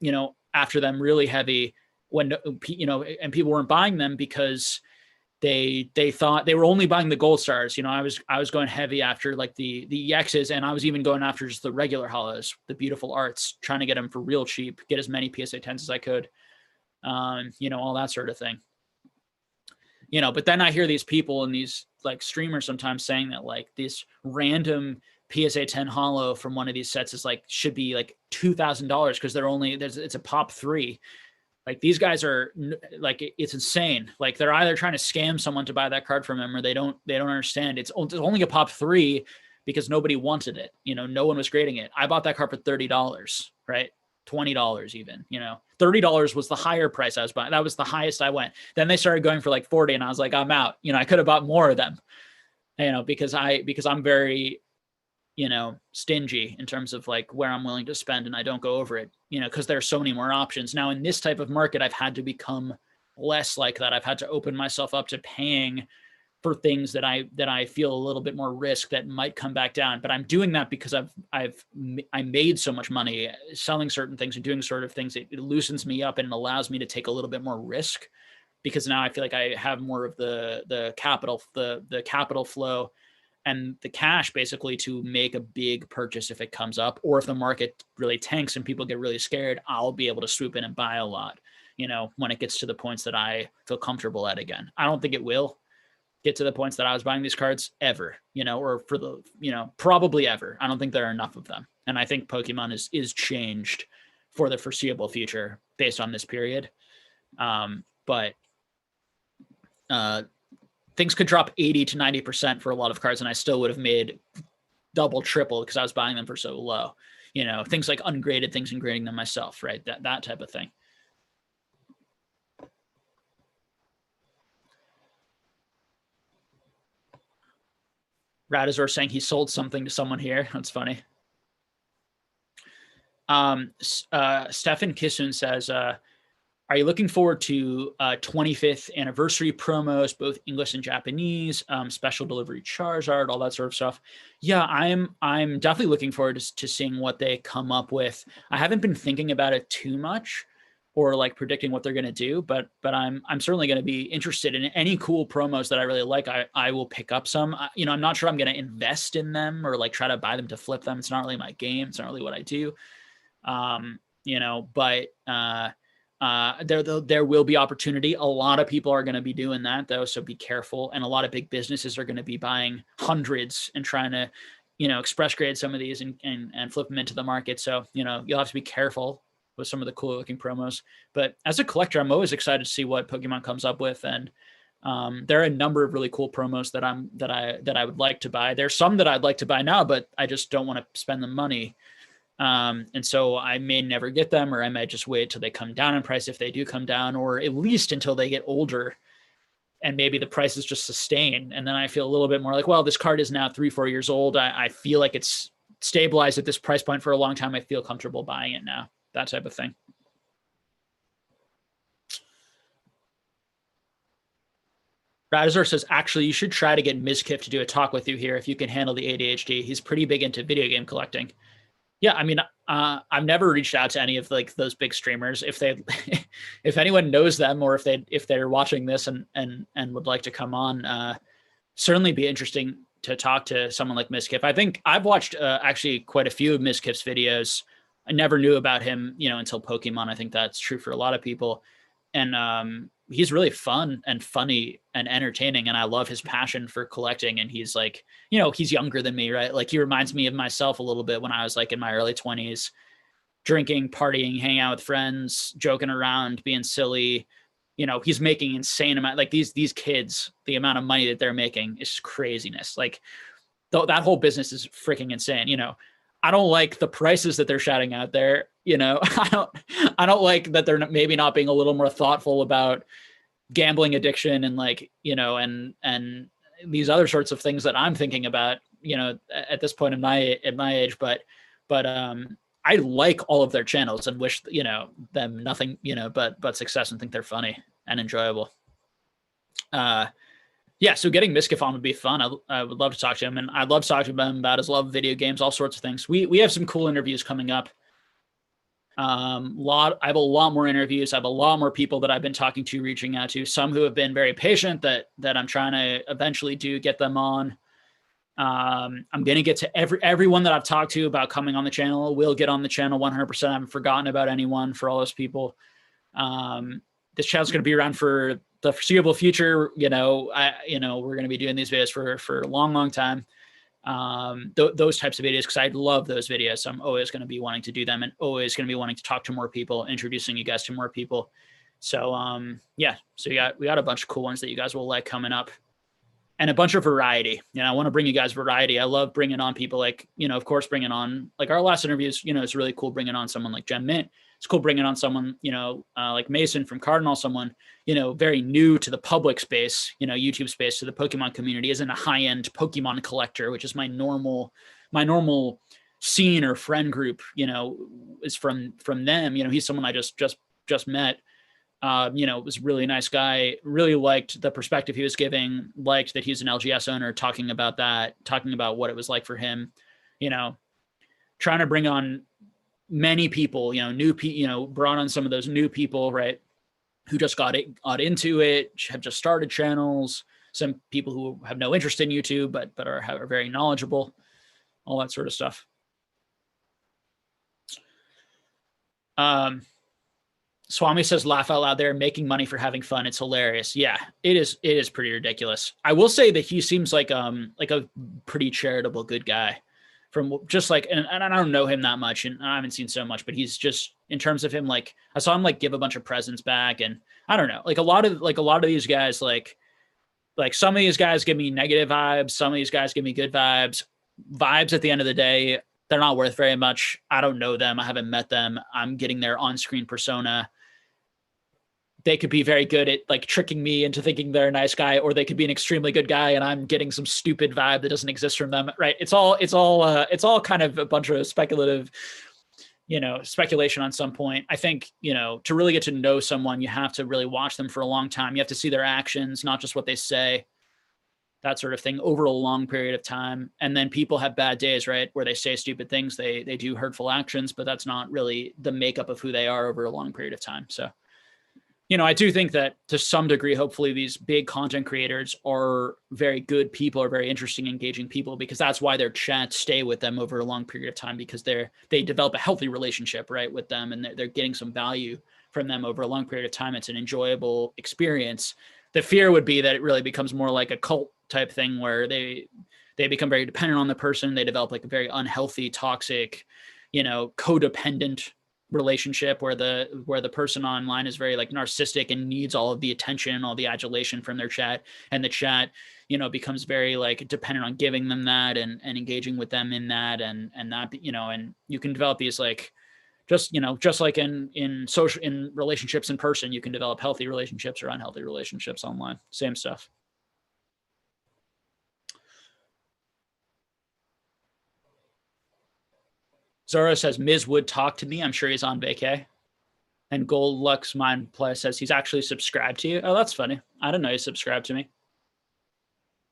S1: you know, after them really heavy when, you know, and people weren't buying them because they thought they were only buying the gold stars. You know, I was going heavy after like the EXs, and I was even going after just the regular hollows, the beautiful arts, trying to get them for real cheap, get as many PSA 10s as I could, you know, all that sort of thing. You know, but then I hear these people and these like streamers sometimes saying that like this random PSA 10 hollow from one of these sets is like, should be like $2,000 because it's a pop 3. Like these guys are like, it's insane. Like they're either trying to scam someone to buy that card from them, or they don't understand. It's only a pop 3 because nobody wanted it. You know, no one was grading it. I bought that card for $30, right? $20 even, you know, $30 was the higher price I was buying. That was the highest I went. Then they started going for like 40, and I was like, I'm out. You know, I could have bought more of them, you know, because I'm very, you know, stingy in terms of like where I'm willing to spend, and I don't go over it, you know, because there's so many more options. Now in this type of market, I've had to become less like that. I've had to open myself up to paying for things that I feel a little bit more risk that might come back down. But I'm doing that because I made so much money selling certain things and doing sort of things. It loosens me up and it allows me to take a little bit more risk, because now I feel like I have more of the capital, the capital flow and the cash basically to make a big purchase if it comes up, or if the market really tanks and people get really scared, I'll be able to swoop in and buy a lot, you know, when it gets to the points that I feel comfortable at again. I don't think it will get to the points that I was buying these cards ever, you know, or for the, you know, probably ever. I don't think there are enough of them. And I think Pokemon is changed for the foreseeable future based on this period. But things could drop 80 to 90% for a lot of cards, and I still would have made double, triple because I was buying them for so low. You know, things like ungraded things and grading them myself, right? That type of thing. Radazor saying he sold something to someone here. That's funny. Stefan Kissun says, are you looking forward to 25th anniversary promos, both English and Japanese, special delivery Charizard, all that sort of stuff? Yeah, I'm definitely looking forward to seeing what they come up with. I haven't been thinking about it too much, or like predicting what they're going to do, but I'm certainly going to be interested in any cool promos that I really like. I will pick up some. You know, I'm not sure I'm going to invest in them or like try to buy them to flip them. It's not really my game. It's not really what I do. You know, but there will be opportunity. A lot of people are going to be doing that though, so be careful. And a lot of big businesses are going to be buying hundreds and trying to, you know, express grade some of these and flip them into the market. So, you know, you'll have to be careful with some of the cool looking promos. But as a collector, I'm always excited to see what Pokemon comes up with. And there are a number of really cool promos that I would like to buy. There's some that I'd like to buy now, but I just don't want to spend the money. And so I may never get them, or I might just wait till they come down in price if they do come down, or at least until they get older and maybe the price is just sustained. And then I feel a little bit more like, well, this card is now 3-4 years old. I feel like it's stabilized at this price point for a long time. I feel comfortable buying it now, that type of thing. Radazor says, actually, you should try to get Mizkif to do a talk with you here if you can handle the ADHD. He's pretty big into video game collecting. Yeah, I mean, I've never reached out to any of like those big streamers. If they, if anyone knows them, or if they're watching this and would like to come on, certainly be interesting to talk to someone like Mizkif. I think I've watched actually quite a few of Mizkif's videos. I never knew about him, until Pokemon. I think that's true for a lot of people, and he's really fun and funny and entertaining. And I love his passion for collecting. And he's like, he's younger than me, right? Like he reminds me of myself a little bit when I was like in my early 20s, drinking, partying, hanging out with friends, joking around, being silly. He's making insane amount, like these kids, the amount of money that they're making is craziness. Like that whole business is freaking insane. I don't like the prices that they're shouting out there. I don't like that they're maybe not being a little more thoughtful about gambling addiction and like, and these other sorts of things that I'm thinking about, at this point in my age, but I like all of their channels and wish, them nothing, but success, and think they're funny and enjoyable. Yeah, so getting Mizkif on would be fun. I would love to talk to him, and I'd love to talk to him about his love of video games, all sorts of things. We have some cool interviews coming up. I have a lot more interviews. I have a lot more people that I've been talking to, reaching out to, some who have been very patient that I'm trying to eventually get them on. I'm going to get to everyone that I've talked to about coming on the channel will get on the channel 100%. I haven't forgotten about anyone for all those people. This channel's going to be around for the foreseeable future. We're going to be doing these videos for a long, long time. Those types of videos, because I love those videos. So I'm always going to be wanting to do them, and always going to be wanting to talk to more people, introducing you guys to more people. So, yeah, so we got a bunch of cool ones that you guys will like coming up, and a bunch of variety. I want to bring you guys variety. I love bringing on people like, of course, bringing on like our last interviews, it's really cool bringing on someone like Gem Mint. It's cool bringing on someone, like Mason from Cardinal, someone, very new to the public space, YouTube space, to the Pokemon community, isn't a high-end Pokemon collector, which is my normal scene or friend group, is from them. He's someone I just met. Was a really nice guy, really liked the perspective he was giving, liked that he's an LGS owner, talking about what it was like for him, trying to bring on many people, brought on some of those new people, right, who just got into it, have just started channels, some people who have no interest in YouTube, but are very knowledgeable, all that sort of stuff. Swami says, laugh out loud, they're making money for having fun. It's hilarious. Yeah, it is pretty ridiculous. I will say that he seems like a pretty charitable, good guy. From just like, and I don't know him that much, and I haven't seen so much, but he's just, in terms of him, like I saw him like give a bunch of presents back, and I don't know, like a lot of these guys, like some of these guys give me negative vibes, some of these guys give me good vibes. Vibes at the end of the day, they're not worth very much. I don't know them. I haven't met them. I'm getting their on-screen persona. They could be very good at like tricking me into thinking they're a nice guy, or they could be an extremely good guy and I'm getting some stupid vibe that doesn't exist from them. Right. It's all kind of a bunch of speculative, speculation on some point. I think, to really get to know someone, you have to really watch them for a long time. You have to see their actions, not just what they say, that sort of thing, over a long period of time. And then people have bad days, right, where they say stupid things, they do hurtful actions, but that's not really the makeup of who they are over a long period of time. So, I do think that to some degree, hopefully these big content creators are very good people, are very interesting, engaging people, because that's why their chats stay with them over a long period of time, because they develop a healthy relationship, right, with them, and they're getting some value from them over a long period of time. It's an enjoyable experience. The fear would be that it really becomes more like a cult type thing where they become very dependent on the person. They develop like a very unhealthy, toxic, codependent relationship where the person online is very like narcissistic and needs all of the attention, all the adulation from their chat, and the chat becomes very like dependent on giving them that and engaging with them in that, and that, and you can develop these like Just, just like in social, in relationships in person, you can develop healthy relationships or unhealthy relationships online. Same stuff. Zora says Miz would talk to me. I'm sure he's on vacay. And Gold Lux Mind Play says he's actually subscribed to you. Oh, that's funny. I didn't know you subscribed to me.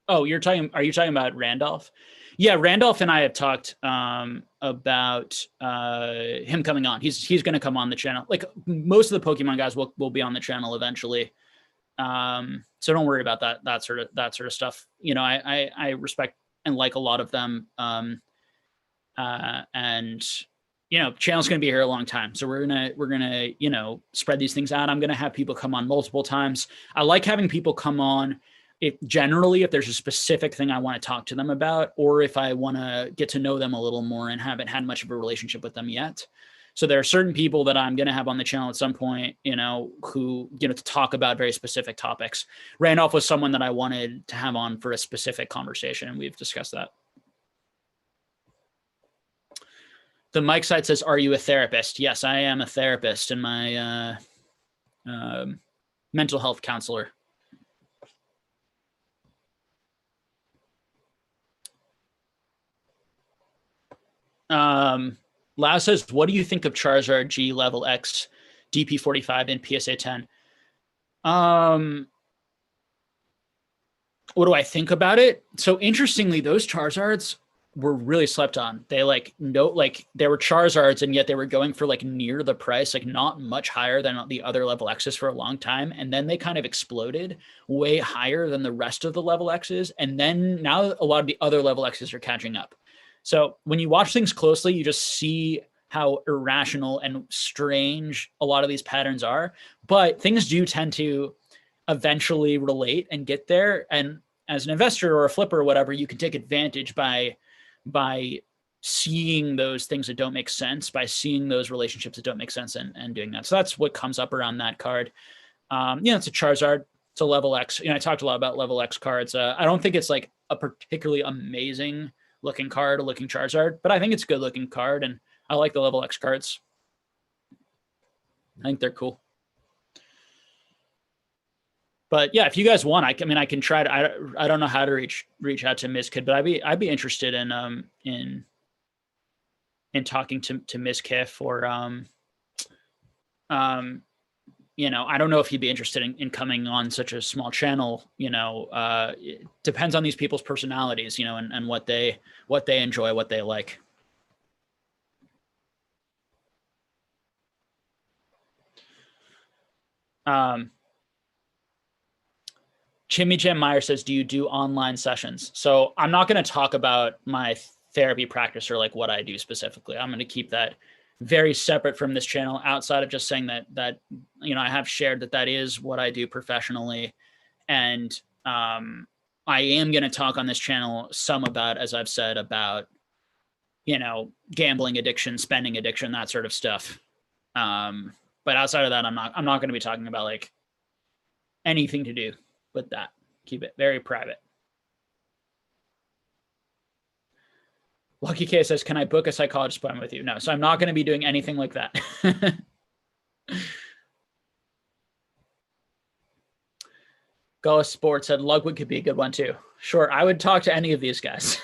S1: Oh, are you talking about Randolph? Yeah, Randolph and I have talked about him coming on. He's going to come on the channel. Like most of the Pokemon guys will be on the channel eventually. So don't worry about that sort of stuff. I respect and like a lot of them. And channel's going to be here a long time. So we're going to spread these things out. I'm going to have people come on multiple times. I like having people come on if there's a specific thing I want to talk to them about, or if I want to get to know them a little more and haven't had much of a relationship with them yet. So there are certain people that I'm going to have on the channel at some point, who, to talk about very specific topics. Randolph was someone that I wanted to have on for a specific conversation, and we've discussed that. The Mike site says, are you a therapist? Yes, I am a therapist and my mental health counselor. Lau says, what do you think of Charizard G level X, DP45 and PSA 10? What do I think about it? So interestingly, those Charizards were really slept on. They they were Charizards, and yet they were going for near the price, not much higher than the other level X's for a long time. And then they kind of exploded way higher than the rest of the level X's. And then now a lot of the other level X's are catching up. So when you watch things closely, you just see how irrational and strange a lot of these patterns are. But things do tend to eventually relate and get there. And as an investor or a flipper or whatever, you can take advantage by seeing those things that don't make sense, by seeing those relationships that don't make sense and doing that. So that's what comes up around that card. It's a Charizard. It's a level X. I talked a lot about level X cards. I don't think it's a particularly amazing looking card, a looking Charizard, but I think it's a good looking card, and I like the level X cards. I think they're cool. But yeah, if you guys want, I can try to. I don't know how to reach out to Mizkid, but I'd be interested in talking to Mizkif, or I don't know if he'd be interested in coming on such a small channel. It depends on these people's personalities, and what they enjoy, what they like. Chimmy Jim Meyer says, do you do online sessions? So I'm not going to talk about my therapy practice or what I do specifically. I'm going to keep that very separate from this channel, outside of just saying that I have shared that is what I do professionally. And I am going to talk on this channel some about, as I've said, about, gambling addiction, spending addiction, that sort of stuff. But outside of that, I'm not going to be talking about anything to do with that. Keep it very private. Lucky K says, can I book a psychologist appointment with you? No, so I'm not going to be doing anything like that. Gullis Sports said Lugwood could be a good one too. Sure, I would talk to any of these guys.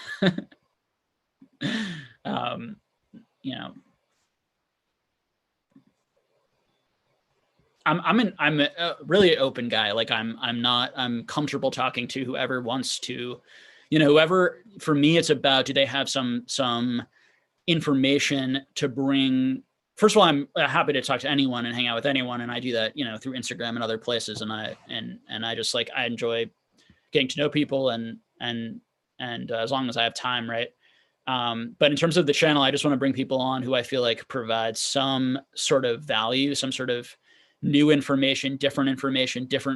S1: I'm a really open guy. I'm comfortable talking to whoever wants to, whoever. For me, it's about, do they have some information to bring? First of all, I'm happy to talk to anyone and hang out with anyone, and I do that, through Instagram and other places. And I just I enjoy getting to know people, and as long as I have time, right? But in terms of the channel, I just want to bring people on who I feel provide some sort of value, some sort of new information, different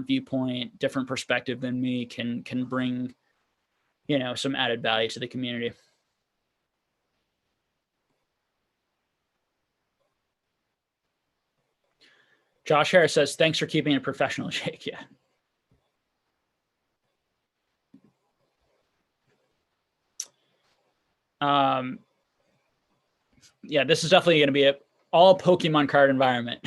S1: viewpoint, different perspective than me, can bring, some added value to the community. Josh Harris says, thanks for keeping it professional, Jake. Yeah. Yeah, this is definitely going to be all Pokemon card environment.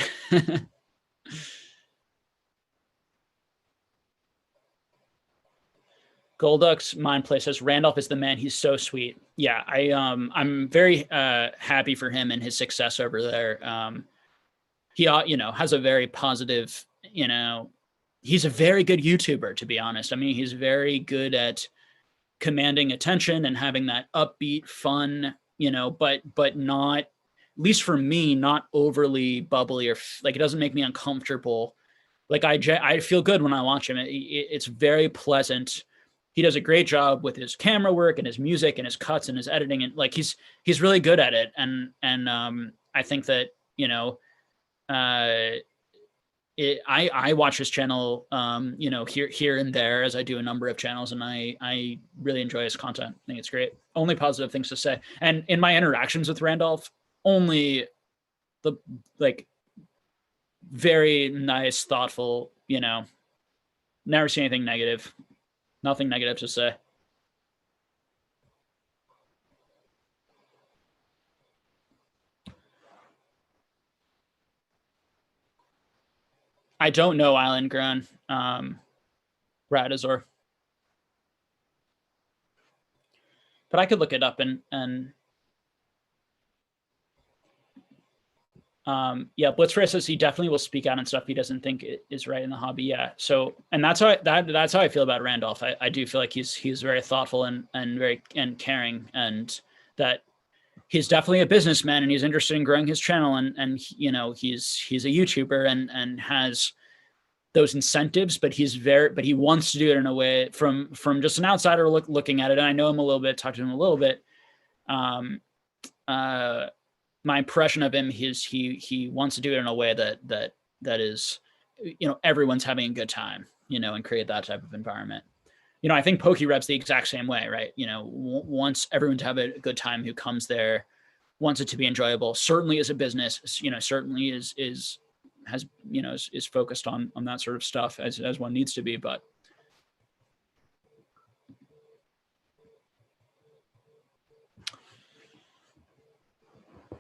S1: Golduck's Mind Play says Randolph is the man. He's so sweet. Yeah, I'm very happy for him and his success over there. He has a very positive, he's a very good YouTuber, to be honest. I mean, he's very good at commanding attention and having that upbeat, fun, but not, at least for me, not overly bubbly or like it doesn't make me uncomfortable. Like I feel good when I watch him. It's very pleasant. He does a great job with his camera work and his music and his cuts and his editing, and like he's really good at it. And I think that I watch his channel here and there, as I do a number of channels, and I really enjoy his content. I think it's great. Only positive things to say. And in my interactions with Randolph, only the very nice, thoughtful, never see anything negative. Nothing negative to say. I don't know Island Grown, Radazor. But I could look it up and Blitzray says he definitely will speak out on stuff he doesn't think is right in the hobby. Yeah. So, and that's how I feel about Randolph. I do feel like he's very thoughtful and very caring, and that he's definitely a businessman and he's interested in growing his channel, and he's a YouTuber and has those incentives, but he wants to do it in a way from just an outsider looking at it. And I know him a little bit, talked to him a little bit. My impression of him is he wants to do it in a way that is, everyone's having a good time, and create that type of environment. I think PokeRep's the exact same way, right? Wants everyone to have a good time who comes there, wants it to be enjoyable. Certainly as a business, certainly is focused on that sort of stuff as one needs to be, but.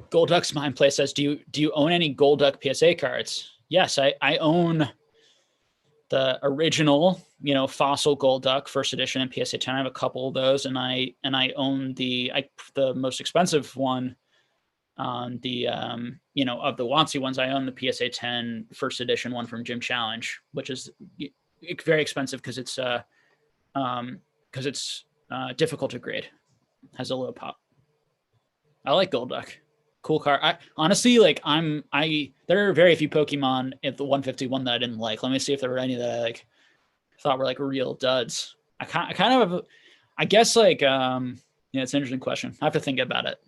S1: Golduck's Mind Play says, do you own any Golduck PSA cards? Yes, I own the original, fossil Golduck first edition in PSA 10. I have a couple of those, and I own the most expensive one on the of the WotC ones. I own the PSA 10 first edition one from Gym Challenge, which is very expensive because it's difficult to grade. Has a low pop. I like Golduck. Cool card. I honestly, there are very few Pokemon at the 151 that I didn't like. Let me see if there were any that I thought were real duds. I kind of guess it's an interesting question. I have to think about it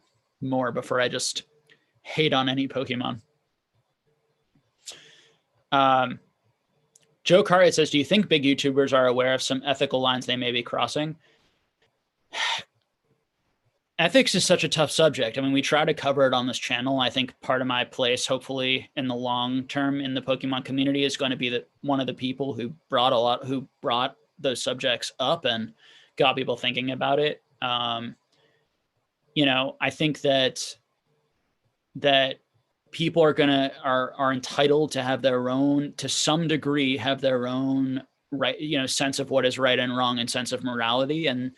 S1: more before I just hate on any Pokemon. Joe Carriot says, do you think big YouTubers are aware of some ethical lines they may be crossing? Ethics is such a tough subject. I mean, we try to cover it on this channel. I think part of my place, hopefully in the long term in the Pokemon community, is going to be one of the people who brought those subjects up and got people thinking about it. I think that people are entitled to have their own, to some degree, have their own right, sense of what is right and wrong and sense of morality. And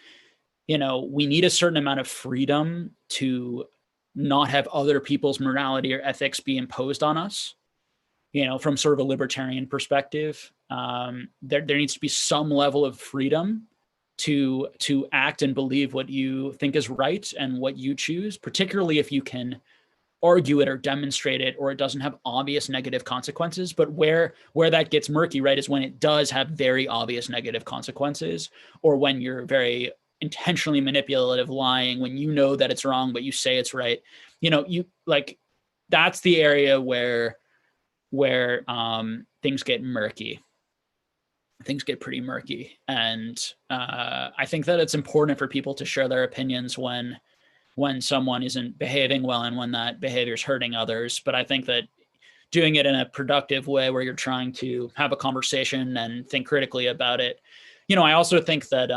S1: we need a certain amount of freedom to not have other people's morality or ethics be imposed on us, from sort of a libertarian perspective. There needs to be some level of freedom to act and believe what you think is right and what you choose, particularly if you can argue it or demonstrate it, or it doesn't have obvious negative consequences. But where that gets murky, right, is when it does have very obvious negative consequences, or when you're very intentionally manipulative, lying when that it's wrong, but you say it's right. That's the area where things get murky. Things get pretty murky. And I think that it's important for people to share their opinions when someone isn't behaving well and when that behavior is hurting others. But I think that doing it in a productive way where you're trying to have a conversation and think critically about it. I also think that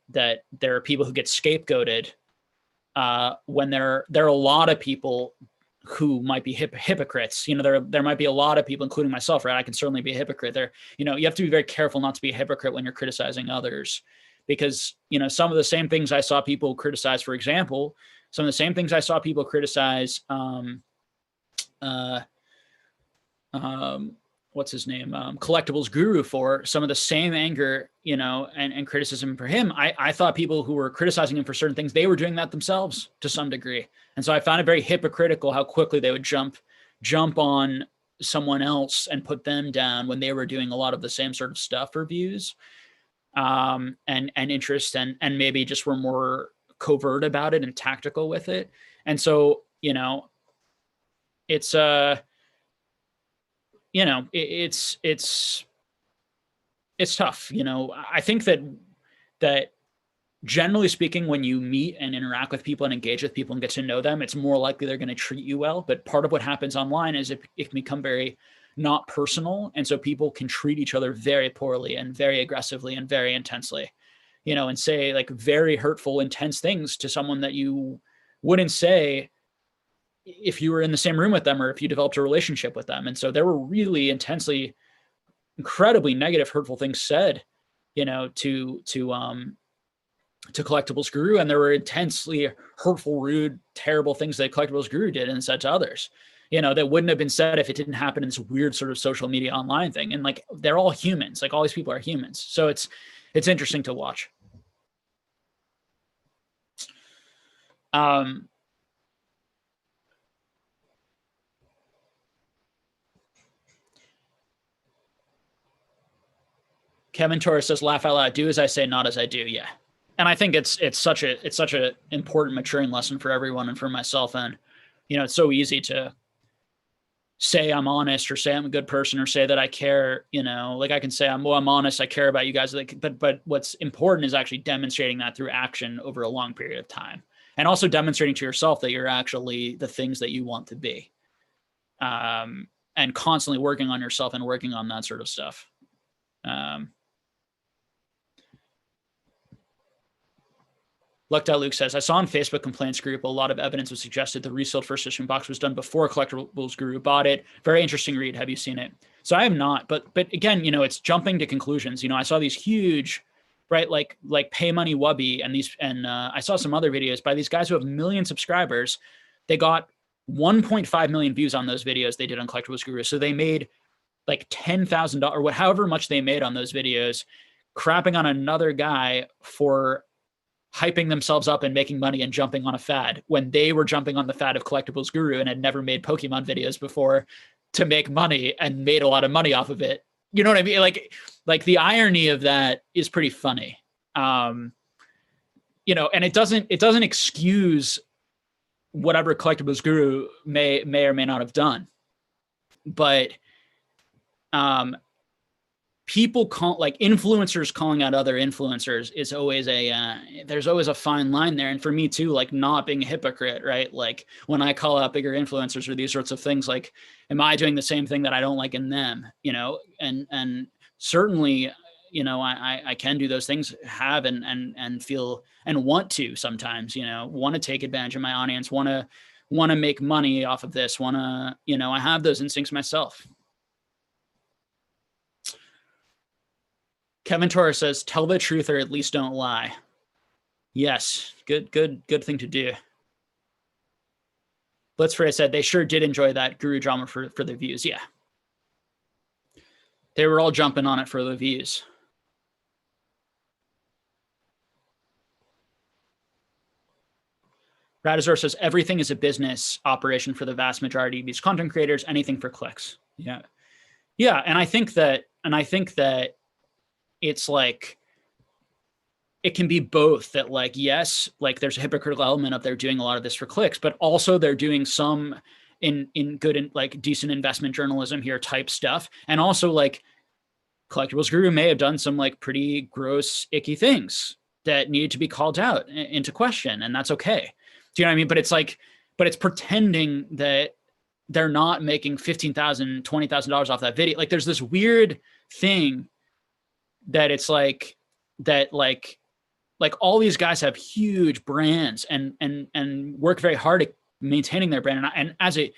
S1: that there are people who get scapegoated when there are a lot of people who might be hypocrites. You know, there might be a lot of people, including myself, right? I can certainly be a hypocrite there. You know, you have to be very careful not to be a hypocrite when you're criticizing others, because, you know, some of the same things I saw people criticize, for example, some of the same things I saw people criticize, what's his name? Collectibles Guru for, some of the same anger, you know, and criticism for him. I thought people who were criticizing him for certain things, they were doing that themselves to some degree. And so I found it very hypocritical how quickly they would jump on someone else and put them down when they were doing a lot of the same sort of stuff for views, and interest, and maybe just were more covert about it and tactical with it. And so, you know, it's, you know, it's tough. You know, I think that generally speaking, when you meet and interact with people and engage with people and get to know them, it's more likely they're going to treat you well. But part of what happens online is it can become very not personal. And so people can treat each other very poorly and very aggressively and very intensely, you know, and say like very hurtful, intense things to someone that you wouldn't say if you were in the same room with them or if you developed a relationship with them. And so there were really intensely, incredibly negative, hurtful things said, you know, to Collectibles Guru. And there were intensely hurtful, rude, terrible things that Collectibles Guru did and said to others, you know, that wouldn't have been said if it didn't happen in this weird sort of social media online thing. And like, they're all humans. Like all these people are humans. So it's interesting to watch. Kevin Torres says, laugh out loud, do as I say, not as I do. Yeah. And I think it's such a important maturing lesson for everyone and for myself. And, you know, it's so easy to say I'm honest or say I'm a good person or say that I care, you know, like I can say I'm honest, I care about you guys. Like, but what's important is actually demonstrating that through action over a long period of time, and also demonstrating to yourself that you're actually the things that you want to be, and constantly working on yourself and working on that sort of stuff. Luck.Luke says, I saw on Facebook complaints group, a lot of evidence was suggested the resold first edition box was done before Collectibles Guru bought it. Very interesting read. Have you seen it? So I have not, but again, you know, it's jumping to conclusions. You know, I saw these huge, right, like Pay Money Wubby and I saw some other videos by these guys who have 1 million subscribers. They got 1.5 million views on those videos they did on Collectibles Guru. So they made like $10,000 or however much they made on those videos, crapping on another guy for hyping themselves up and making money and jumping on a fad when they were jumping on the fad of Collectibles Guru and had never made Pokemon videos before to make money and made a lot of money off of it. You know what I mean? Like the irony of that is pretty funny. You know, and it doesn't excuse whatever Collectibles Guru may or may not have done, but people like influencers calling out other influencers is always there's always a fine line there. And for me too, like not being a hypocrite, right? Like when I call out bigger influencers or these sorts of things, like, am I doing the same thing that I don't like in them, you know? And certainly, you know, I can do those things, have and feel and want to sometimes, you know, want to take advantage of my audience, want to make money off of this, want to, you know, I have those instincts myself. Kevin Torres says, tell the truth or at least don't lie. Yes, good thing to do. Blitzfrey said they sure did enjoy that Guru drama for the views. Yeah. They were all jumping on it for the views. Radazor says everything is a business operation for the vast majority of these content creators, anything for clicks. Yeah. Yeah. And I think that it's like, it can be both, that like, yes, like there's a hypocritical element of they're doing a lot of this for clicks, but also they're doing some in good and like decent investment journalism here type stuff. And also like Collectibles Guru may have done some like pretty gross, icky things that needed to be called out into question. And that's okay. Do you know what I mean? But it's like, but it's pretending that they're not making $15,000, $20,000 off that video. Like there's this weird thing that it's like that, like all these guys have huge brands and work very hard maintaining their brand. And as a,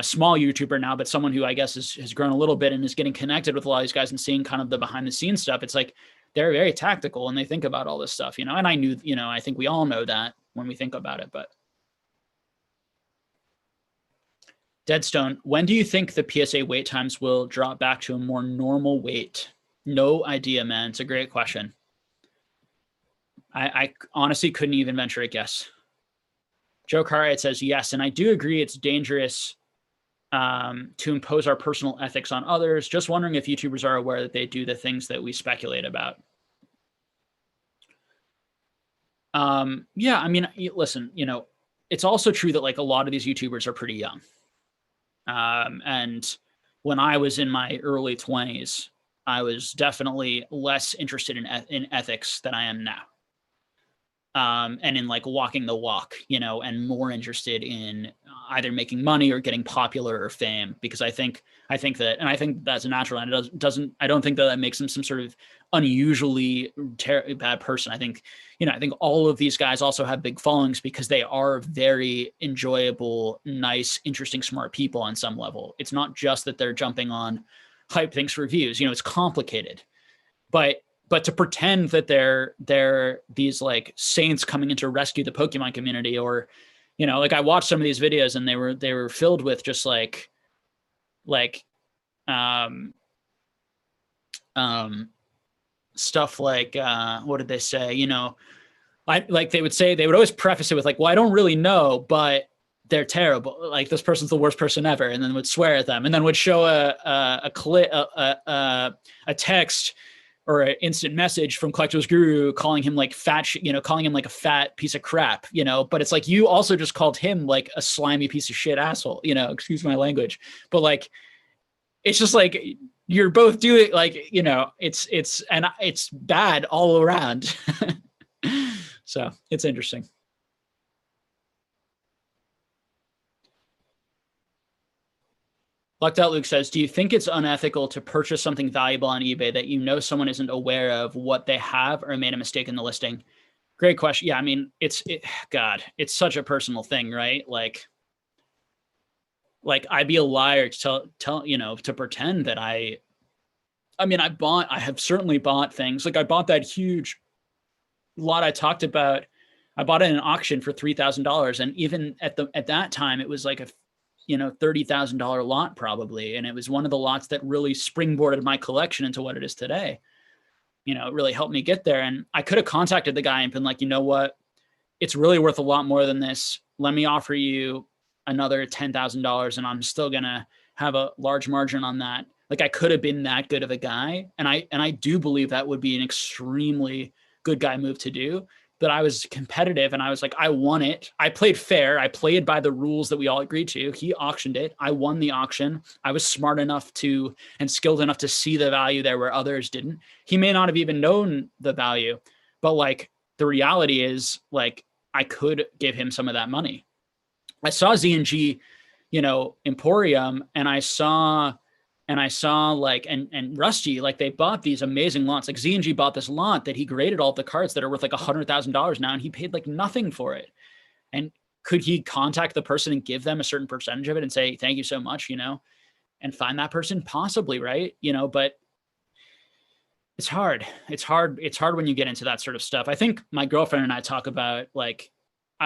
S1: small YouTuber now, but someone who I guess has grown a little bit and is getting connected with a lot of these guys and seeing kind of the behind the scenes stuff, it's like they're very tactical and they think about all this stuff, and I knew, I think we all know that when we think about it. But Deadstone, when do you think the PSA wait times will drop back to a more normal wait? No idea, man. It's a great question. I honestly couldn't even venture a guess. Joe Cartwright says, yes, and I do agree it's dangerous to impose our personal ethics on others. Just wondering if YouTubers are aware that they do the things that we speculate about. Yeah, I mean, listen, it's also true that like a lot of these YouTubers are pretty young. And when I was in my early 20s, I was definitely less interested in ethics than I am now. And in like walking the walk, and more interested in either making money or getting popular or fame, because I think that's a natural, and I don't think that makes him some sort of unusually bad person. I think all of these guys also have big followings because they are very enjoyable, nice, interesting, smart people on some level. It's not just that they're jumping on hype things for views, it's complicated, but to pretend that they're these like saints coming in to rescue the Pokemon community, or, like I watched some of these videos and they were filled with just like stuff like, what did they say? They would always preface it with like, well, I don't really know, but they're terrible. Like this person's the worst person ever. And then would swear at them, and then would show a clip, a text or an instant message from Collectibles Guru calling him like fat, calling him like a fat piece of crap, but it's like, you also just called him like a slimy piece of shit asshole, excuse my language. But like, it's just like, you're both doing like, it's bad all around. So it's interesting. Lucked Out Luke says, do you think it's unethical to purchase something valuable on eBay that someone isn't aware of what they have or made a mistake in the listing? Great question. Yeah, I mean, it's such a personal thing, right? Like I'd be a liar to tell to pretend that I have certainly bought things. Like I bought that huge lot I talked about. I bought it in an auction for $3,000. And even at that time, it was like a $30,000 lot probably. And it was one of the lots that really springboarded my collection into what it is today. It really helped me get there. And I could have contacted the guy and been like, you know what, it's really worth a lot more than this. Let me offer you another $10,000 and I'm still going to have a large margin on that. Like I could have been that good of a guy. And I do believe that would be an extremely good guy move to do. But I was competitive and I was like, I won it. I played fair. I played by the rules that we all agreed to. He auctioned it. I won the auction. I was smart enough and skilled enough to see the value there where others didn't. He may not have even known the value, but like the reality is like, I could give him some of that money. I saw Z&G, Emporium, and I saw like, and Rusty, like they bought these amazing lots. Like Z&G bought this lot that he graded all the cards that are worth like $100,000 now, and he paid like nothing for it. And could he contact the person and give them a certain percentage of it and say, thank you so much, and find that person? Possibly, right? But it's hard. It's hard when you get into that sort of stuff. I think my girlfriend and I talk about like,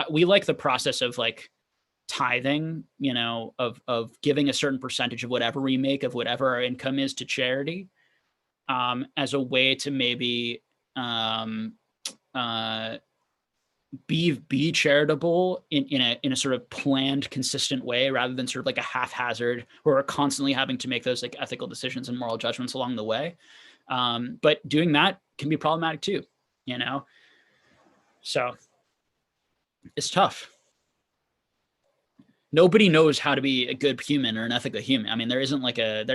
S1: we like the process of like tithing, of giving a certain percentage of whatever we make, of whatever our income is, to charity, as a way to maybe be charitable in a sort of planned, consistent way, rather than sort of like a haphazard, where we're constantly having to make those like ethical decisions and moral judgments along the way. But doing that can be problematic too, so it's tough. Nobody knows how to be a good human or an ethical human. I mean, there isn't like a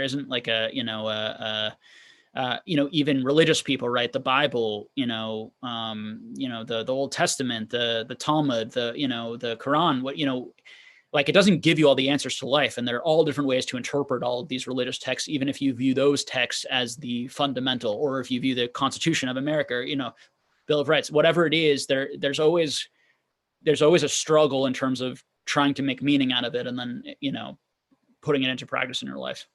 S1: even religious people, right? The Bible, the Old Testament, the Talmud, the Quran, like it doesn't give you all the answers to life. And there are all different ways to interpret all of these religious texts, even if you view those texts as the fundamental, or if you view the Constitution of America, Bill of Rights, whatever it is, there's always a struggle in terms of trying to make meaning out of it and then, putting it into practice in your life.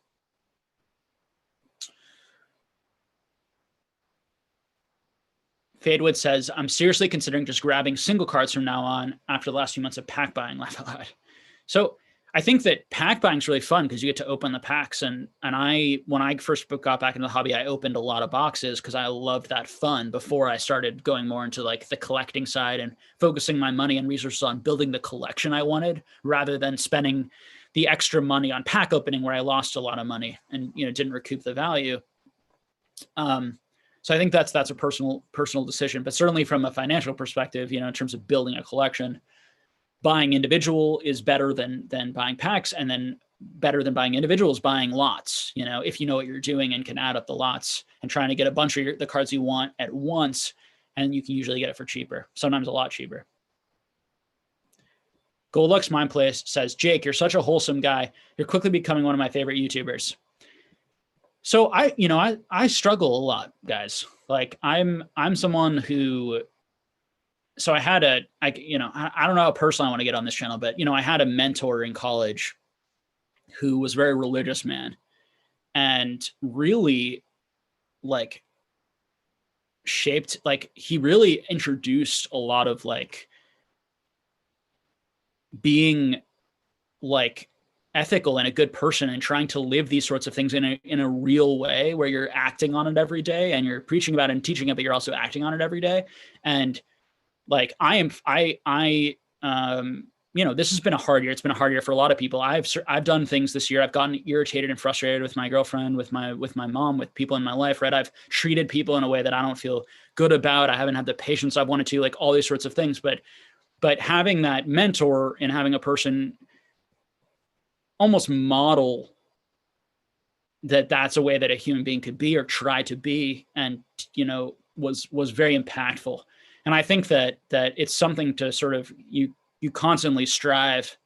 S1: Fadewood says, I'm seriously considering just grabbing single cards from now on after the last few months of pack buying. Laugh out loud. So I think that pack buying is really fun because you get to open the packs. And when I first got back into the hobby, I opened a lot of boxes because I loved that fun before I started going more into like the collecting side and focusing my money and resources on building the collection I wanted rather than spending the extra money on pack opening where I lost a lot of money and, didn't recoup the value. So I think that's a personal decision, but certainly from a financial perspective, in terms of building a collection, buying individual is better than buying packs, and then better than buying individuals, buying lots, if you know what you're doing and can add up the lots and trying to get a bunch of the cards you want at once. And you can usually get it for cheaper, sometimes a lot cheaper. Goldlux Mind Place says, Jake, you're such a wholesome guy. You're quickly becoming one of my favorite YouTubers. So I struggle a lot, guys. Like I'm someone who, so I don't know how personal I want to get on this channel, but I had a mentor in college who was a very religious man and really like shaped, like he really introduced a lot of like being like ethical and a good person and trying to live these sorts of things in a real way where you're acting on it every day and you're preaching about it and teaching it, but you're also acting on it every day. And like this has been a hard year. It's been a hard year for a lot of people. I've done things this year. I've gotten irritated and frustrated with my girlfriend, with my mom, with people in my life, right? I've treated people in a way that I don't feel good about. I haven't had the patience I've wanted to, like all these sorts of things. But having that mentor and having a person almost model that's a way that a human being could be or try to be, and was very impactful. And I think that it's something to sort of you constantly strive.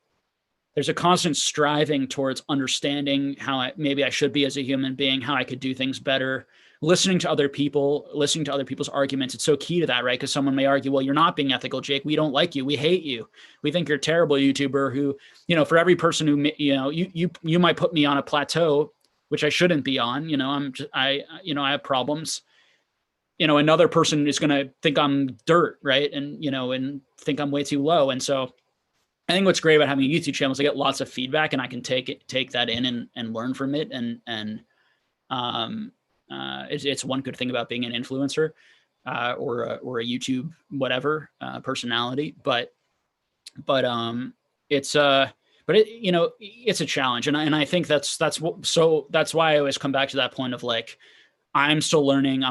S1: There's a constant striving towards understanding how maybe I should be as a human being, how I could do things better, listening to other people's arguments. It's so key to that, right? Because someone may argue, well, you're not being ethical, Jake. We don't like you. We hate you. We think you're a terrible YouTuber who, for every person who, you might put me on a plateau, which I shouldn't be on. I have problems. Another person is going to think I'm dirt, right? And, and think I'm way too low. And so I think what's great about having a YouTube channel is I get lots of feedback and I can take that in and learn from it. It's one good thing about being an influencer or a YouTube whatever personality, but it's a challenge, and I think that's why I always come back to that point of like I'm still learning.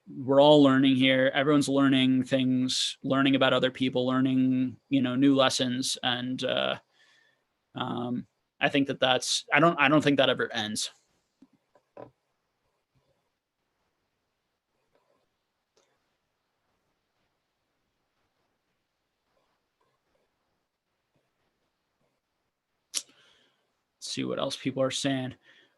S1: We're all learning here. Everyone's learning things, learning about other people, learning new lessons, and I think I don't think that ever ends. See what else people are saying.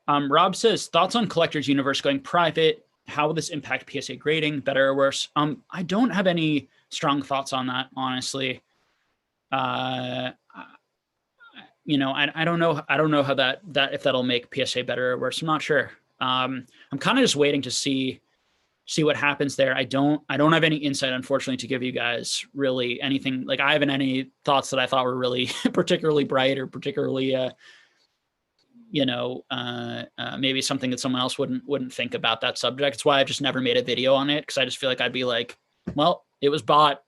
S1: Rob says, thoughts on Collector's Universe going private? How will this impact PSA grading, better or worse? I don't have any strong thoughts on that, honestly. I don't know. I don't know how that if that'll make PSA better or worse. I'm not sure. I'm kind of just waiting to see what happens there. I don't have any insight, unfortunately, to give you guys really anything. Like I haven't any thoughts that I thought were really particularly bright or particularly maybe something that someone else wouldn't think about that subject. It's why I've just never made a video on it, because I just feel like I'd be like, well, it was bought.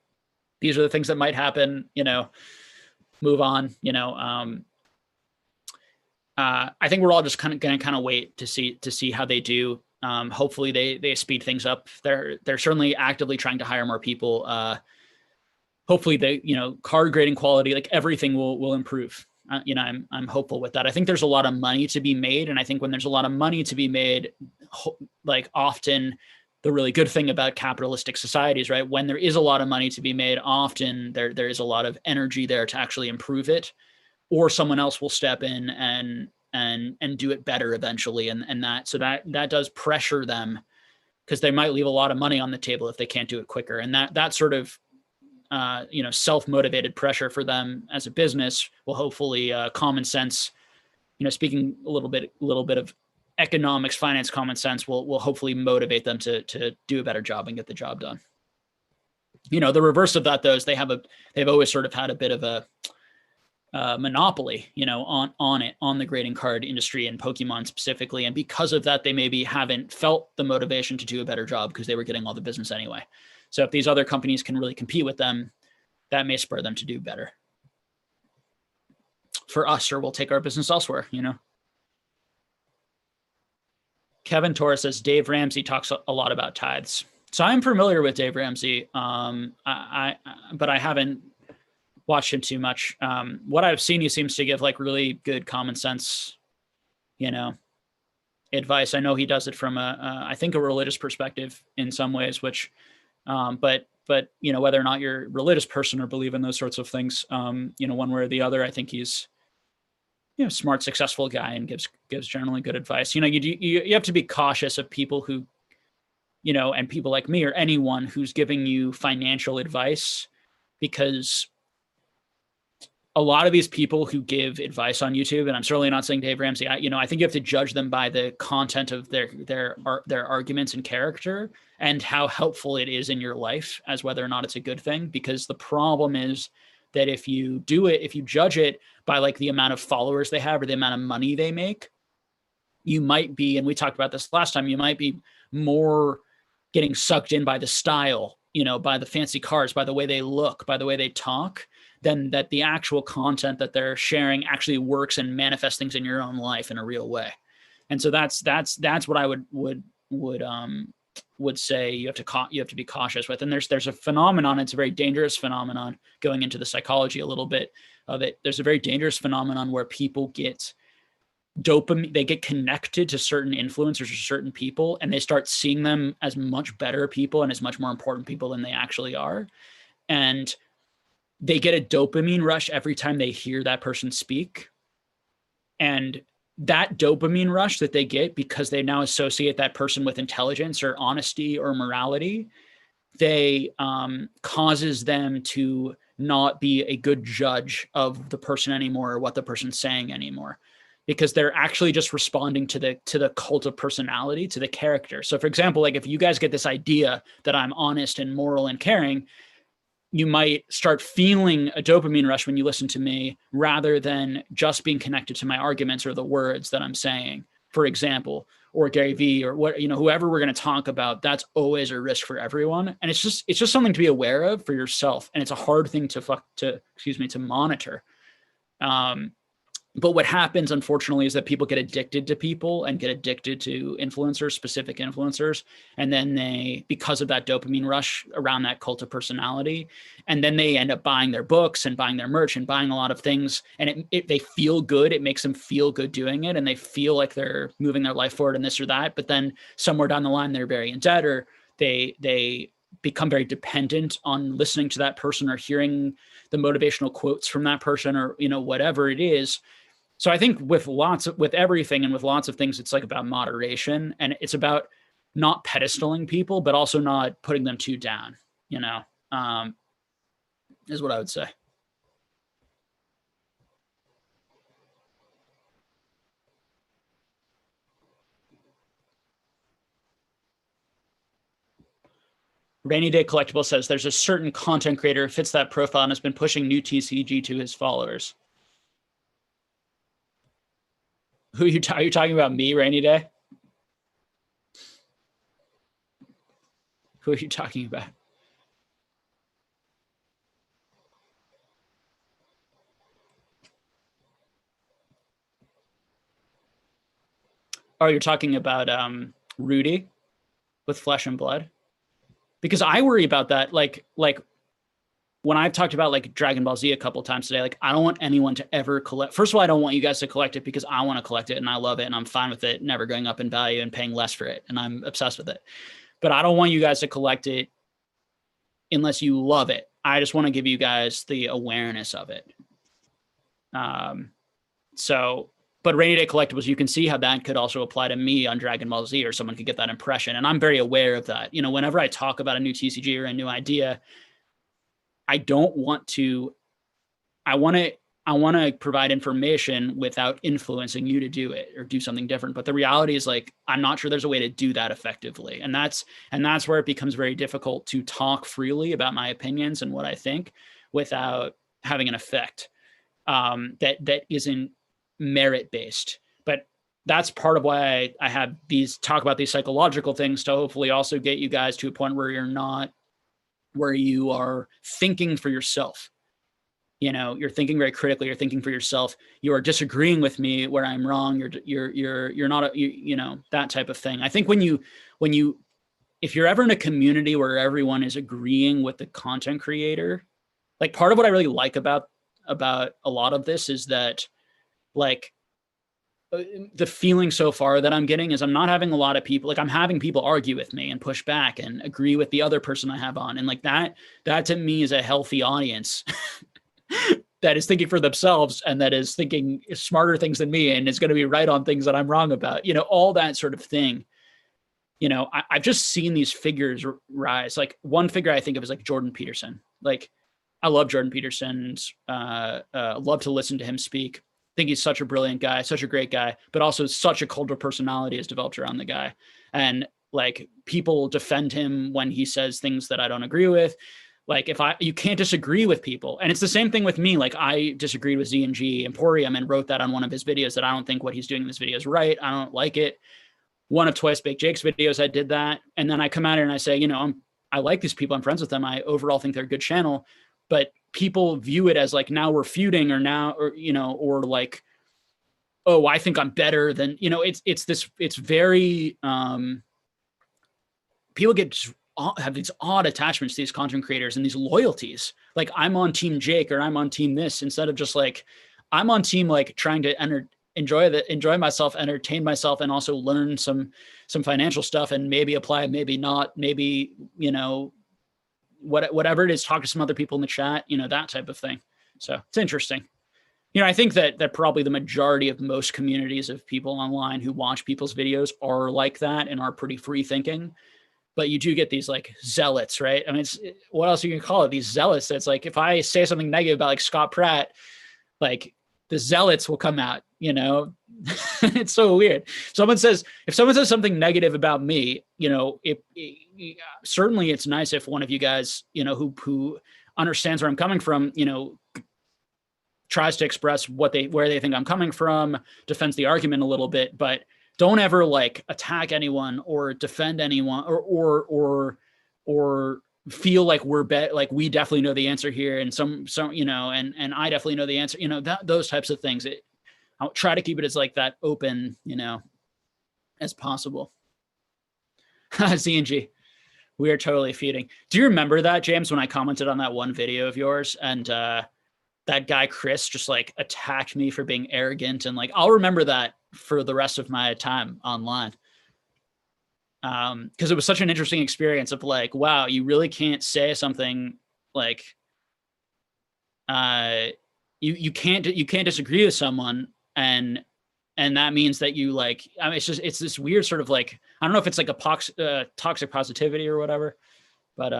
S1: These are the things that might happen, move on, I think we're all just going to wait to see how they do. Hopefully they speed things up. They're certainly actively trying to hire more people. Hopefully they, card grading quality, like everything will improve. I'm hopeful with that. I think there's a lot of money to be made. And I think when there's a lot of money to be made, like often the really good thing about capitalistic societies, right? When there is a lot of money to be made, often there is a lot of energy there to actually improve it, or someone else will step in and do it better eventually. And that does pressure them, because they might leave a lot of money on the table if they can't do it quicker. And that sort of, self-motivated pressure for them as a business will hopefully common sense, speaking a little bit of economics, finance, common sense will hopefully motivate them to do a better job and get the job done. The reverse of that, though, is they've always sort of had a bit of a monopoly, on the grading card industry and Pokemon specifically. And because of that, they maybe haven't felt the motivation to do a better job because they were getting all the business anyway. So if these other companies can really compete with them, that may spur them to do better for us, or we'll take our business elsewhere, Kevin Torres says, Dave Ramsey talks a lot about tithes. So I'm familiar with Dave Ramsey, but I haven't watched him too much. What I've seen, he seems to give like really good common sense, advice. I know he does it from I think a religious perspective in some ways, which, but whether or not you're a religious person or believe in those sorts of things, one way or the other, I think he's, smart, successful guy and gives generally good advice. You have to be cautious of people who, and people like me or anyone who's giving you financial advice, because a lot of these people who give advice on YouTube, and I'm certainly not saying Dave Ramsey, I think you have to judge them by the content of their arguments and character and how helpful it is in your life as whether or not it's a good thing. Because the problem is that if you judge it by like the amount of followers they have or the amount of money they make, you might be, and we talked about this last time, you might be more getting sucked in by the style, by the fancy cars, by the way they look, by the way they talk, than that the actual content that they're sharing actually works and manifests things in your own life in a real way. And so that's what I would say you have to be cautious with. And there's a phenomenon, it's a very dangerous phenomenon, going into the psychology a little bit of it. There's a very dangerous phenomenon where people get dopamine, they get connected to certain influencers or certain people, and they start seeing them as much better people and as much more important people than they actually are. And they get a dopamine rush every time they hear that person speak. And that dopamine rush that they get because they now associate that person with intelligence or honesty or morality, they causes them to not be a good judge of the person anymore or what the person's saying anymore, because they're actually just responding to the cult of personality, to the character. So for example, like if you guys get this idea that I'm honest and moral and caring, you might start feeling a dopamine rush when you listen to me rather than just being connected to my arguments or the words that I'm saying, for example, or Gary Vee or whoever we're going to talk about. That's always a risk for everyone. And it's just something to be aware of for yourself. And it's a hard thing to monitor. But what happens, unfortunately, is that people get addicted to people and get addicted to influencers, specific influencers. And then they, because of that dopamine rush around that cult of personality, and then they end up buying their books and buying their merch and buying a lot of things. And they feel good. It makes them feel good doing it. And they feel like they're moving their life forward and this or that. But then somewhere down the line, they're very in debt, or they become very dependent on listening to that person or hearing the motivational quotes from that person, or, whatever it is. So I think with everything and with lots of things, it's like about moderation, and it's about not pedestaling people, but also not putting them too down, is what I would say. Rainy Day Collectible says there's a certain content creator who fits that profile and has been pushing new TCG to his followers. Are you talking about me, Rainy Day? Who are you talking about? Oh, you're talking about Rudy with Flesh and Blood? Because I worry about that. Like when I've talked about like Dragon Ball Z a couple times today, like I don't want anyone to ever collect. First of all, I don't want you guys to collect it because I want to collect it and I love it and I'm fine with it never going up in value and paying less for it. And I'm obsessed with it. But I don't want you guys to collect it unless you love it. I just want to give you guys the awareness of it. But Rainy Day Collectibles, you can see how that could also apply to me on Dragon Ball Z, or someone could get that impression. And I'm very aware of that. Whenever I talk about a new TCG or a new idea, I don't want to, I want to provide information without influencing you to do it or do something different. But the reality is like, I'm not sure there's a way to do that effectively. And that's where it becomes very difficult to talk freely about my opinions and what I think without having an effect that isn't merit based. But that's part of why I have these talk about these psychological things, to hopefully also get you guys to a point where you are thinking for yourself. You're thinking very critically. You're thinking for yourself. You are disagreeing with me where I'm wrong. You're not that type of thing. I think if you're ever in a community where everyone is agreeing with the content creator, like part of what I really like about a lot of this is that like the feeling so far that I'm getting is I'm not having a lot of people, like I'm having people argue with me and push back and agree with the other person I have on. And like that to me is a healthy audience that is thinking for themselves and that is thinking smarter things than me and is going to be right on things that I'm wrong about, all that sort of thing. I've just seen these figures rise. Like one figure I think of is like Jordan Peterson. Like I love Jordan Peterson's, love to listen to him speak. Think he's such a brilliant guy, such a great guy, but also such a cult of personality has developed around the guy. And like people defend him when he says things that I don't agree with. Like you can't disagree with people. And it's the same thing with me. Like I disagreed with Z&G Emporium and wrote that on one of his videos that I don't think what he's doing in this video is right. I don't like it. One of Twice Baked Jake's videos, I did that. And then I come out here and I say, I like these people. I'm friends with them. I overall think they're a good channel. But people view it as like now we're feuding or like, oh, I think I'm better than, it's very, people have these odd attachments to these content creators and these loyalties. Like I'm on team Jake or I'm on team this, instead of just like, I'm on team, like trying to enjoy myself, entertain myself, and also learn some financial stuff and maybe apply, maybe not, maybe, whatever it is, talk to some other people in the chat, that type of thing. So it's interesting. I think that probably the majority of most communities of people online who watch people's videos are like that and are pretty free thinking. But you do get these like zealots, right? I mean, what else you can call it? These zealots. It's like if I say something negative about like Scott Pratt, like the zealots will come out, It's so weird. If someone says something negative about me, certainly it's nice if one of you guys, who understands where I'm coming from, tries to express where they think I'm coming from, defends the argument a little bit, but don't ever like attack anyone or defend anyone or feel like like we definitely know the answer here and some and I definitely know the answer, those types of things. I'll try to keep it as like that open, as possible. Z&G, we are totally feeding. Do you remember that, James, when I commented on that one video of yours and that guy Chris just like attacked me for being arrogant, and like I'll remember that for the rest of my time online. Because it was such an interesting experience of like, wow, you really can't say something like you can't disagree with someone and that means that you like, I mean, it's this weird sort of like, I don't know if it's like a toxic positivity or whatever, but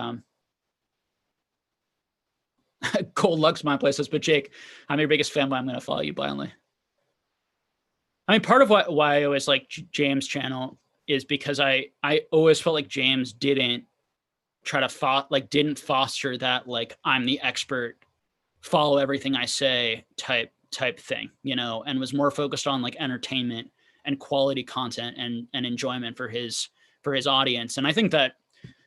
S1: Cold Luck's my place says, but Jake, I'm your biggest fan, but I'm going to follow you blindly. I mean, part of why I always like James' channel is because I always felt like James didn't foster that, like, I'm the expert, follow everything I say type thing, and was more focused on like entertainment and quality content and enjoyment for his audience. And I think that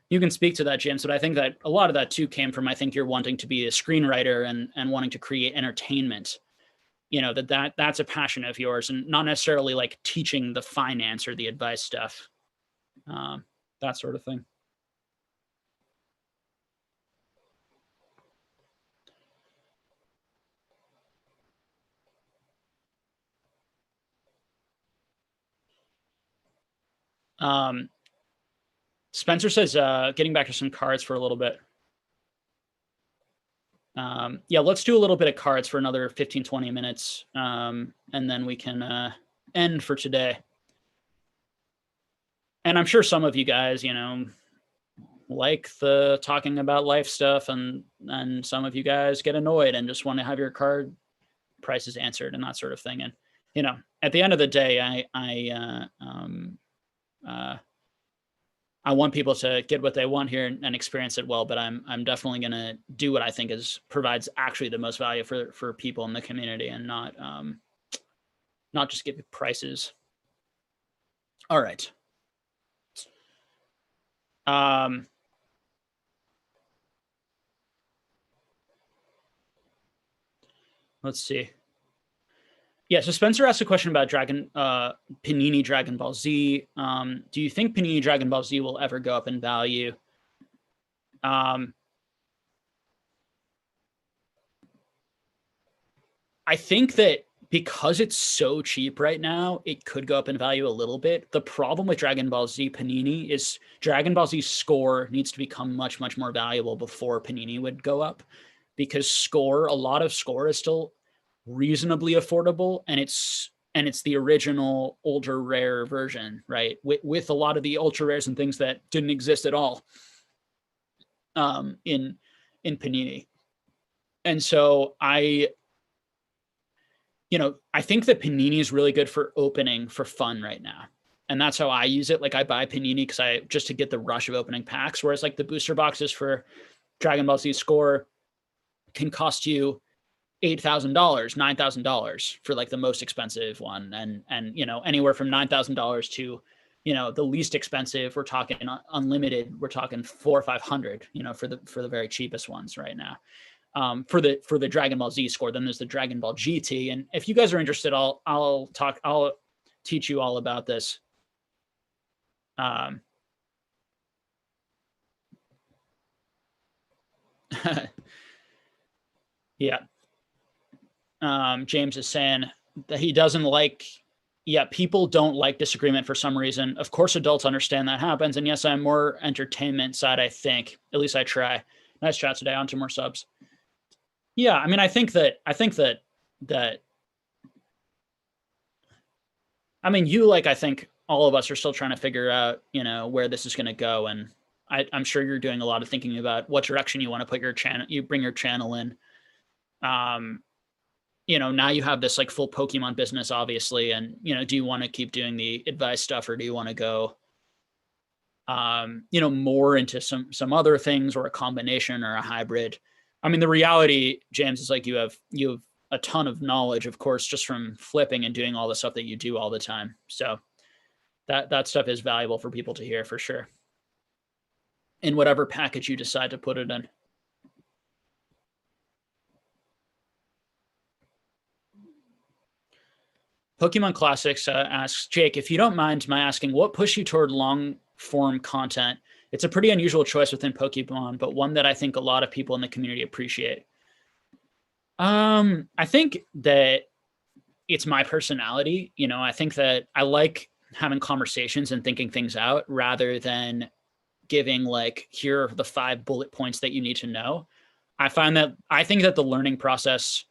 S1: you can speak to that, James, but I think that a lot of that too came from, I think you're wanting to be a screenwriter and wanting to create entertainment, that's a passion of yours, and not necessarily like teaching the finance or the advice stuff, that sort of thing. Spencer says, getting back to some cards for a little bit. Yeah, let's do a little bit of cards for another 15, 20 minutes. And then we can end for today. And I'm sure some of you guys, will like the talking about life stuff, and some of you guys get annoyed and just want to have your card prices answered and that sort of thing. And at the end of the day, I want people to get what they want here and experience it well, but I'm definitely going to do what I think provides actually the most value for people in the community, and not just give prices. All right. Let's see. Yeah, so Spencer asked a question about Panini Dragon Ball Z. Do you think Panini Dragon Ball Z will ever go up in value? I think that because it's so cheap right now, it could go up in value a little bit. The problem with Dragon Ball Z Panini is Dragon Ball Z Score needs to become much, much more valuable before Panini would go up, because a lot of Score is still reasonably affordable, and it's the original ultra rare version, right? With a lot of the ultra rares and things that didn't exist at all in Panini. And so I think that Panini is really good for opening for fun right now. And that's how I use it. Like, I buy Panini just to get the rush of opening packs, whereas like the booster boxes for Dragon Ball Z Score can cost you $8,000, $9,000 for like the most expensive one. And anywhere from $9,000 to, the least expensive, we're talking unlimited, we're talking $400 or $500, for the very cheapest ones right now. For the Dragon Ball Z Score. Then there's the Dragon Ball GT. And if you guys are interested, I'll teach you all about this. Yeah. James is saying that he doesn't like, people don't like disagreement for some reason. Of course, adults understand that happens. And yes, I'm more entertainment side, I think. At least I try. Nice chat today. On to more subs. Yeah, I mean, I think that I mean, I think all of us are still trying to figure out, where this is going to go. And I'm sure you're doing a lot of thinking about what direction you want to put bring your channel in. Now you have this like full Pokemon business, obviously. And, do you want to keep doing the advice stuff, or do you want to go, more into some other things, or a combination, or a hybrid? I mean, the reality, James, is like you have a ton of knowledge, of course, just from flipping and doing all the stuff that you do all the time. So that stuff is valuable for people to hear, for sure, in whatever package you decide to put it in. Pokemon Classics asks, Jake, if you don't mind my asking, what pushed you toward long form content? It's a pretty unusual choice within Pokemon, but one that I think a lot of people in the community appreciate. I think that it's my personality. I think that I like having conversations and thinking things out, rather than giving like, here are the 5 bullet points that you need to know. I think that the learning process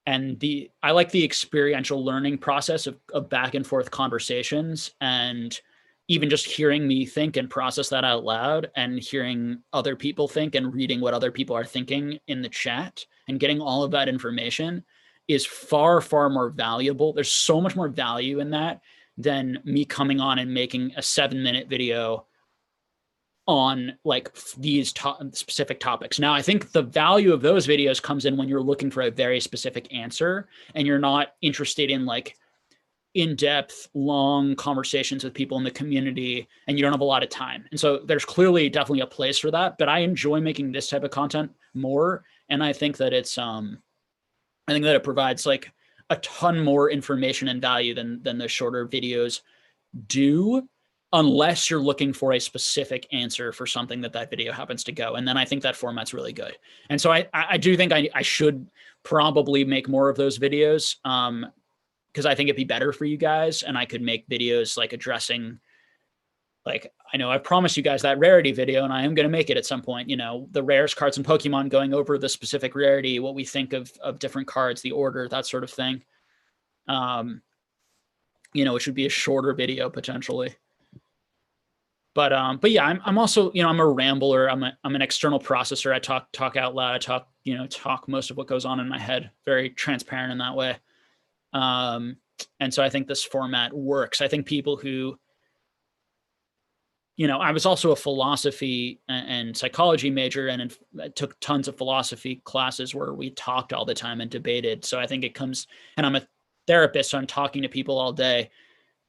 S1: and I like the experiential learning process of back and forth conversations, and even just hearing me think and process that out loud, and hearing other people think and reading what other people are thinking in the chat and getting all of that information is far, far more valuable. There's so much more value in that than me coming on and making a 7-minute video on like these specific topics. Now, I think the value of those videos comes in when you're looking for a very specific answer, and you're not interested in like in-depth, long conversations with people in the community, and you don't have a lot of time. And so there's clearly definitely a place for that, but I enjoy making this type of content more. And I think that it provides like a ton more information and value than the shorter videos do, unless you're looking for a specific answer for something that video happens to go. And then I think that format's really good. And so I do think I should probably make more of those videos, because I think it'd be better for you guys, and I could make videos like addressing, like, I know I promised you guys that rarity video, and I am going to make it at some point, the rarest cards in Pokemon, going over the specific rarity, what we think of different cards, the order, that sort of thing. It should be a shorter video potentially. But yeah, I'm also, you know, I'm a rambler. I'm an external processor. I talk out loud. I talk most of what goes on in my head. Very transparent in that way. And so I think this format works. I think people who, you know, I was also a philosophy and psychology major, and took tons of philosophy classes where we talked all the time and debated. So I think it comes, and I'm a therapist, so I'm talking to people all day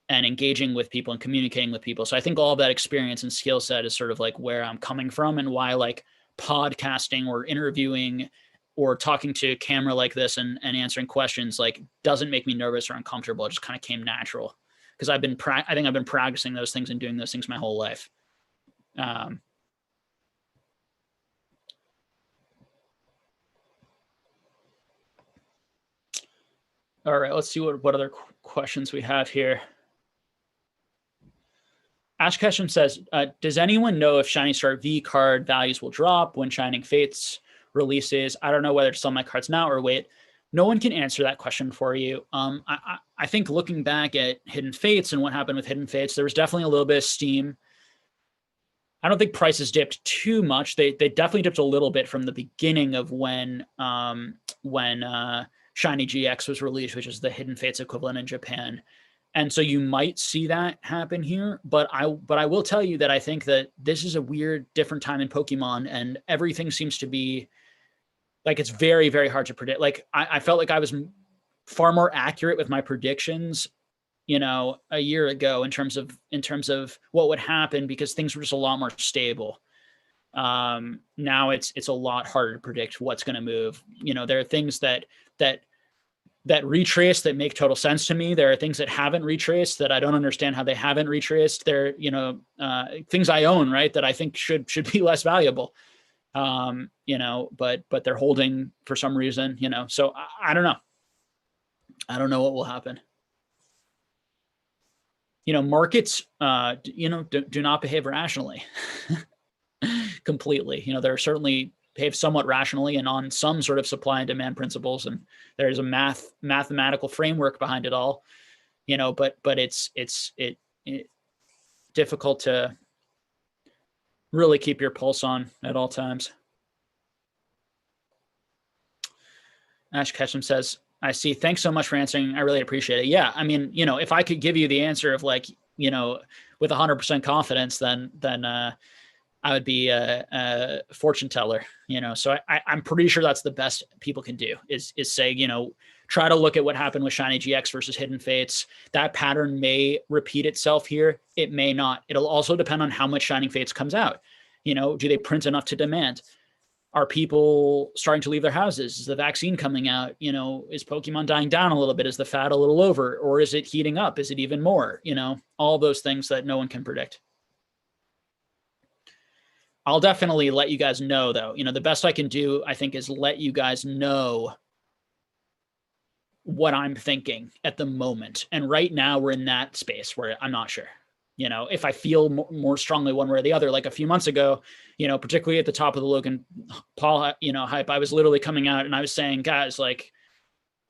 S1: and engaging with people and communicating with people. So I think all of that experience and skill set is sort of like where I'm coming from, and why like podcasting or interviewing or talking to camera like this and answering questions like doesn't make me nervous or uncomfortable. It just kind of came natural because I think I've been practicing those things and doing those things my whole life. Um, all right, let's see what other questions we have here. Ash Ketchum says, does anyone know if Shiny Star V card values will drop when Shining Fates releases? I don't know whether to sell my cards now or wait. No one can answer that question for you. I think looking back at Hidden Fates and what happened with Hidden Fates, there was definitely a little bit of steam. I don't think prices dipped too much. They definitely dipped a little bit from the beginning of when Shiny GX was released, which is the Hidden Fates equivalent in Japan. And so you might see that happen here, but I will tell you that I think that this is a weird, different time in Pokemon, and everything seems to be like it's very, very hard to predict. Like I felt like I was far more accurate with my predictions, you know, a year ago in terms of what would happen because things were just a lot more stable. Now it's a lot harder to predict what's going to move. You know, there are things that retrace that make total sense to me. There are things that haven't retraced that I don't understand how they haven't retraced. There, you know, things I own, right, that I think should be less valuable. You know, but they're holding for some reason, you know. So I don't know. I don't know what will happen. You know, markets, you know, do not behave rationally completely. You know, they're certainly behave somewhat rationally and on some sort of supply and demand principles, and there's a mathematical framework behind it all, you know, but it's difficult to really keep your pulse on at all times. Ash Ketchum says, I see. Thanks so much for answering. I really appreciate it. Yeah. I mean, you know, if I could give you the answer of like, you know, with 100% confidence, then I would be a fortune teller, you know. So I'm pretty sure that's the best people can do is say, you know, try to look at what happened with Shiny GX versus Hidden Fates. That pattern may repeat itself here. It may not. It'll also depend on how much Shining Fates comes out. You know, do they print enough to demand? Are people starting to leave their houses? Is the vaccine coming out? You know, is Pokemon dying down a little bit? Is the fad a little over? Or is it heating up? Is it even more? You know, all those things that no one can predict. I'll definitely let you guys know, though. You know, the best I can do, I think, is let you guys know what I'm thinking at the moment. And right now we're in that space where I'm not sure. You know, if I feel more strongly one way or the other, like a few months ago, you know, particularly at the top of the Logan Paul, you know, hype, I was literally coming out and I was saying, guys, like,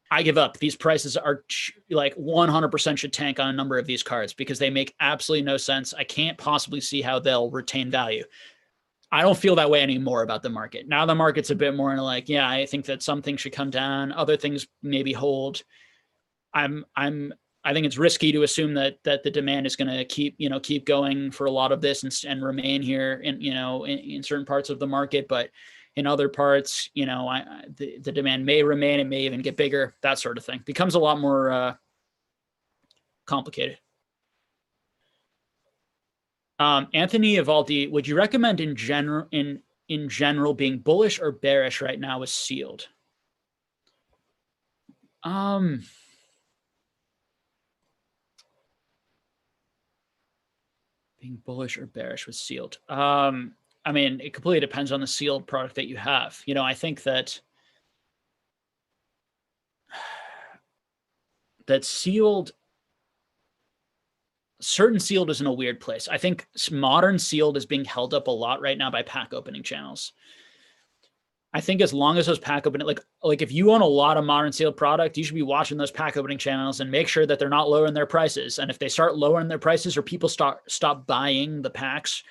S1: I give up. These prices are like 100% should tank on a number of these cards because they make absolutely no sense. I can't possibly see how they'll retain value. I don't feel that way anymore about the market. Now the market's a bit more like, yeah, I think that some things should come down, other things maybe hold. I think it's risky to assume that the demand is going to keep going for a lot of this and remain here in certain parts of the market, but in other parts, you know, the demand may remain, it may even get bigger, that sort of thing. Becomes a lot more complicated. Anthony Evaldi, would you recommend in general being bullish or bearish right now with sealed? Being bullish or bearish with sealed. I mean, it completely depends on the sealed product that you have. You know, I think that sealed, certain sealed is in a weird place. I think modern sealed is being held up a lot right now by pack opening channels. I think as long as those pack opening, like if you own a lot of modern sealed product, you should be watching those pack opening channels and make sure that they're not lowering their prices. And if they start lowering their prices or people stop buying the packs,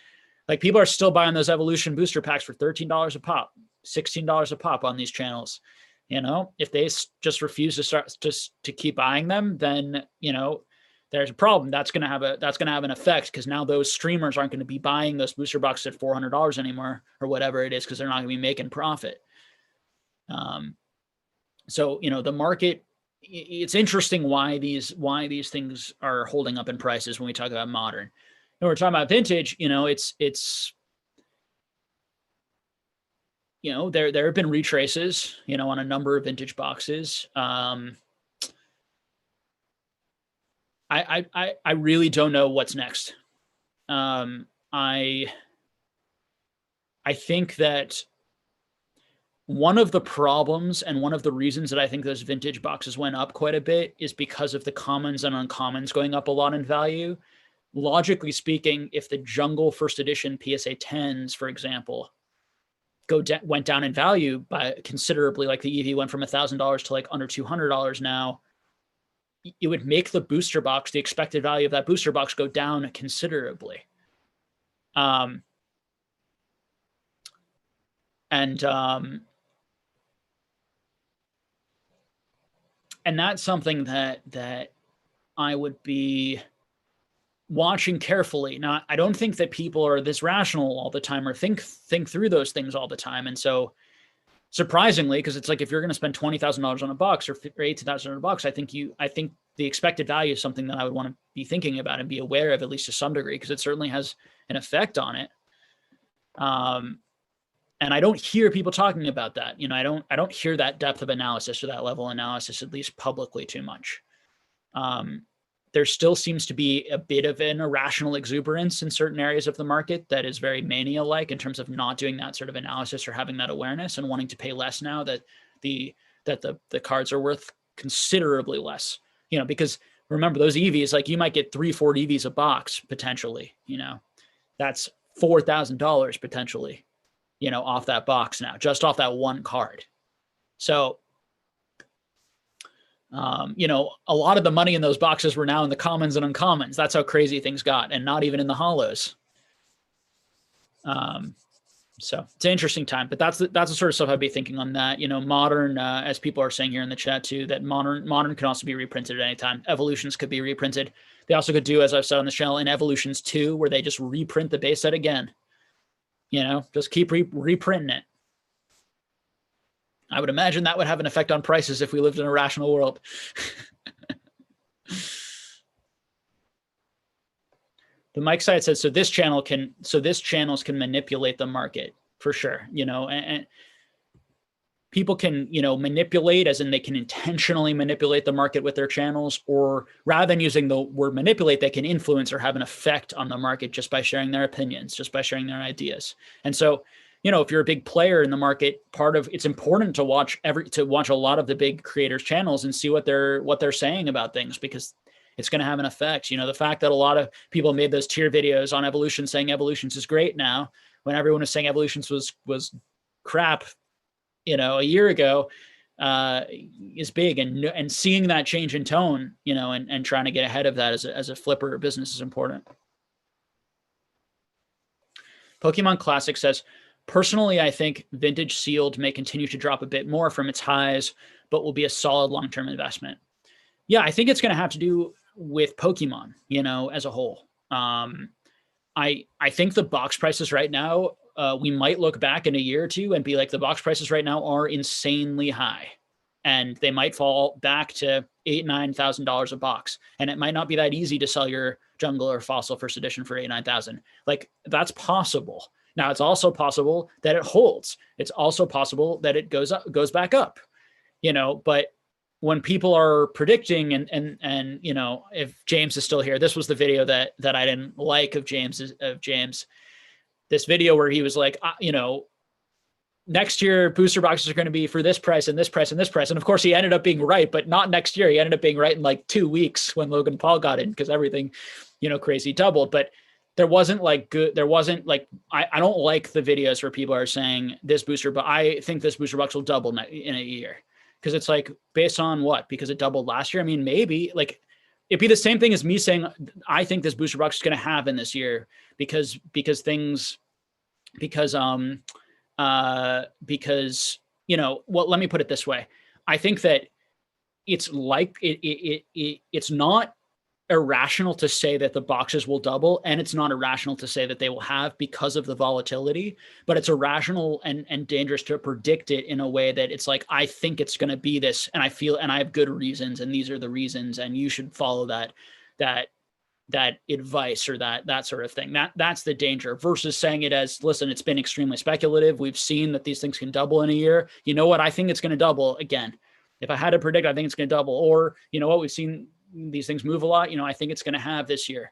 S1: like people are still buying those Evolution booster packs for $13 a pop, $16 a pop on these channels. You know, if they just refuse to start just to keep buying them, then, you know, there's a problem. That's going to have an effect, because now those streamers aren't going to be buying those booster boxes at $400 anymore or whatever it is, because they're not going to be making profit. So, you know, the market, it's interesting why these things are holding up in prices when we talk about modern. When we're talking about vintage, you know, it's you know, there have been retraces, you know, on a number of vintage boxes. I really don't know what's next. I think that one of the problems and one of the reasons that I think those vintage boxes went up quite a bit is because of the commons and uncommons going up a lot in value. Logically speaking, if the Jungle first edition PSA 10s, for example, went down in value by considerably, like the EV went from $1,000 to like under $200 now, it would make the booster box, the expected value of that booster box, go down considerably. And that's something that I would be watching carefully. Now, I don't think that people are this rational all the time or think through those things all the time. And so surprisingly, because it's like, if you're going to spend $20,000 on a box or $18,000 on a box, I think the expected value is something that I would want to be thinking about and be aware of, at least to some degree, because it certainly has an effect on it. And I don't hear people talking about that. You know, I don't hear that depth of analysis or that level of analysis, at least publicly, too much. There still seems to be a bit of an irrational exuberance in certain areas of the market that is very mania-like in terms of not doing that sort of analysis or having that awareness and wanting to pay less now that the cards are worth considerably less. You know, because remember, those EVs, like you might get 3-4 EVs a box potentially. You know, that's $4,000 potentially, you know, off that box now, just off that one card. So, you know, a lot of the money in those boxes were now in the commons and uncommons. That's how crazy things got, and not even in the hollows. So it's an interesting time, but that's the sort of stuff I'd be thinking on that. You know, modern, as people are saying here in the chat too, that modern can also be reprinted at any time. Evolutions could be reprinted. They also could do, as I've said on the channel, in Evolutions 2, where they just reprint the base set again. You know, just keep reprinting it. I would imagine that would have an effect on prices if we lived in a rational world. The Mike side says, so this channels can manipulate the market for sure. You know, and people can, you know, manipulate, as in they can intentionally manipulate the market with their channels, or rather than using the word manipulate, they can influence or have an effect on the market just by sharing their opinions, just by sharing their ideas. And so, you know, if you're a big player in the market, it's important to watch a lot of the big creators' channels and see what they're saying about things, because it's going to have an effect. You know, the fact that a lot of people made those tier videos on Evolution saying Evolutions is great now, when everyone was saying Evolutions was crap, you know, a year ago, is big. And seeing that change in tone, you know, and trying to get ahead of that as a flipper business is important. Pokemon Classic says, personally, I think vintage sealed may continue to drop a bit more from its highs, but will be a solid long-term investment. Yeah, I think it's going to have to do with Pokemon, you know, as a whole. I think the box prices right now, we might look back in a year or two and be like, the box prices right now are insanely high, and they might fall back to $8,000-9,000 a box. And it might not be that easy to sell your Jungle or Fossil first edition for $8,000-9,000. Like, that's possible. Now, it's also possible that it holds. It's also possible that it goes back up, you know. But when people are predicting, and you know, if James is still here, this was the video that I didn't like of James. This video where he was like, you know, next year booster boxes are going to be for this price and this price and this price. And of course he ended up being right, but not next year. He ended up being right in like 2 weeks when Logan Paul got in, because everything, you know, crazy doubled. But there wasn't like good, there wasn't like, I don't like the videos where people are saying this booster, but I think this booster box will double in a year. Cause it's like, based on what? Because it doubled last year. I mean, maybe like it'd be the same thing as me saying, I think this booster box is going to happen this year because things, because, you know, well, let me put it this way. I think that it's like, it's not irrational to say that the boxes will double, and it's not irrational to say that they will have because of the volatility, but it's irrational and dangerous to predict it in a way that it's like, I think it's going to be this, and I feel, and I have good reasons, and these are the reasons, and you should follow that advice or that sort of thing. That's the danger, versus saying it as, listen, it's been extremely speculative. We've seen that these things can double in a year. You know what? I think it's going to double again. If I had to predict, I think it's going to double. Or, you know what? We've seen these things move a lot. You know, I think it's going to have this year,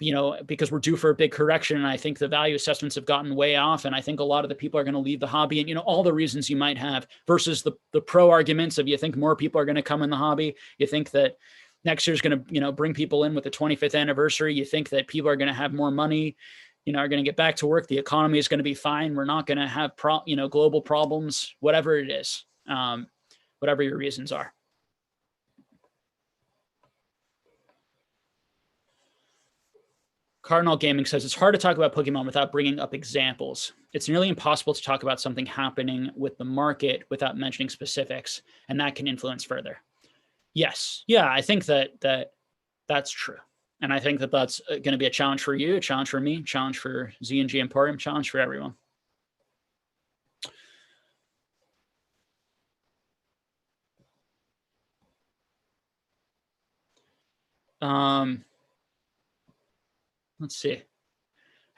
S1: you know, because we're due for a big correction. And I think the value assessments have gotten way off. And I think a lot of the people are going to leave the hobby, and, you know, all the reasons you might have, versus the pro arguments of, you think more people are going to come in the hobby. You think that next year's going to, you know, bring people in with the 25th anniversary. You think that people are going to have more money, you know, are going to get back to work. The economy is going to be fine. We're not going to have global problems, whatever it is, whatever your reasons are. Cardinal Gaming says, it's hard to talk about Pokemon without bringing up examples. It's nearly impossible to talk about something happening with the market without mentioning specifics, and that can influence further. Yes. Yeah, I think that's true. And I think that that's going to be a challenge for you, a challenge for me, challenge for Z&G Emporium, challenge for everyone. Let's see.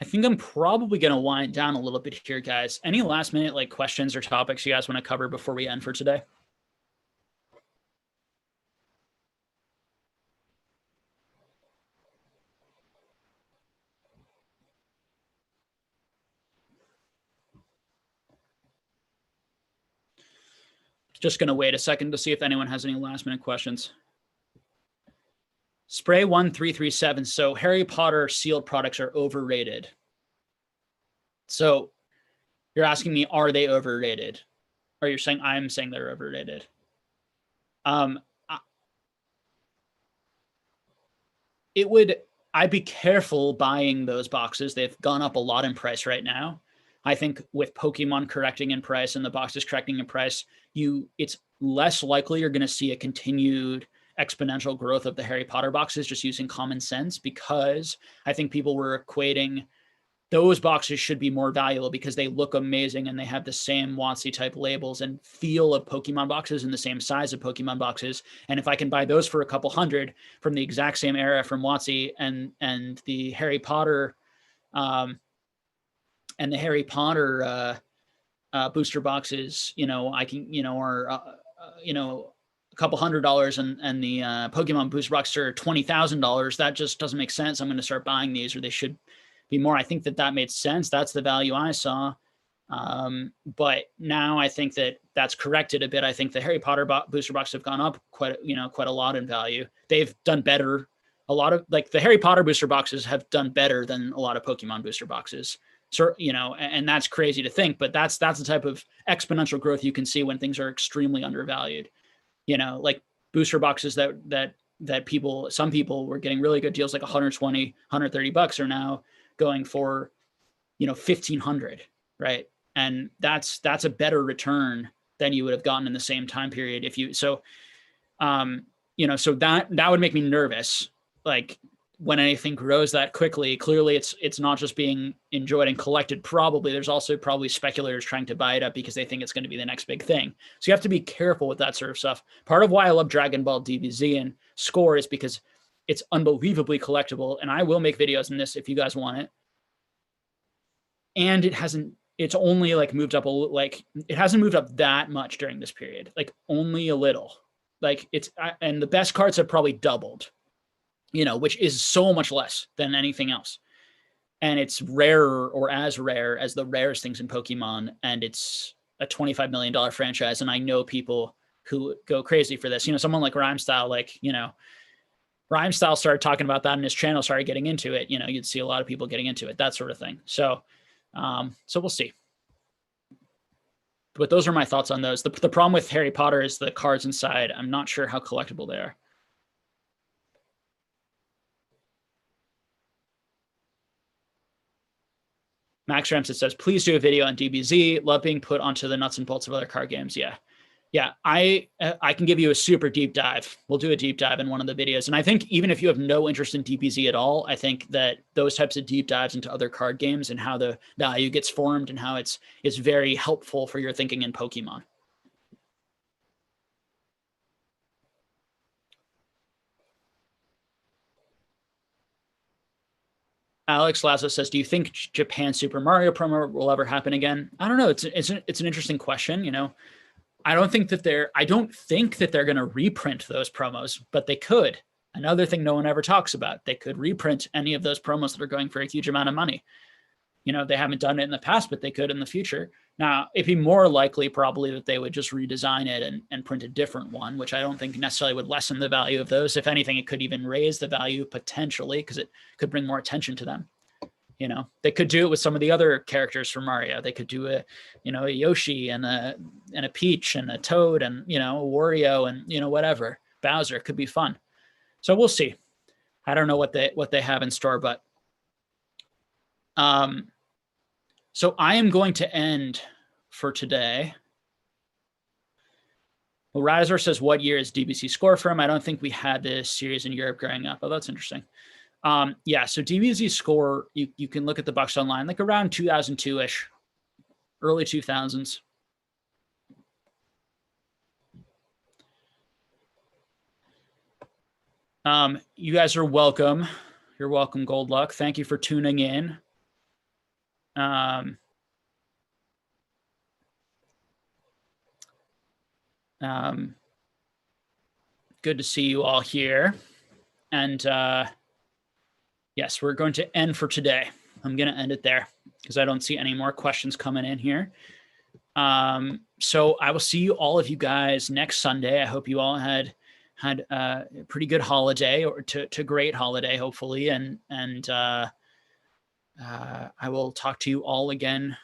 S1: I think I'm probably going to wind down a little bit here, guys. Any last minute like questions or topics you guys want to cover before we end for today? Just going to wait a second to see if anyone has any last minute questions. Spray 1337. So Harry Potter sealed products are overrated. So you're asking me, are they overrated? Or you're saying I'm saying they're overrated? I'd be careful buying those boxes. They've gone up a lot in price right now. I think with Pokemon correcting in price and the boxes correcting in price, it's less likely you're going to see a continued exponential growth of the Harry Potter boxes, just using common sense, because I think people were equating those boxes should be more valuable because they look amazing and they have the same WotC type labels and feel of Pokemon boxes and the same size of Pokemon boxes. And if I can buy those for a couple hundred from the exact same era from WotC and the Harry Potter booster boxes, you know, I can, you know, are you know, a couple $100 and the Pokemon booster boxes are $20,000. That just doesn't make sense. I'm going to start buying these, or they should be more. I think that made sense. That's the value I saw. But now I think that's corrected a bit. I think the Harry Potter booster boxes have gone up quite a lot in value. They've done better. A lot of like the Harry Potter booster boxes have done better than a lot of Pokemon booster boxes. So, you know, and that's crazy to think, but that's the type of exponential growth you can see when things are extremely undervalued. You know, like booster boxes that some people were getting really good deals, like 120, $130 are now going for, you know, 1,500, right? And that's a better return than you would have gotten in the same time period if you, so, you know, so that would make me nervous. Like when anything grows that quickly, clearly it's not just being enjoyed and collected. Probably there's also probably speculators trying to buy it up because they think it's going to be the next big thing. So you have to be careful with that sort of stuff. Part of why I love Dragon Ball DBZ and Score is because it's unbelievably collectible, and I will make videos on this if you guys want it. And it's only like moved up it hasn't moved up that much during this period, like only a little. Like and the best cards have probably doubled, you know, which is so much less than anything else. And it's rarer or as rare as the rarest things in Pokemon. And it's a $25 million franchise. And I know people who go crazy for this, you know, someone like Rhyme Style, like, you know, Rhymestyle started talking about that in his channel, started getting into it, you know, you'd see a lot of people getting into it, that sort of thing. So, so we'll see. But those are my thoughts on those. The problem with Harry Potter is the cards inside. I'm not sure how collectible they are. Max Ramsey says, please do a video on DBZ. Love being put onto the nuts and bolts of other card games. Yeah. Yeah, I can give you a super deep dive. We'll do a deep dive in one of the videos. And I think even if you have no interest in DBZ at all, I think that those types of deep dives into other card games and how the value gets formed and how it's very helpful for your thinking in Pokemon. Alex Lazo says, do you think Japan Super Mario promo will ever happen again? I don't know. It's an interesting question. You know, I don't think that they're going to reprint those promos, but they could. Another thing no one ever talks about, they could reprint any of those promos that are going for a huge amount of money. You know, they haven't done it in the past, but they could in the future. Now, it'd be more likely probably that they would just redesign it and print a different one, which I don't think necessarily would lessen the value of those. If anything, it could even raise the value potentially because it could bring more attention to them. You know, they could do it with some of the other characters from Mario. They could do a Yoshi and a Peach and a Toad and, you know, a Wario and, you know, whatever. Bowser. It could be fun. So we'll see. I don't know what they have in store, but so I am going to end for today. Well, Razor says, what year is DBC score from? I don't think we had this series in Europe growing up. Oh, that's interesting. Yeah, so DBZ score, you can look at the Bucks online, like around 2002-ish, early 2000s. You guys are welcome. You're welcome, Gold Luck. Thank you for tuning in. Good to see you all here. And yes, we're going to end for today. I'm going to end it there because I don't see any more questions coming in here. So I will see all of you guys next Sunday. I hope you all had a pretty good holiday, or to great holiday, hopefully. And I will talk to you all again